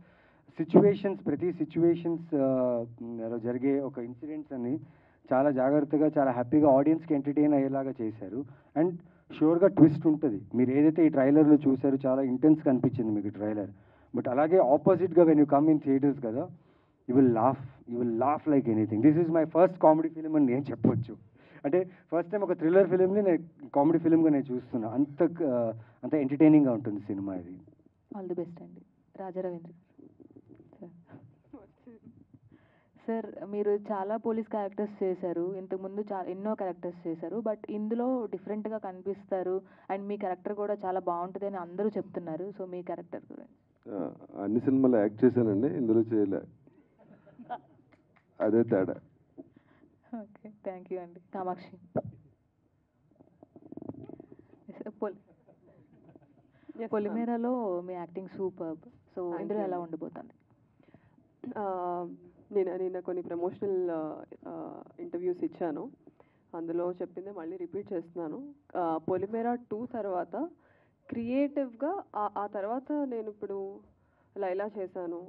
ప్రతి సిచ్యువేషన్స్ జరిగే ఒక ఇన్సిడెంట్స్ అన్ని చాలా జాగ్రత్తగా, చాలా హ్యాపీగా ఆడియన్స్కి ఎంటర్టైన్ అయ్యేలాగా చేశారు. అండ్ షూర్గా ట్విస్ట్ ఉంటుంది. మీరు ఏదైతే ఈ ట్రైలర్లో చూసారో చాలా ఇంటెన్స్గా అనిపించింది మీకు ట్రైలర్. బట్ అలాగే ఆపోజిట్గా when you come in theatres కదా, you will laugh like anything. This is my first comedy film అని నేను చెప్పొచ్చు. అంటే ఫస్ట్ టైం ఒక థ్రిల్లర్ ఫిలింని నేను కామెడీ ఫిలింగా నేను చూస్తున్నా. అంత ఎంటర్టైనింగ్గా ఉంటుంది సినిమా ఇది. ఆల్ ది బెస్ట్ అండి. రాజా రవీంద్ర సార్, మీరు చాలా పోలీస్ క్యారెక్టర్స్ చేశారు, ఇంతకుముందు ఎన్నో క్యారెక్టర్స్ చేశారు. బట్ ఇందులో డిఫరెంట్గా కనిపిస్తారు అండ్ మీ క్యారెక్టర్ కూడా చాలా బాగుంటుంది అని అందరూ చెప్తున్నారు. సో మీ క్యారెక్టర్ గురించి. అన్ని సినిమాలు యాక్ట్ చేశానండి, ఇందులో చేయలే, అదే తేడా. ఓకే, థ్యాంక్ యూ అండి. కామాక్షి. పొలిమేరలో మీ యాక్టింగ్ సూపర్బ్. సో ఇందులో ఎలా ఉండబోతుంది? నేను కొన్ని ప్రమోషనల్ ఇంటర్వ్యూస్ ఇచ్చాను. అందులో చెప్పిందే మళ్ళీ రిపీట్ చేస్తున్నాను. పొలిమేరా 2 తర్వాత క్రియేటివ్గా ఆ తర్వాత నేను ఇప్పుడు లైలా చేశాను.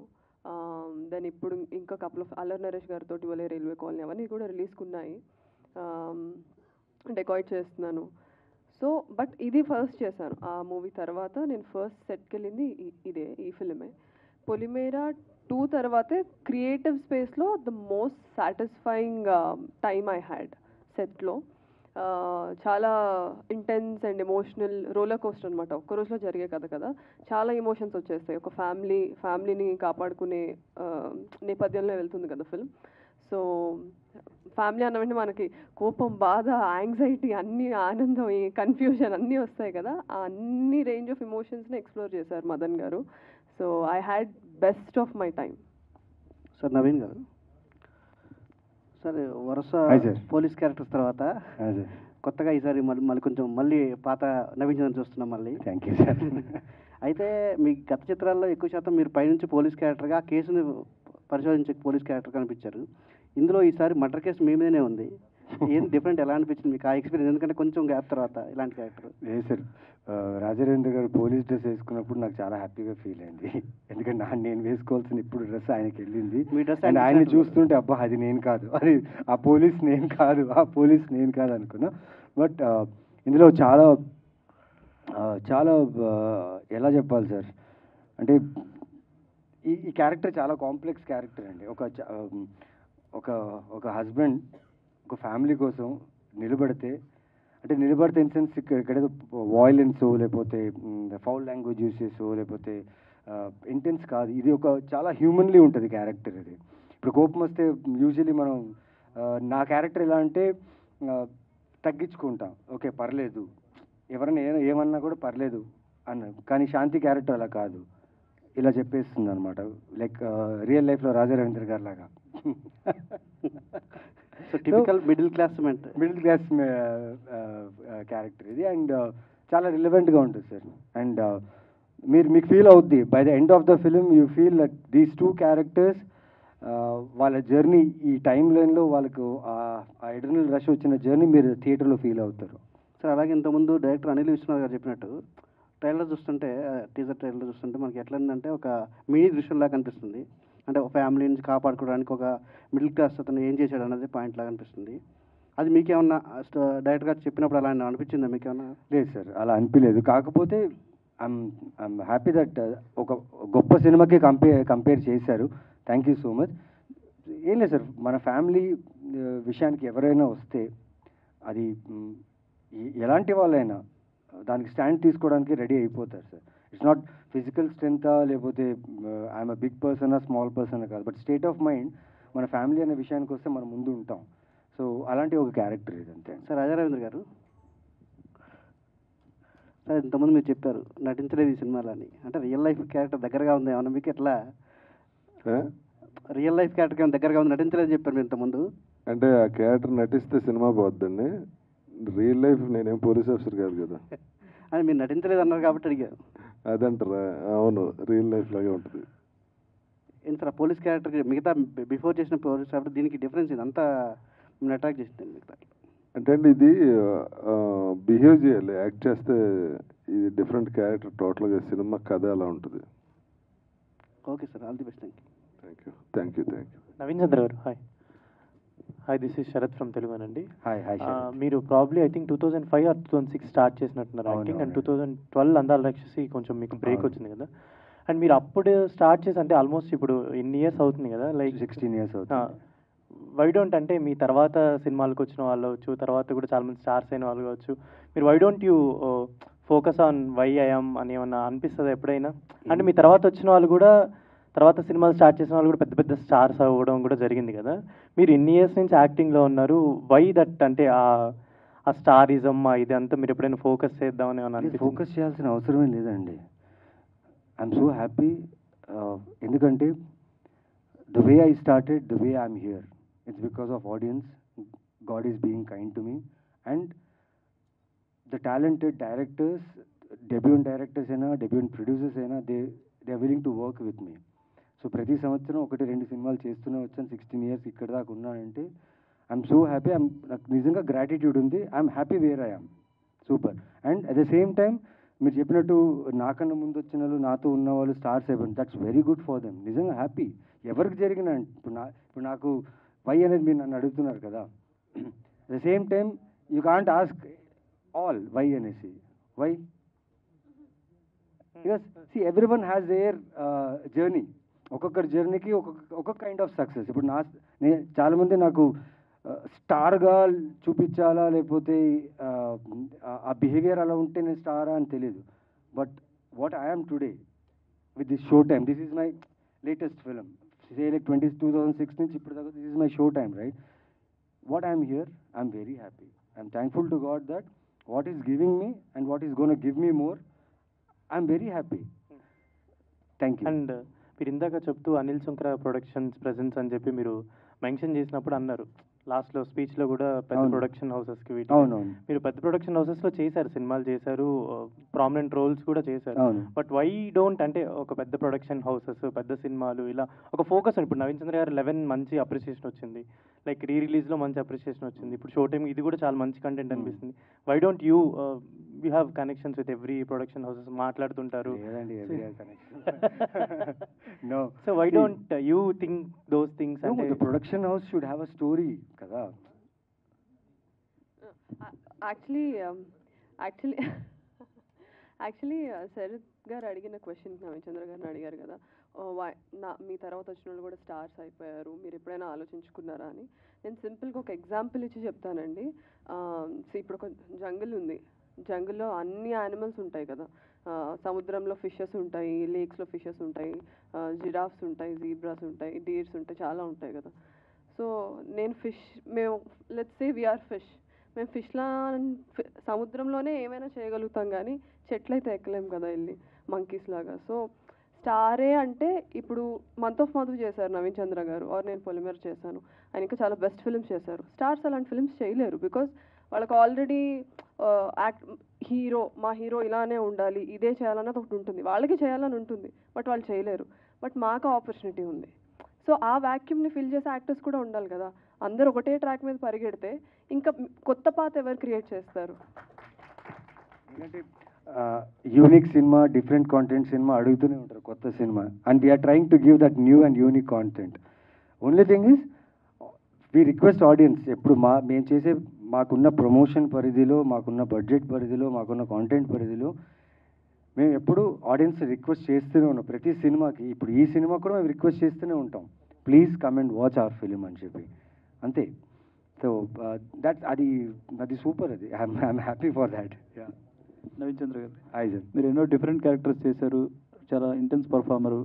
దెన్ ఇప్పుడు ఇంకా కపుల్ ఆఫ్ అల్లరి నరేష్ గారితో ఇవాళ రైల్వే కాలనీ అవన్నీ కూడా రిలీజ్కి ఉన్నాయి. డెకాయిట్ చేస్తున్నాను. సో బట్ ఇది ఫస్ట్ చేశాను. ఆ మూవీ తర్వాత నేను ఫస్ట్ సెట్కి వెళ్ళింది ఈ ఫిలిమే. పొలిమేరా 2 తర్వాతే క్రియేటివ్ స్పేస్లో the most satisfying time I had సెట్లో. చాలా intense and emotional roller coaster అనమాట. ఒక్క రోజులో జరిగే కథ కదా, చాలా ఎమోషన్స్ వచ్చేస్తాయి. ఒక ఫ్యామిలీని కాపాడుకునే నేపథ్యంలో వెళ్తుంది కదా ఫిల్మ్. సో ఫ్యామిలీ అన్న వెంటనే మనకి కోపం, బాధ, యాంగ్జైటీ, అన్నీ, ఆనందం, కన్ఫ్యూజన్ అన్నీ వస్తాయి కదా. ఆ అన్ని రేంజ్ ఆఫ్ ఎమోషన్స్ని ఎక్స్ప్లోర్ చేశారు మదన్ గారు. So I had best of my time. Sir Naveen గారు, సార్ వరుస పోలీస్ క్యారెక్టర్స్ తర్వాత కొత్తగా ఈసారి మళ్ళీ పాత నవీన్ చంద్రన్ చూస్తున్నాం మళ్ళీ. Thank you sir. అయితే మీ గత చిత్రాల్లో ఎక్కువ శాతం మీరు పైనుంచి పోలీస్ క్యారెక్టర్గా కేసుని పరిశోధించే పోలీస్ క్యారెక్టర్ కనిపించారు. ఇందులో ఈసారి మర్డర్ కేసు మీ మీదనే ఉంది. ఏం డిఫరెంట్ ఎలా అనిపించింది మీకు ఆ ఎక్స్పీరియన్స్? ఎందుకంటే కొంచెం గ్యాప్ తర్వాత ఇలాంటి క్యారెక్టర్. లేదు సార్, రాజారేంద్ర గారు పోలీస్ డ్రెస్ వేసుకున్నప్పుడు నాకు చాలా హ్యాపీగా ఫీల్ అయింది. ఎందుకంటే నేను వేసుకోవాల్సిన ఇప్పుడు డ్రెస్ ఆయనకి వెళ్ళింది. అండ్ ఆయన్ని చూస్తుంటే అబ్బా అది నేను కాదు, అది ఆ పోలీస్ నేను కాదు అనుకున్నా. బట్ ఇందులో చాలా చాలా ఎలా చెప్పాలి సార్, అంటే ఈ క్యారెక్టర్ చాలా కాంప్లెక్స్ క్యారెక్టర్ అండి. ఒక హస్బెండ్ ఒక ఫ్యామిలీ కోసం నిలబడితే ఇన్ సెన్స్ ఇక్కడేదో వాయిలెన్స్ లేకపోతే ఫౌల్ లాంగ్వేజ్ యూజ్ చేసో లేకపోతే ఇంటెన్స్ కాదు. ఇది ఒక చాలా హ్యూమన్లీ ఉంటుంది క్యారెక్టర్. ఇది ఇప్పుడు కోపం వస్తే యూజువలీ మనం నా క్యారెక్టర్ ఎలా అంటే తగ్గించుకుంటాం, ఓకే పర్లేదు, ఎవరైనా ఏమన్నా కూడా పర్లేదు అన్న. కానీ శాంతి క్యారెక్టర్ అలా కాదు, ఇలా చెప్పేస్తుంది అనమాట. లైక్ రియల్ లైఫ్లో రాజా రవీంద్ర గారు లాగా. So typical middle class character ఇది. అండ్ చాలా రిలవెంట్గా ఉంటుంది సార్. అండ్ మీకు ఫీల్ అవుద్ది by the end of the film, you feel like these 2 characters వాళ్ళ జర్నీ, ఈ టైం లైన్లో వాళ్ళకు ఆ ఎడ్రినల్ రష్ వచ్చిన జర్నీ మీరు థియేటర్లో ఫీల్ అవుతారు సార్. అలాగే ఇంతకుముందు డైరెక్టర్ అనిల్ విశ్వనాథ్ గారు చెప్పినట్టు టీజర్ ట్రైలర్ చూస్తుంటే మనకి ఎట్లా ఉందంటే ఒక మినీ దృశ్యంలా కనిపిస్తుంది. అంటే ఒక ఫ్యామిలీ నుంచి కాపాడుకోవడానికి ఒక మిడిల్ క్లాస్ అతను ఏం చేశాడు అన్నది పాయింట్ లాగా అనిపిస్తుంది. అది మీకేమన్నా డైరెక్టర్ గారు చెప్పినప్పుడు అలా అనిపించిందా మీకేమన్నా? లేదు సార్, అలా అనిపించలేదు. కాకపోతే ఐఎమ్ హ్యాపీ దట్ ఒక గొప్ప సినిమాకి కంపేర్ చేశారు. Thank you so much. ఏం లేదు సార్, మన ఫ్యామిలీ విషయానికి ఎవరైనా వస్తే అది ఎలాంటి వాళ్ళైనా దానికి స్టాండ్ తీసుకోవడానికి రెడీ అయిపోతారు sir. It's not physical strength లేకపోతే I'm a big person small person కాదు, బట్ స్టేట్ ఆఫ్ మైండ్ మన ఫ్యామిలీ అనే విషయానికి వస్తే మనం ముందు ఉంటాం. సో అలాంటి ఒక క్యారెక్టర్ ఇది అంతే. సార్ రాజా రవీంద్ర గారు, సార్ ఇంతకుముందు మీరు చెప్పారు నటించలేదు ఈ సినిమాలో అని. అంటే రియల్ లైఫ్ క్యారెక్టర్ దగ్గరగా ఉంది ఏమన్నా మీకు? ఎట్లా రియల్ లైఫ్ క్యారెక్టర్ దగ్గరగా ఉంది, నటించలేదు చెప్పారు మీరు ఇంతకుముందు. అంటే ఆ క్యారెక్టర్ నటిస్తే సినిమా పోద్దండి. రియల్ లైఫ్ నేనేం పోలీస్ ఆఫీసర్ కాదు కదా. అని మీరు నటించలేదు అన్నారు కాబట్టి అడిగారు. అదంటారా? అవును, రియల్ లైఫ్ లాగే ఉంటుంది. ఏంటి సార్ పోలీస్ క్యారెక్టర్ మిగతా బిఫోర్ చేసిన పోలీస్ క్యారెక్టర్ దీనికి డిఫరెన్స్ ఇది అంతా మిమ్మల్ని అట్రాక్ట్ చేసింది మిగతా? అంటే అండి ఇది బిహేవ్ చేయాలి, యాక్ట్ చేస్తే ఇది డిఫరెంట్ క్యారెక్టర్. టోటల్గా సినిమా కథ అలా ఉంటుంది. Okay sir, all the best. Thank you. Naveen Chandra garu, hi this is Sharath from Telugu అండి. హాయ్. మీరు probably I think 2005 or 2006 start చేసినట్టున్నారు యాక్టింగ్. అండ్ 2012 అందాల రాక్షసి కొంచెం మీకు బ్రేక్ వచ్చింది కదా. అండ్ మీరు అప్పుడు స్టార్ట్ చేసి అంటే ఆల్మోస్ట్ ఇప్పుడు ఇన్ని ఇయర్స్ అవుతుంది కదా, లైక్ 16 years అవుతుంది. వై డోంట్ అంటే మీ తర్వాత సినిమాలకు వచ్చిన వాళ్ళు కావచ్చు, తర్వాత కూడా చాలా మంది స్టార్స్ అయిన వాళ్ళు కావచ్చు, మీరు why don't you focus on why I'm అని ఏమన్నా అనిపిస్తుంది ఎప్పుడైనా? అంటే మీ తర్వాత వచ్చిన వాళ్ళు కూడా, తర్వాత సినిమాలు స్టార్ట్ చేసిన వాళ్ళు కూడా పెద్ద పెద్ద స్టార్స్ అవ్వడం కూడా జరిగింది కదా. మీరు ఇన్ని ఇయర్స్ నుంచి యాక్టింగ్లో ఉన్నారు, వై దట్ అంటే ఆ స్టారిజం ఇదంతా మీరు ఎప్పుడైనా ఫోకస్ చేద్దామని ఏమన్నా? ఫోకస్ చేయాల్సిన అవసరమే లేదండి. I'm so happy. ఎందుకంటే the way I started, the way I'm here, it's because of audience. God is being kind to me. And the talented directors, debut directors అయినా, డెబ్యూన్ ప్రొడ్యూసర్స్ అయినా, they are willing to work with me. So ప్రతి సంవత్సరం 1-2 సినిమాలు చేస్తూనే వచ్చాను. 16 years ఇక్కడ దాకా ఉన్నానంటే ఐఎమ్ సో హ్యాపీ. నాకు నిజంగా గ్రాటిట్యూడ్ ఉంది. I'm happy where I am. Super. And at the same time మీరు చెప్పినట్టు నాకన్నా ముందు వచ్చిన వాళ్ళు, నాతో ఉన్న వాళ్ళు స్టార్స్ అయిపోయింది. That's very good for them. నిజంగా హ్యాపీ. ఎవరికి జరిగిన ఇప్పుడు నాకు వై అనేది మీరు నన్ను అడుగుతున్నారు కదా. At the same time you can't ask all why అనేసి. Why? Because see every one has their journey. ఒక్కొక్కరి జర్నీకి ఒక్కొక్క కైండ్ ఆఫ్ సక్సెస్. ఇప్పుడు చాలామంది నాకు స్టార్గా చూపించాలా, లేకపోతే ఆ బిహేవియర్ అలా ఉంటే నేను స్టారా అని తెలియదు. But what I'm today with this show time, this is my latest film. Say like 2006 నుంచి ఇప్పుడు దాకా this is my show time, right? What I'm here, I'm very happy. I'm thankful to God that what is giving me and what is gonna give me more, I'm very happy. Thank you. And మీరు ఇందాక చెప్తూ అనిల్ సుంకర ప్రొడక్షన్స్ ప్రెజెన్స్ అని చెప్పి మీరు మెన్షన్ చేసినప్పుడు అన్నారు లాస్ట్లో స్పీచ్లో కూడా పెద్ద ప్రొడక్షన్ హౌసెస్కి అవునవును. మీరు పెద్ద ప్రొడక్షన్ హౌసెస్లో చేశారు, సినిమాలు చేశారు, ప్రామినెంట్ రోల్స్ కూడా చేశారు. అవును. బట్ వై డోంట్ అంటే ఒక పెద్ద ప్రొడక్షన్ హౌసెస్, పెద్ద సినిమాలు ఇలా ఒక ఫోకస్. ఇప్పుడు నవీన్ చంద్ర గారు 11 మంచి అప్రిసియేషన్ వచ్చింది, లైక్ రిలీజ్లో మంచి అప్రిసియేషన్ వచ్చింది, ఇప్పుడు షో టైం ఇది కూడా చాలా మంచి కంటెంట్ అనిపిస్తుంది. Why don't you have connections with every production houses, మాట్లాడుతుంటారు. No. So why don't you think those things? No, the production house should have a story, kada. Actually Sarath గారు అడిగిన క్వశ్చన్ నవీన్ చంద్ర గారిని అడిగారు కదా, మీ తర్వాత వచ్చిన వాళ్ళు కూడా స్టార్స్ అయిపోయారు, మీరు ఎప్పుడైనా ఆలోచించుకున్నారా అని. నేను సింపుల్గా ఒక ఎగ్జాంపుల్ ఇచ్చి చెప్తానండి. ఇప్పుడు ఒక జంగిల్ ఉంది, జంగిల్లో అన్ని యానిమల్స్ ఉంటాయి కదా. సముద్రంలో ఫిషెస్ ఉంటాయి, లేక్స్లో ఫిషెస్ ఉంటాయి, జిరాఫ్స్ ఉంటాయి, జీబ్రాస్ ఉంటాయి, డీర్స్ ఉంటాయి, చాలా ఉంటాయి కదా. సో నేను మేము లెట్స్ సే వీఆర్ ఫిష్. మేము ఫిష్లా సముద్రంలోనే ఏమైనా చేయగలుగుతాం కానీ చెట్లు అయితే ఎక్కలేం కదా వెళ్ళి, మంకీస్ లాగా. సో స్టారే అంటే ఇప్పుడు మంత్ ఆఫ్ మధు చేశారు నవీన్ చంద్ర గారు, ఆర్ నేను పొలిమేర చేశాను, ఆయన ఇంకా చాలా బెస్ట్ ఫిల్మ్స్ చేశారు. స్టార్స్ అలాంటి ఫిల్మ్స్ చేయలేరు బికాజ్ వాళ్ళకి ఆల్రెడీ మా హీరో ఇలానే ఉండాలి, ఇదే చేయాలన్నది ఒకటి ఉంటుంది, వాళ్ళకి చేయాలని ఉంటుంది, బట్ వాళ్ళు చేయలేరు. బట్ మాకు ఆపర్చునిటీ ఉంది. సో ఆ వ్యాక్యూమ్ని ఫిల్ చేసే యాక్టర్స్ కూడా ఉండాలి కదా. అందరూ ఒకటే ట్రాక్ మీద పరిగెడితే ఇంకా కొత్త పాత ఎవరు క్రియేట్ చేస్తారు? ఎందుకంటే యూనిక్ సినిమా, డిఫరెంట్ కాంటెంట్ సినిమా అడుగుతూనే ఉంటారు, కొత్త సినిమా. And we're trying to give that new and unique content. Only thing is we request audience, ఎప్పుడు మేము చేసే మాకున్న ప్రమోషన్ పరిధిలో, మాకున్న బడ్జెట్ పరిధిలో, మాకున్న కాంటెంట్ పరిధిలో మేము ఎప్పుడు ఆడియన్స్ రిక్వెస్ట్ చేస్తూనే ఉన్నాం ప్రతి సినిమాకి. ఇప్పుడు ఈ సినిమా కూడా మేము రిక్వెస్ట్ చేస్తూనే ఉంటాం, please come and watch our film అని చెప్పి, అంతే. సో అది సూపర్, అది I'm happy for that. Naveen Chandra garu, hi sir. మీరు ఎన్నో డిఫరెంట్ క్యారెక్టర్స్ చేశారు, చాలా ఇంటెన్స్ పర్ఫార్మరు.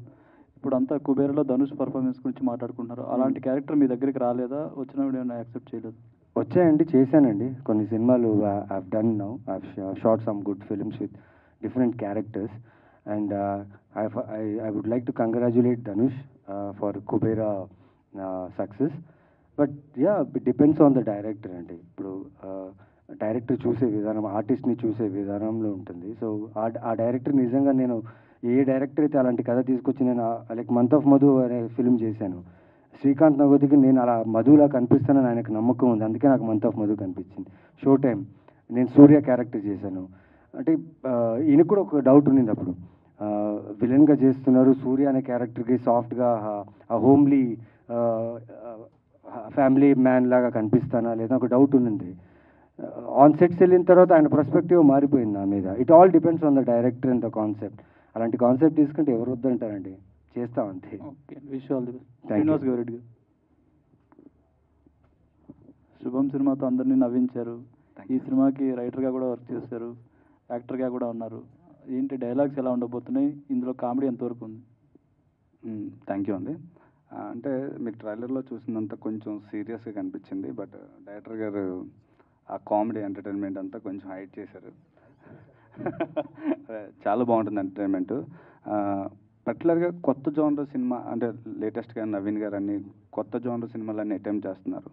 ఇప్పుడు అంతా కుబేరలో ధనుష్ పర్ఫార్మెన్స్ గురించి మాట్లాడుకుంటున్నారు. అలాంటి క్యారెక్టర్ మీ దగ్గరికి రాలేదా? వచ్చినప్పుడు ఏమైనా యాక్సెప్ట్ చేయలేదు? వచ్చాయండి, చేశానండి కొన్ని సినిమాలు. I done now, I shot some good films with different characters, and I would like to congratulate Dhanush for Kubera success. But yeah, it depends on the director అండి. ఇప్పుడు డైరెక్టర్ చూసే విధానం, ఆర్టిస్ట్ని చూసే విధానంలో ఉంటుంది. సో ఆ డైరెక్టర్ నిజంగా, నేను ఏ డైరెక్టర్ అయితే అలాంటి కథ తీసుకొచ్చి, నేను లైక్ మంత్ ఆఫ్ మధు అనే ఫిల్మ్ చేశాను, శ్రీకాంత్ నగోతికి నేను అలా మధులా కనిపిస్తానని ఆయనకు నమ్మకం ఉంది, అందుకే నాకు మంత్ ఆఫ్ మధు కనిపించింది. షో టైం నేను సూర్య క్యారెక్టర్ చేశాను. అంటే ఈయనకు కూడా ఒక డౌట్ ఉండింది అప్పుడు, విలన్గా చేస్తున్నారు, సూర్య అనే క్యారెక్టర్కి సాఫ్ట్గా హోమ్లీ ఫ్యామిలీ మ్యాన్ లాగా కనిపిస్తానా లేదా ఒక డౌట్ ఉండింది. ఆన్ సెట్స్ వెళ్ళిన తర్వాత ఆయన పర్స్పెక్టివ్ మారిపోయింది నా మీద. It all depends on the director and the concept. అలాంటి కాన్సెప్ట్ తీసుకుంటే ఎవరు వద్దంటారండి, చేస్తాం అంతే. శ్రీనివాస్ గౌరెడ్డి గారు, శుభం సినిమాతో అందరినీ నవ్వించారు. ఈ సినిమాకి రైటర్గా కూడా వర్క్ చేశారు, యాక్టర్గా కూడా ఉన్నారు. ఏంటి డైలాగ్స్ ఎలా ఉండబోతున్నాయి, ఇందులో కామెడీ ఎంతవరకు ఉంది? థ్యాంక్ యూ అండి. అంటే మీరు ట్రైలర్లో చూసినంత కొంచెం సీరియస్గా కనిపించింది, బట్ డైరెక్టర్ గారు ఆ కామెడీ ఎంటర్టైన్మెంట్ అంతా కొంచెం హైడ్ చేశారు. చాలా బాగుంటుంది ఎంటర్టైన్మెంట్. పర్టికులర్గా కొత్త జోనర్ సినిమా అంటే లేటెస్ట్గా నవీన్ గారు అన్ని కొత్త జోనర్ సినిమాలన్నీ అటెంప్ట్ చేస్తున్నారు.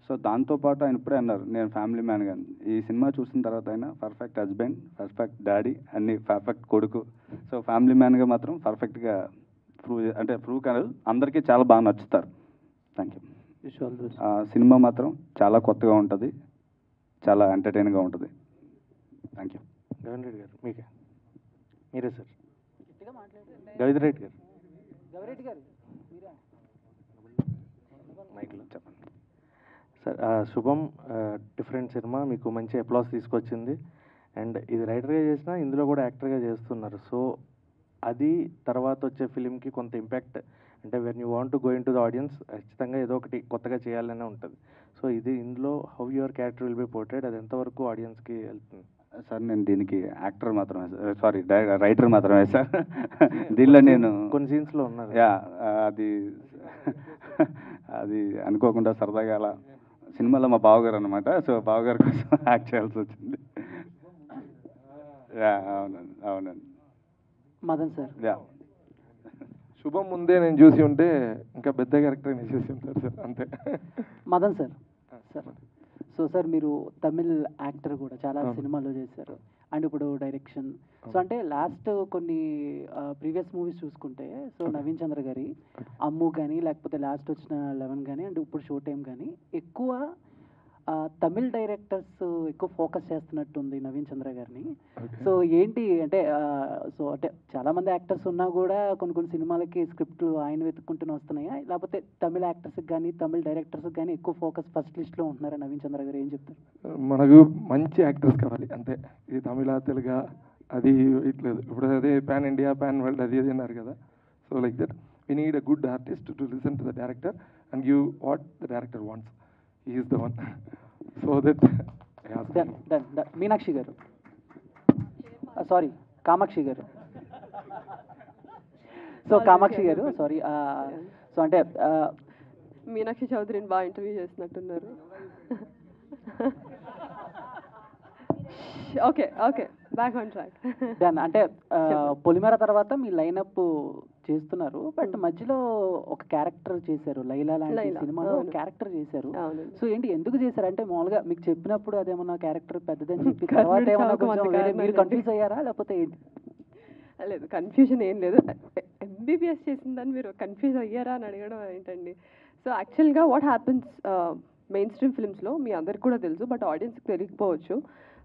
సో దాంతోపాటు ఆయన ఇప్పుడే అన్నారు నేను ఫ్యామిలీ మ్యాన్ కానీ ఈ సినిమా చూసిన తర్వాత ఆయన పర్ఫెక్ట్ హస్బెండ్, పర్ఫెక్ట్ డాడీ, అన్ని పర్ఫెక్ట్ కొడుకు. సో ఫ్యామిలీ మ్యాన్గా మాత్రం పర్ఫెక్ట్గా ప్రూవ్ కాదు, అందరికీ చాలా బాగా నచ్చుతారు. Thank you. సినిమా మాత్రం చాలా కొత్తగా ఉంటుంది, చాలా ఎంటర్టైన్గా ఉంటుంది. Thank you. గగన్ రెడ్డి గారు మీకే, మీరే సార్. గవిధర్ రెడ్డి గారు. మైక్లో చెప్పండి సార్. శుభం డిఫరెంట్ సినిమా, మీకు మంచి అప్లాస్ తీసుకొచ్చింది. అండ్ ఇది రైటర్గా చేసినా ఇందులో కూడా యాక్టర్గా చేస్తున్నారు. సో అది తర్వాత వచ్చే ఫిలింకి కొంత ఇంపాక్ట్, అంటే when you want to go into the audience ఖచ్చితంగా ఏదో ఒకటి కొత్తగా చేయాలనే ఉంటుంది. సో ఇది ఇందులో how your character will be portrait, అది ఎంతవరకు ఆడియన్స్కి వెళ్తుంది? సార్ నేను దీనికి యాక్టర్ మాత్రమే సార్, సారీ రైటర్ మాత్రమే సార్. దీనిలో నేను కొన్ని సీన్స్లో ఉన్నారు. యా అది అనుకోకుండా సరదాగా అలా సినిమాలో మా బావగారు అనమాట. సో బావగారి కోసం యాక్ట్ చేయాల్సి వచ్చింది. యా అవునండి అవునండి. మదన్ సార్. యా శుభం ముందే నేను చూసి ఉంటే ఇంకా పెద్ద క్యారెక్టర్ నేను చూసి ఉంటారు సార్, అంతే. Madan sir. Sir so sir మీరు తమిళ్ యాక్టర్ కూడా చాలా సినిమాల్లో చేశారు అండ్ ఇప్పుడు డైరెక్షన్. సో అంటే లాస్ట్ కొన్ని ప్రీవియస్ మూవీస్ చూసుకుంటే సో నవీన్ చంద్ర గారి అమ్ము కానీ లేకపోతే లాస్ట్ వచ్చిన 11 కానీ అండ్ ఇప్పుడు షో టైం కానీ ఎక్కువ తమిళ్ డైరెక్టర్స్ ఎక్కువ ఫోకస్ చేస్తున్నట్టుంది నవీన్ చంద్ర గారిని. సో ఏంటి అంటే సో అంటే చాలామంది యాక్టర్స్ ఉన్నా కూడా కొన్ని సినిమాలకి స్క్రిప్ట్లు ఆయన వెతుక్కుంటూనే వస్తున్నాయా, లేకపోతే తమిళ యాక్టర్స్కి కానీ తమిళ డైరెక్టర్స్కి కానీ ఎక్కువ ఫోకస్ ఫస్ట్ లిస్ట్లో ఉంటున్నారా? నవీన్ చంద్ర గారు ఏం చెప్తారు? మనకు మంచి యాక్టర్స్ కావాలి అంతే. ఇది తమిళ తెలుగు అది ఇట్లేదు. ఇప్పుడు అదే పాన్ ఇండియా పాన్ వరల్డ్ అది అన్నారు కదా. So like that we need a good artist to listen to the director and give what the director wants. He is the one. So that done. Meenakshi garu. Sorry, Kamakshi garu. So Kamakshi garu, sorry. So ante Meenakshi చౌదరిని బాగా ఇంటర్వ్యూ చేసినట్టున్నారు. Okay okay, back on track. Done. అంటే పొలిమేర తర్వాత మీ లైనప్ చేస్తున్నారు, బట్ మధ్యలో ఒక క్యారెక్టర్ చేశారు, లైలా లాంటి సినిమాలో క్యారెక్టర్ చేశారు. సో ఏంటి ఎందుకు చేశారు? అంటే మామూలుగా మీకు చెప్పినప్పుడు అదేమన్నా క్యారెక్టర్ పెద్దదని చెప్పి తర్వాత ఏమన్నా కొంచెం మీరు కన్ఫ్యూజ్ అయ్యారా లేకపోతే ఏంటి? లేదు, కన్ఫ్యూజన్ ఏం లేదు. ఎంబీబీఎస్ చేసిందని మీరు కన్ఫ్యూజ్ అయ్యారా అని అడగడం ఏంటండి? సో యాక్చువల్గా వాట్ హ్యాపెన్స్ మెయిన్ స్ట్రీమ్ ఫిల్మ్స్లో మీ అందరికి కూడా తెలుసు, బట్ ఆడియన్స్కి తెలియకపోవచ్చు.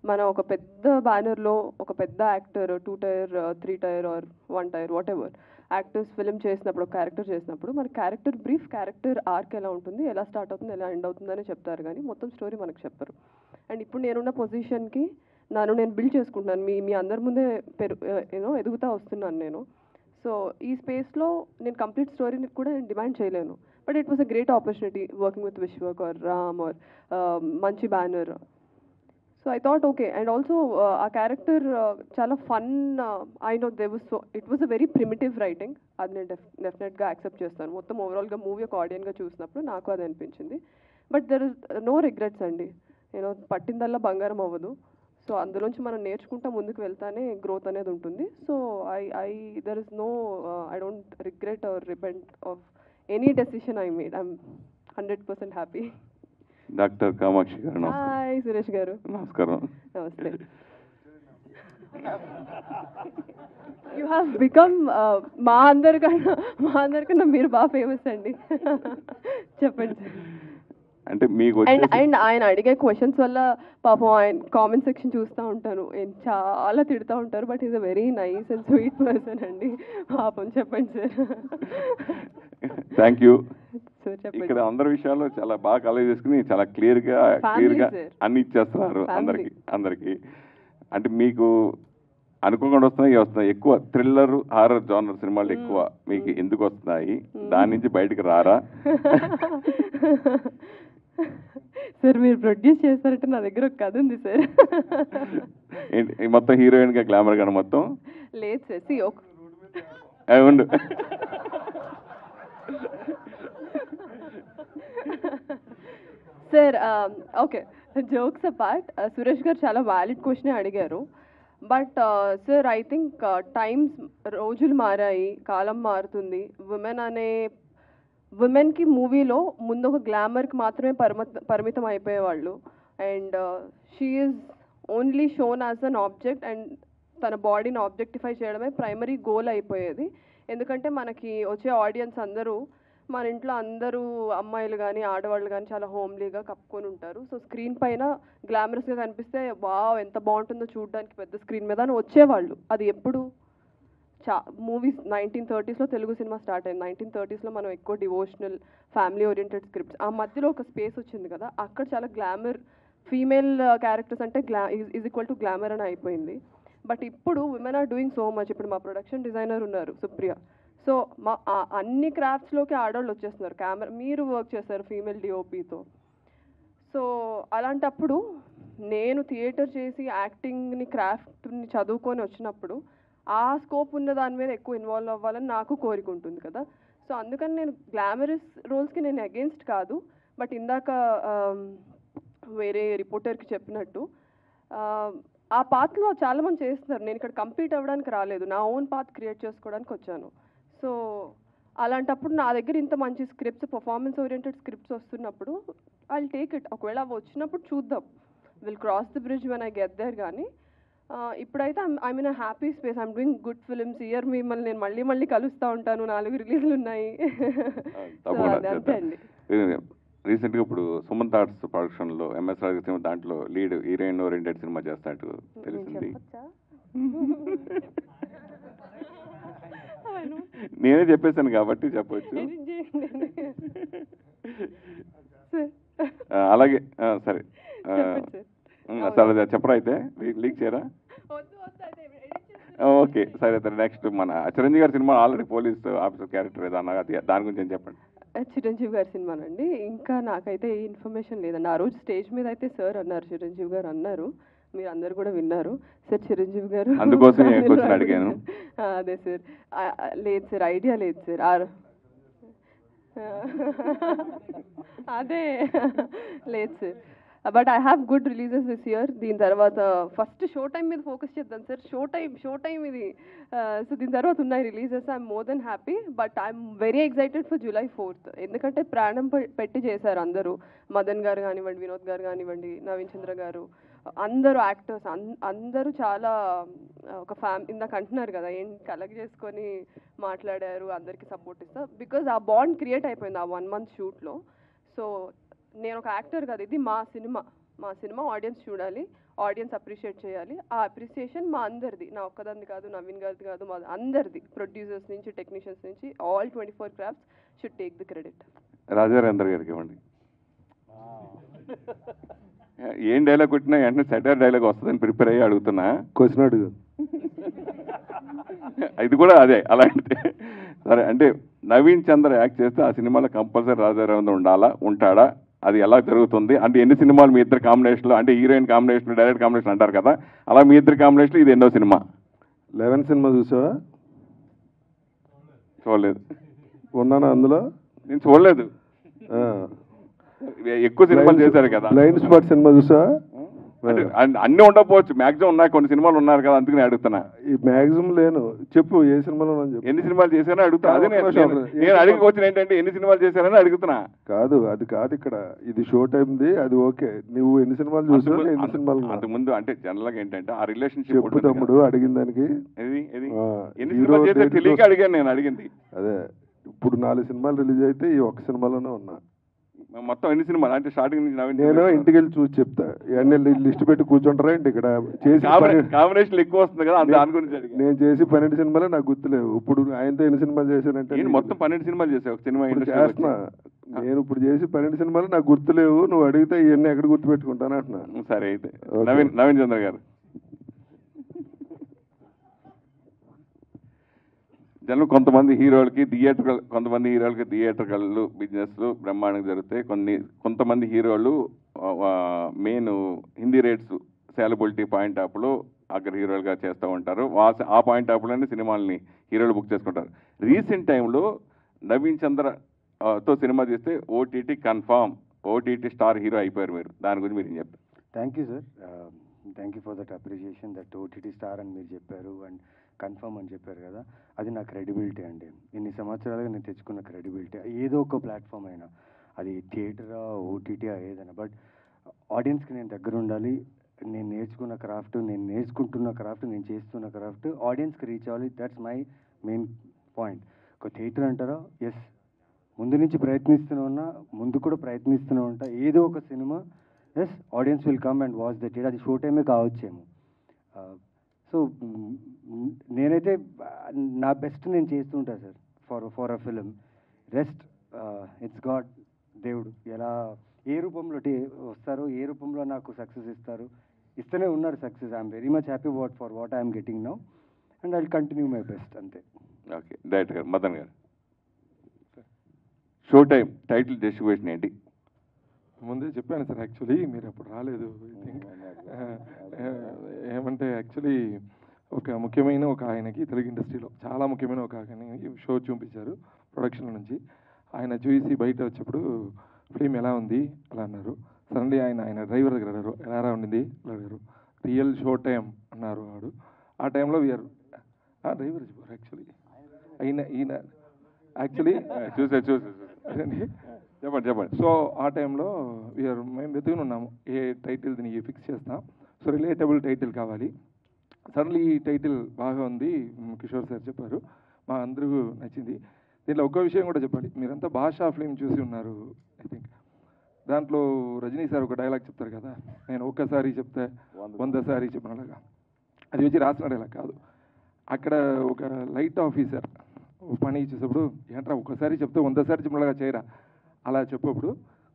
మనం ఒక పెద్ద బ్యానర్లో ఒక పెద్ద actor 2 tier 3 tier or 1 tier whatever actors film చేసినప్పుడు, ఒక క్యారెక్టర్ చేసినప్పుడు మన క్యారెక్టర్ బ్రీఫ్, క్యారెక్టర్ ఆర్క్ ఎలా ఉంటుంది, ఎలా స్టార్ట్ అవుతుంది, ఎలా ఎండ్ అవుతుందని చెప్తారు, కానీ మొత్తం స్టోరీ మనకు చెప్పరు. అండ్ ఇప్పుడు నేనున్న పొజిషన్కి నేను బిల్డ్ చేసుకుంటున్నాను, మీ అందరి ముందే ఎదుగుతూ వస్తున్నాను నేను. సో ఈ స్పేస్లో నేను కంప్లీట్ స్టోరీని కూడా నేను డిమాండ్ చేయలేను. But it was a great opportunity working with Vishwak or Ram or మంచి banner. So I thought okay, and also our character chala fun. I know it was a very primitive writing. Adi nenu definitely ga accept chestanu. Mottham overall ga movie oka audience ga chusinapudu naaku adi anipinchindi. But there is no regrets andi. Pattindalla bangaram avadu. So andulonchi మనం నేర్చుకుంటా ముందుకు వెళ్తానే గ్రోత్ అనేది ఉంటుంది. So there is no I don't regret or repent of any decision I made. I'm 100% happy. Doctor Kamakshi గారు. హాయ్ సురేష్ గారు. నమస్కారం. నమస్తే. యూ హ్యావ్ బికమ్ మా అందరికన్నా మీరు బాగా ఫేమస్ అండి. చెప్పండి. అంటే మీకు అండ్ ఆయన అడిగే క్వశ్చన్స్ వల్ల పాపం ఆయన కామెంట్ సెక్షన్ చూస్తూ ఉంటాను, చాలా తిడుతూ ఉంటారు, but is a very nice and sweet person అండి. పాపం చెప్పండి సార్. Thank you. ఇక్కడ అందరి విషయాల్లో చాలా బాగా కలెక్ట్ చేసుకుని చాలా క్లియర్గా అన్ని ఇచ్చేస్తున్నారు అందరికి. అంటే మీకు అనుకోకుండా వస్తున్నాయి ఎక్కువ థ్రిల్లర్ హారర్ జానర్ సినిమాలు ఎక్కువ మీకు ఎందుకు వస్తున్నాయి? దాని నుంచి బయటకు రారా? సార్ మీరు ప్రొడ్యూస్ చేస్తారంటే నా దగ్గర ఒక కథ ఉంది సార్. మొత్తం హీరోయిన్ గా గ్లామర్ గా మొత్తం లేదు సార్. ఉండు. Sir okay, jokes apart, Suresh గారు చాలా వ్యాలిడ్ క్వశ్చన్ అడిగారు. But sir I think times రోజులు మారాయి, కాలం మారుతుంది. ఉమెన్ అనే విమెన్కి మూవీలో ముందు ఒక గ్లామర్కి మాత్రమే పరిమితం అయిపోయేవాళ్ళు. And she is only shown as an object and తన బాడీని ఆబ్జెక్టిఫై చేయడమే ప్రైమరీ గోల్ అయిపోయేది. ఎందుకంటే మనకి వచ్చే ఆడియన్స్ అందరూ మన ఇంట్లో అందరూ అమ్మాయిలు కానీ ఆడవాళ్ళు కానీ చాలా హోమ్లీగా కప్పుకొని ఉంటారు. సో స్క్రీన్ పైన గ్లామరస్గా కనిపిస్తే వావ్ ఎంత బాగుంటుందో చూడడానికి పెద్ద స్క్రీన్ మీద అని వచ్చేవాళ్ళు. అది ఎప్పుడు movies 1930s Telugu cinema start అయింది. 1930s మనం ఎక్కువ డివోషనల్ ఫ్యామిలీ ఓరియంటెడ్ స్క్రిప్ట్స్. ఆ మధ్యలో ఒక స్పేస్ వచ్చింది కదా, అక్కడ చాలా గ్లామర్ ఫీమేల్ క్యారెక్టర్స్ అంటే ఈజ్ ఈక్వల్ టు గ్లామర్ అని అయిపోయింది. బట్ ఇప్పుడు women are doing so much. ఇప్పుడు మా ప్రొడక్షన్ డిజైనర్ ఉన్నారు సుప్రియ. సో మా అన్ని క్రాఫ్ట్స్లోకి ఆడవాళ్ళు వచ్చేస్తున్నారు. కెమెరా మీరు వర్క్ చేస్తారు ఫీమేల్ డిఓపితో. సో అలాంటప్పుడు నేను థియేటర్ చేసి యాక్టింగ్ని క్రాఫ్ట్ని చదువుకొని వచ్చినప్పుడు ఆ స్కోప్ ఉన్న దాని మీద ఎక్కువ ఇన్వాల్వ్ అవ్వాలని నాకు కోరిక ఉంటుంది కదా. సో అందుకని నేను గ్లామరస్ రోల్స్కి నేను అగేన్స్ట్ కాదు. బట్ ఇందాక వేరే రిపోర్టర్కి చెప్పినట్టు ఆ పాత్లో చాలామంది చేస్తున్నారు. నేను ఇక్కడ కంపీట్ అవ్వడానికి రాలేదు, నా ఓన్ పాత్ క్రియేట్ చేసుకోవడానికి వచ్చాను. సో అలాంటప్పుడు నా దగ్గర ఇంత మంచి స్క్రిప్ట్స్, పర్ఫార్మెన్స్ ఓరియంటెడ్ స్క్రిప్ట్స్ వస్తున్నప్పుడు ఐ విల్ టేక్ ఇట్. ఒకవేళ అవి వచ్చినప్పుడు చూద్దాం, will cross the bridge when I get there. కానీ ఇప్పుడైతే I mean happy space, I'm doing good films. Year మిమ్మల్ని నేను మళ్ళీ కలుస్తూ ఉంటాను. 4 రిలీజ్లు ఉన్నాయి. అంతే అండి. రీసెంట్గా ఇప్పుడు సుమన్ థాట్స్ ప్రొడక్షన్లో ఎంఎస్ రాజు సినిమా దాంట్లో లీడ్ హీరోయిన్ ఓరియంటెడ్ సినిమా చేస్తాడు తెలిసింది. నేనే చెప్పేశాను కాబట్టి చెప్పవచ్చు. అలాగే సరే సరే చెప్పరా అయితే లీక్ చేయరా? ఓకే సరే సరే. నెక్స్ట్ మన చిరంజీవి గారి cinema already police officer character ఏదో అన్నా, దాని గురించి ఏం చెప్పండి. చిరంజీవి గారి సినిమానండి. ఇంకా నాకైతే ఏ ఇన్ఫర్మేషన్ లేదండి. ఆ రోజు స్టేజ్ మీద అయితే సార్ అన్నారు, చిరంజీవి గారు అన్నారు, మీరు అందరు కూడా విన్నారు. సార్ చిరంజీవి గారు అందుకోసం అడిగాను. అదే సార్, లేదు సార్, ఐడియా లేదు సార్. అదే లేదు sir. But I have good releases this year. దీని తర్వాత ఫస్ట్ షో టైం మీద ఫోకస్ చేద్దాం సార్. షో టైం ఇది. సో దీని తర్వాత ఉన్నాయి releases. I'm more than happy. But I'm very excited for July 4th. ఎందుకంటే ప్రాణం పెట్టి చేశారు అందరూ. మదన్ గారు కానివ్వండి, వినోద్ గారు కానివ్వండి, నవీన్ చంద్ర గారు, అందరూ యాక్టర్స్ అందరూ చాలా ఒక ఇందాక అంటున్నారు కదా, ఏం కలెక్ట్ చేసుకొని మాట్లాడారు, అందరికీ సపోర్ట్ ఇస్తా. బికాజ్ ఆ బాండ్ క్రియేట్ అయిపోయింది ఆ 1 month షూట్లో. సో నేను ఒక యాక్టర్ కదా, ఇది మా సినిమా ఆడియన్స్ చూడాలి, ఆడియన్స్ అప్రిషియేట్ చేయాలి. ఆ అప్రిసియేషన్ మా అందరిది, నా ఒక్కదాన్ని కాదు, నవీన్ గారిది కాదు, మా అందరిది. ప్రొడ్యూసర్స్ నుంచి టెక్నీషియన్స్ నుంచి all 24 crafts should take the credit. Rajarendra గారికి ఇవ్వండి. ఏం డైలాగ్ కొట్టినా వెంటనే సెటర్ డైలాగ్ వస్తుందని ప్రిపేర్ అయ్యి అడుగుతున్నా. క్వశ్చన్ అడుగు. ఇది కూడా అదే అలాంటిదే. సరే, అంటే నవీన్ చంద్ర యాక్ట్ చేస్తే ఆ సినిమాలో కంపల్సరీ రాజారేంద్ర ఉంటాడా? అది ఎలా జరుగుతుంది? అంటే ఎన్ని సినిమాలు మీ ఇద్దరు కాంబినేషన్లో, అంటే హీరోయిన్ కాంబినేషన్, డైరెక్ట్ కాంబినేషన్ అంటారు కదా, అలా మీ ఇద్దరు కాంబినేషన్ ఇది ఎన్నో సినిమా? 11 సినిమా చూసావా? చూడలేదు. ఉన్నానా అందులో? నేను చూడలేదు. ఎక్కువ సినిమాలు చేశారు కదా. బ్లైండ్ స్పాట్ సినిమా చూసావా? అన్నీ ఉండకపోవచ్చు, మ్యాక్సిమం ఉన్నాయి, కొన్ని సినిమాలు ఉన్నారు కదా, అందుకని అడుగుతున్నా. ఈ మ్యాక్సిమం లేను. చెప్పు ఏ సినిమాలో చెప్పు. ఎన్ని సినిమాలు చేశారని అడుగుతా. అదే నేను అడిగిపోవచ్చు ఏంటంటే ఎన్ని సినిమాలు చేశారని అడుగుతున్నా. కాదు, అది కాదు ఇక్కడ. ఇది షో టైంది, అది ఓకే. నువ్వు ఎన్ని సినిమాలు చూసావు, ఎన్ని సినిమాలు? అంతకుముందు అంటే జనరల్ గా ఏంటంటే ఆ రిలేషన్షిప్. చెప్పు తమ్ముడు, అడిగిన దానికి ఎన్ని సినిమాలు చేశారు తెలియక అడిగాను నేను. అడిగింది అదే. ఇప్పుడు 4 సినిమాలు రిలీజ్ అయితే ఈ ఒక్క సినిమాలోనే ఉన్నా. మొత్తం ఎన్ని సినిమాలు అంటే స్టార్టింగ్ నుంచి? నేను ఇంటికి వెళ్ళి చూసి చెప్తా. ఇవన్నీ లిస్ట్ పెట్టి కూర్చుంటారా ఏంటి ఇక్కడ? చేసి కాంబినేషన్ ఎక్కువ వస్తుంది కదా, దాని గురించి. నేను చేసి 12 సినిమాలే నాకు గుర్తులేవు. ఇప్పుడు ఆయనతో ఎన్ని సినిమాలు చేశానంటే మొత్తం 12 సినిమాలు చేసావు. ఒక సినిమా చేస్తున్నా నేను. ఇప్పుడు చేసి 12 సినిమాలు నాకు గుర్తులేవు. నువ్వు అడిగితే ఇవన్నీ ఎక్కడ గుర్తుపెట్టుకుంటాను అంటున్నా. సరే అయితే నవీన్ చంద్ర గారు. జనం కొంతమంది హీరోలకి థియేటర్కల్ బిజినెస్లు బ్రహ్మాండంగా జరుగుతాయి. కొంతమంది హీరోలు main Hindi rates saleability point ఆఫ్లో అగ్ర హీరోలుగా చేస్తూ ఉంటారు. ఆ పాయింట్ ఆఫ్లోనే సినిమాలని హీరోలు బుక్ చేసుకుంటారు. రీసెంట్ టైంలో నవీన్ చంద్రతో సినిమా చేస్తే OTT confirm, OTT star hero అయిపోయారు మీరు. దాని గురించి మీరు ఏం చెప్తారు? Thank you sir. Thank you for that appreciation, that OTT star అని మీరు చెప్పారు. అండ్ కన్ఫర్మ్ అని చెప్పారు కదా, అది నా క్రెడిబిలిటీ అండి. ఇన్ని సంవత్సరాలుగా నేను తెచ్చుకున్న క్రెడిబిలిటీ. ఏదో ఒక ప్లాట్ఫామ్ అయినా, అది థియేటరా, ఓటీటీయా, ఏదైనా, బట్ ఆడియన్స్కి నేను దగ్గర ఉండాలి. నేను నేర్చుకున్న క్రాఫ్ట్, నేను నేర్చుకుంటున్న క్రాఫ్ట్, నేను చేస్తున్న క్రాఫ్ట్ ఆడియన్స్కి రీచ్ అవ్వాలి. That's my main point. ఒక థియేటర్ అంటారా, ఎస్, ముందు నుంచి ప్రయత్నిస్తూనే ఉన్నా, ముందు కూడా ప్రయత్నిస్తూనే ఉంటా. ఏదో ఒక సినిమా, yes, audience will come and watch the theatre. అది షో టైమే కావచ్చేమో. సో నేనైతే నా బెస్ట్ నేను చేస్తుంటా sir for a film. Rest it's God, దేవుడు ఎలా ఏ రూపంలో వస్తారో, ఏ రూపంలో నాకు సక్సెస్ ఇస్తూనే ఉన్నారు success. I'm very much happy for what I'm getting now and I will continue my best, అంతే. ఓకే, డైరెక్టర్ గారు, మదన్ గారు, షో టైం టైటిల్ డిస్ట్రిబ్యూషన్ ఏంటి? ముందే చెప్పాను సార్, యాక్చువల్లీ మీరు అప్పుడు రాలేదు. ఐ థింక్ ఏమంటే యాక్చువల్లీ ఒక ముఖ్యమైన ఒక ఆయనకి తెలుగు ఇండస్ట్రీలో చాలా ముఖ్యమైన ఒక ఆయనకి షో చూపించారు ప్రొడక్షన్ నుంచి. ఆయన చూసి బయట వచ్చేప్పుడు ఫిలిం ఎలా ఉంది అలా అన్నారు. సడన్లీ ఆయన డ్రైవర్ దగ్గర అన్నారు, ఎలా ఉండింది అలా అడిగారు. రియల్ షో టైం అన్నారు వాడు. ఆ టైంలో వీఆర్ డ్రైవర్ చెప్పారు యాక్చువల్లీ. ఈయన యాక్చువల్లీ చెప్పండి. సో ఆ టైంలో మేము వెతుకుని ఉన్నాము ఏ టైటిల్ దీనికి ఫిక్స్ చేస్తాం. సో రిలేటబుల్ టైటిల్ కావాలి. సడన్లీ ఈ టైటిల్ బాగా ఉంది, కిషోర్ సార్ చెప్పారు, మా అందరికీ నచ్చింది. దీంట్లో ఒక్క విషయం కూడా చెప్పాలి, మీరంతా భాషా ఫిలిం చూసి ఉన్నారు ఐ థింక్. దాంట్లో రజనీ సార్ ఒక డైలాగ్ చెప్తారు కదా, నేను ఒక్కసారి చెప్తే 100 సారి చెప్పినలాగా. అది వచ్చి రాసిన డైలాగ్ కాదు. అక్కడ ఒక లైట్ ఆఫీసర్ పని ఇచ్చేటప్పుడు, ఏంట్రా ఒక్కసారి చెప్తే 100 సారి చెప్పినలాగా చేయరా అలా చెప్పప్పుడు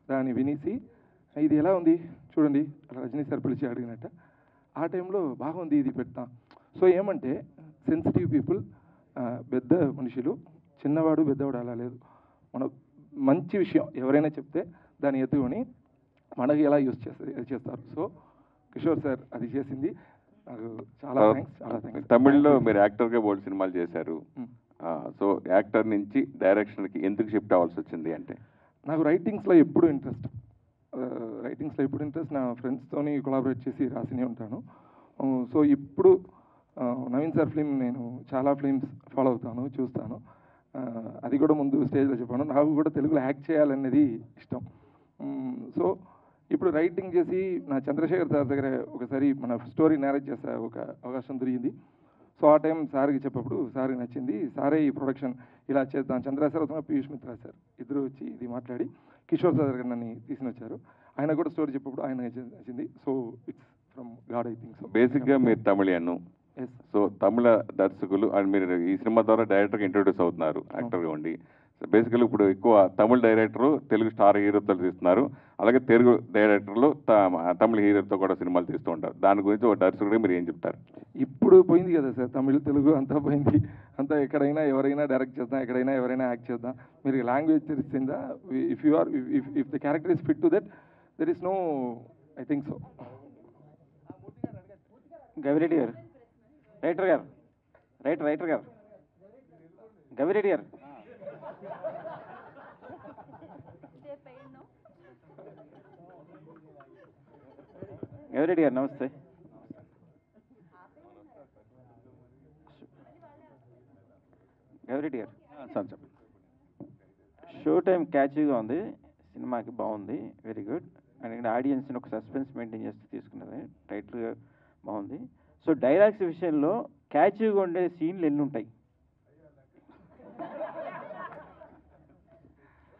దాన్ని వినేసి ఇది ఎలా ఉంది చూడండి అలా రజనీ సార్ పిలిచి అడిగినట్ట. ఆ టైంలో బాగుంది ఇది పెడతాం. సో ఏమంటే సెన్సిటివ్ పీపుల్, పెద్ద మనుషులు, చిన్నవాడు పెద్దవాడు అలా లేదు. మన మంచి విషయం ఎవరైనా చెప్తే దాన్ని ఎత్తుకొని మనకి ఎలా యూజ్ చేస్తారు. సో కిషోర్ సార్ అది చేసింది నాకు చాలా థ్యాంక్స్, చాలా థ్యాంక్స్. తమిళ్లో మీరు యాక్టర్గా బోల్డ్ సినిమాలు చేశారు. సో యాక్టర్ నుంచి డైరెక్షన్కి ఎందుకు షిఫ్ట్ అవ్వాల్సి వచ్చింది అంటే? నాకు రైటింగ్స్లో ఎప్పుడు ఇంట్రెస్ట్. నా ఫ్రెండ్స్తోని కొలాబరేట్ చేసి రాసినే ఉంటాను. సో ఇప్పుడు నవీన్ సార్ ఫిలిం నేను చాలా ఫిలిమ్స్ ఫాలో అవుతాను, చూస్తాను. అది కూడా ముందు స్టేజ్లో చెప్పాను, నాకు కూడా తెలుగులో యాక్ట్ చేయాలనేది ఇష్టం. సో ఇప్పుడు రైటింగ్ చేసి నా చంద్రశేఖర్ సార్ దగ్గర ఒకసారి మన స్టోరీ నేరేట్ చేసే ఒక అవకాశం దొరికింది. సో ఆ టైం సార్కి చెప్పప్పుడు సార్కి నచ్చింది. సారే ఈ ప్రొడక్షన్ ఇలా చేద్దాం, చంద్రశేఖర్ పీయూష్ మిత్రా సార్ ఇద్దరు వచ్చి ఇది మాట్లాడి కిషోర్ సార్ దగ్గర నన్ను తీసుకుని వచ్చారు. ఆయన కూడా స్టోరీ చెప్పప్పుడు ఆయన నచ్చింది. So it's from God I think. So బేసిక్గా మీరు తమిళియన్, సో తమిళ దర్శకులు అండ్ మీరు ఈ సినిమా ద్వారా డైరెక్టర్గా ఇంట్రొడ్యూస్ అవుతున్నారు యాక్టర్గా ఉండి. బేసికలీ ఇప్పుడు ఎక్కువ తమిళ డైరెక్టర్లు తెలుగు స్టార్ హీరోతో తీస్తున్నారు, అలాగే తెలుగు డైరెక్టర్లు తమిళ హీరోతో కూడా సినిమాలు తీస్తూ ఉంటారు. దాని గురించి ఒక దర్శకుడిగా మీరు ఏం చెప్తారు? ఇప్పుడు పోయింది కదా సార్, తమిళ తెలుగు అంతా పోయింది. అంతా ఎక్కడైనా ఎవరైనా డైరెక్ట్ చేద్దాం, ఎక్కడైనా ఎవరైనా యాక్ట్ చేద్దాం. మీరు లాంగ్వేజ్ తెలిసిందా, if you are if the character is fit to that there is no I think so. Gavireddy garu, writer గారు గవిరెడ్డి గారు గవిరెడ్డి గారు నమస్తే. గవిరెడ్డి గారు సార్ చెప్పండి. షో టైం క్యాచీగా ఉంది, సినిమాకి బాగుంది, వెరీ గుడ్. అండ్ ఇక్కడ ఆడియన్స్ని ఒక సస్పెన్స్ మెయింటైన్ చేస్తూ తీసుకున్నది, టైటిల్గా బాగుంది. సో డైలాగ్స్ విషయంలో క్యాచీగా ఉండే సీన్లు ఎన్ని ఉంటాయి?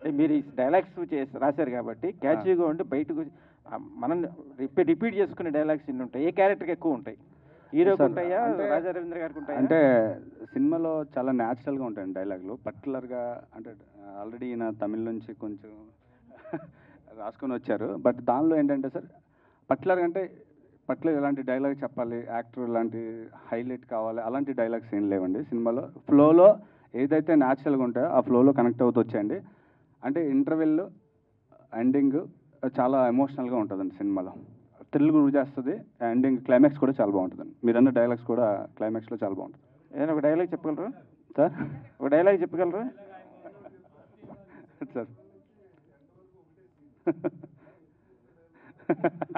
మీరు ఈ డైలాగ్స్ రాశారు కాబట్టి క్యాచీగా ఉండి బయటకు మనం రిపీట్ చేసుకునే డైలాగ్స్ ఎన్ని ఉంటాయి? ఏ క్యారెక్టర్కి ఎక్కువ ఉంటాయి? హీరోకి ఉంటాయా, రాజా రవీంద్ర గారికి ఉంటాయా? అంటే సినిమాలో చాలా న్యాచురల్గా ఉంటాయండి డైలాగులు. పర్టికులర్గా అంటే ఆల్రెడీ ఈయన తమిళ నుంచి కొంచెం రాసుకొని వచ్చారు. బట్ దానిలో ఏంటంటే సార్ పర్టికులర్గా అంటే పర్టికులర్ ఎలాంటి డైలాగ్ చెప్పాలి, యాక్టర్ ఇలాంటి హైలైట్ కావాలి అలాంటి డైలాగ్స్ ఏం లేవండి సినిమాలో. ఫ్లోలో ఏదైతే న్యాచురల్గా ఉంటాయో ఆ ఫ్లోలో కనెక్ట్ అవుతూ వచ్చాయండి. అంటే ఇంటర్వెల్ ఎండింగ్ చాలా ఎమోషనల్గా ఉంటుందండి సినిమాలో. థ్రిల్ గురి చేస్తుంది. ఎండింగ్ క్లైమాక్స్ కూడా చాలా బాగుంటుందండి. మీరన్న డైలాగ్స్ కూడా క్లైమాక్స్లో చాలా బాగుంటుంది. ఏదైనా ఒక డైలాగ్ చెప్పగలరా సార్? ఒక డైలాగ్ చెప్పగలరా సార్?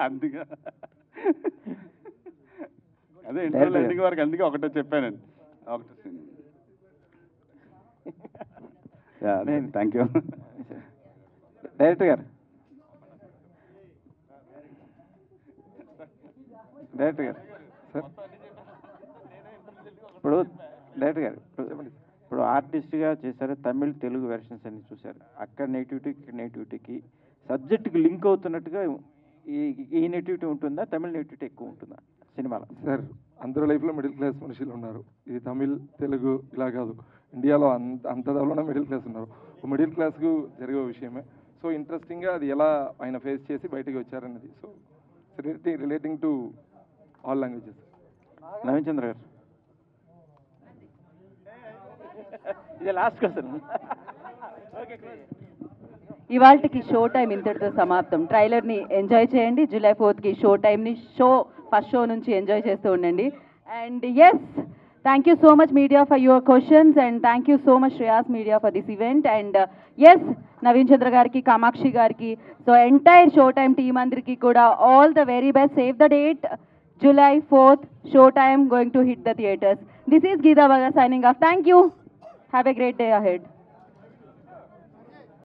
అందుకే అదే ఇంటర్వెల్ ఎండింగ్ వరకు అందుకే ఒకటే చెప్పానండి. ఒకటి scene. థ్యాంక్ యూ డైరెక్టర్ గారు డైరెక్టర్ గారు ఇప్పుడు డైరెక్టర్ గారు ఇప్పుడు ఆర్టిస్ట్గా చేశారు, తమిళ్ తెలుగు వెర్షన్స్ అన్ని చూశారు. అక్కడ నేటివిటీ ఇక్కడ నేటివిటీకి సబ్జెక్టుకి లింక్ అవుతున్నట్టుగా ఈ నేటివిటీ ఉంటుందా, తమిళ నేటివిటీ ఎక్కువ ఉంటుందా సినిమాలో? సార్ అందరూ లైఫ్లో మిడిల్ క్లాస్ మనుషులు ఉన్నారు. ఇది తమిళ్ తెలుగు ఇలా కాదు, ఇండియాలో అంతదాలోనే మిడిల్ క్లాస్ ఉన్నారు. మిడిల్ క్లాస్కు జరిగే విషయమే. సో ఇంట్రెస్టింగ్గా అది ఎలా ఆయన ఫేస్ చేసి బయటికి వచ్చారన్నది. So relating to all languages. Naveen Chandra garu ఇది లాస్ట్ క్వశ్చన్. ఇవాళకి షో టైం ఇంతటితో సమాప్తం. ట్రైలర్ని ఎంజాయ్ చేయండి. జూలై 4th షో టైంని ఫస్ట్ షో నుంచి ఎంజాయ్ చేస్తూ ఉండండి. And yes, thank you so much media for your questions and thank you so much Shreyas media for this event. And yes, Naveen Chandra గారికి, కామాక్షి గారికి, so entire show time team అందరికీ కూడా all the very best. Save the date, July 4th, show time going to hit the theatres. This is Geeta Baga signing off. Thank you. Have a great day ahead.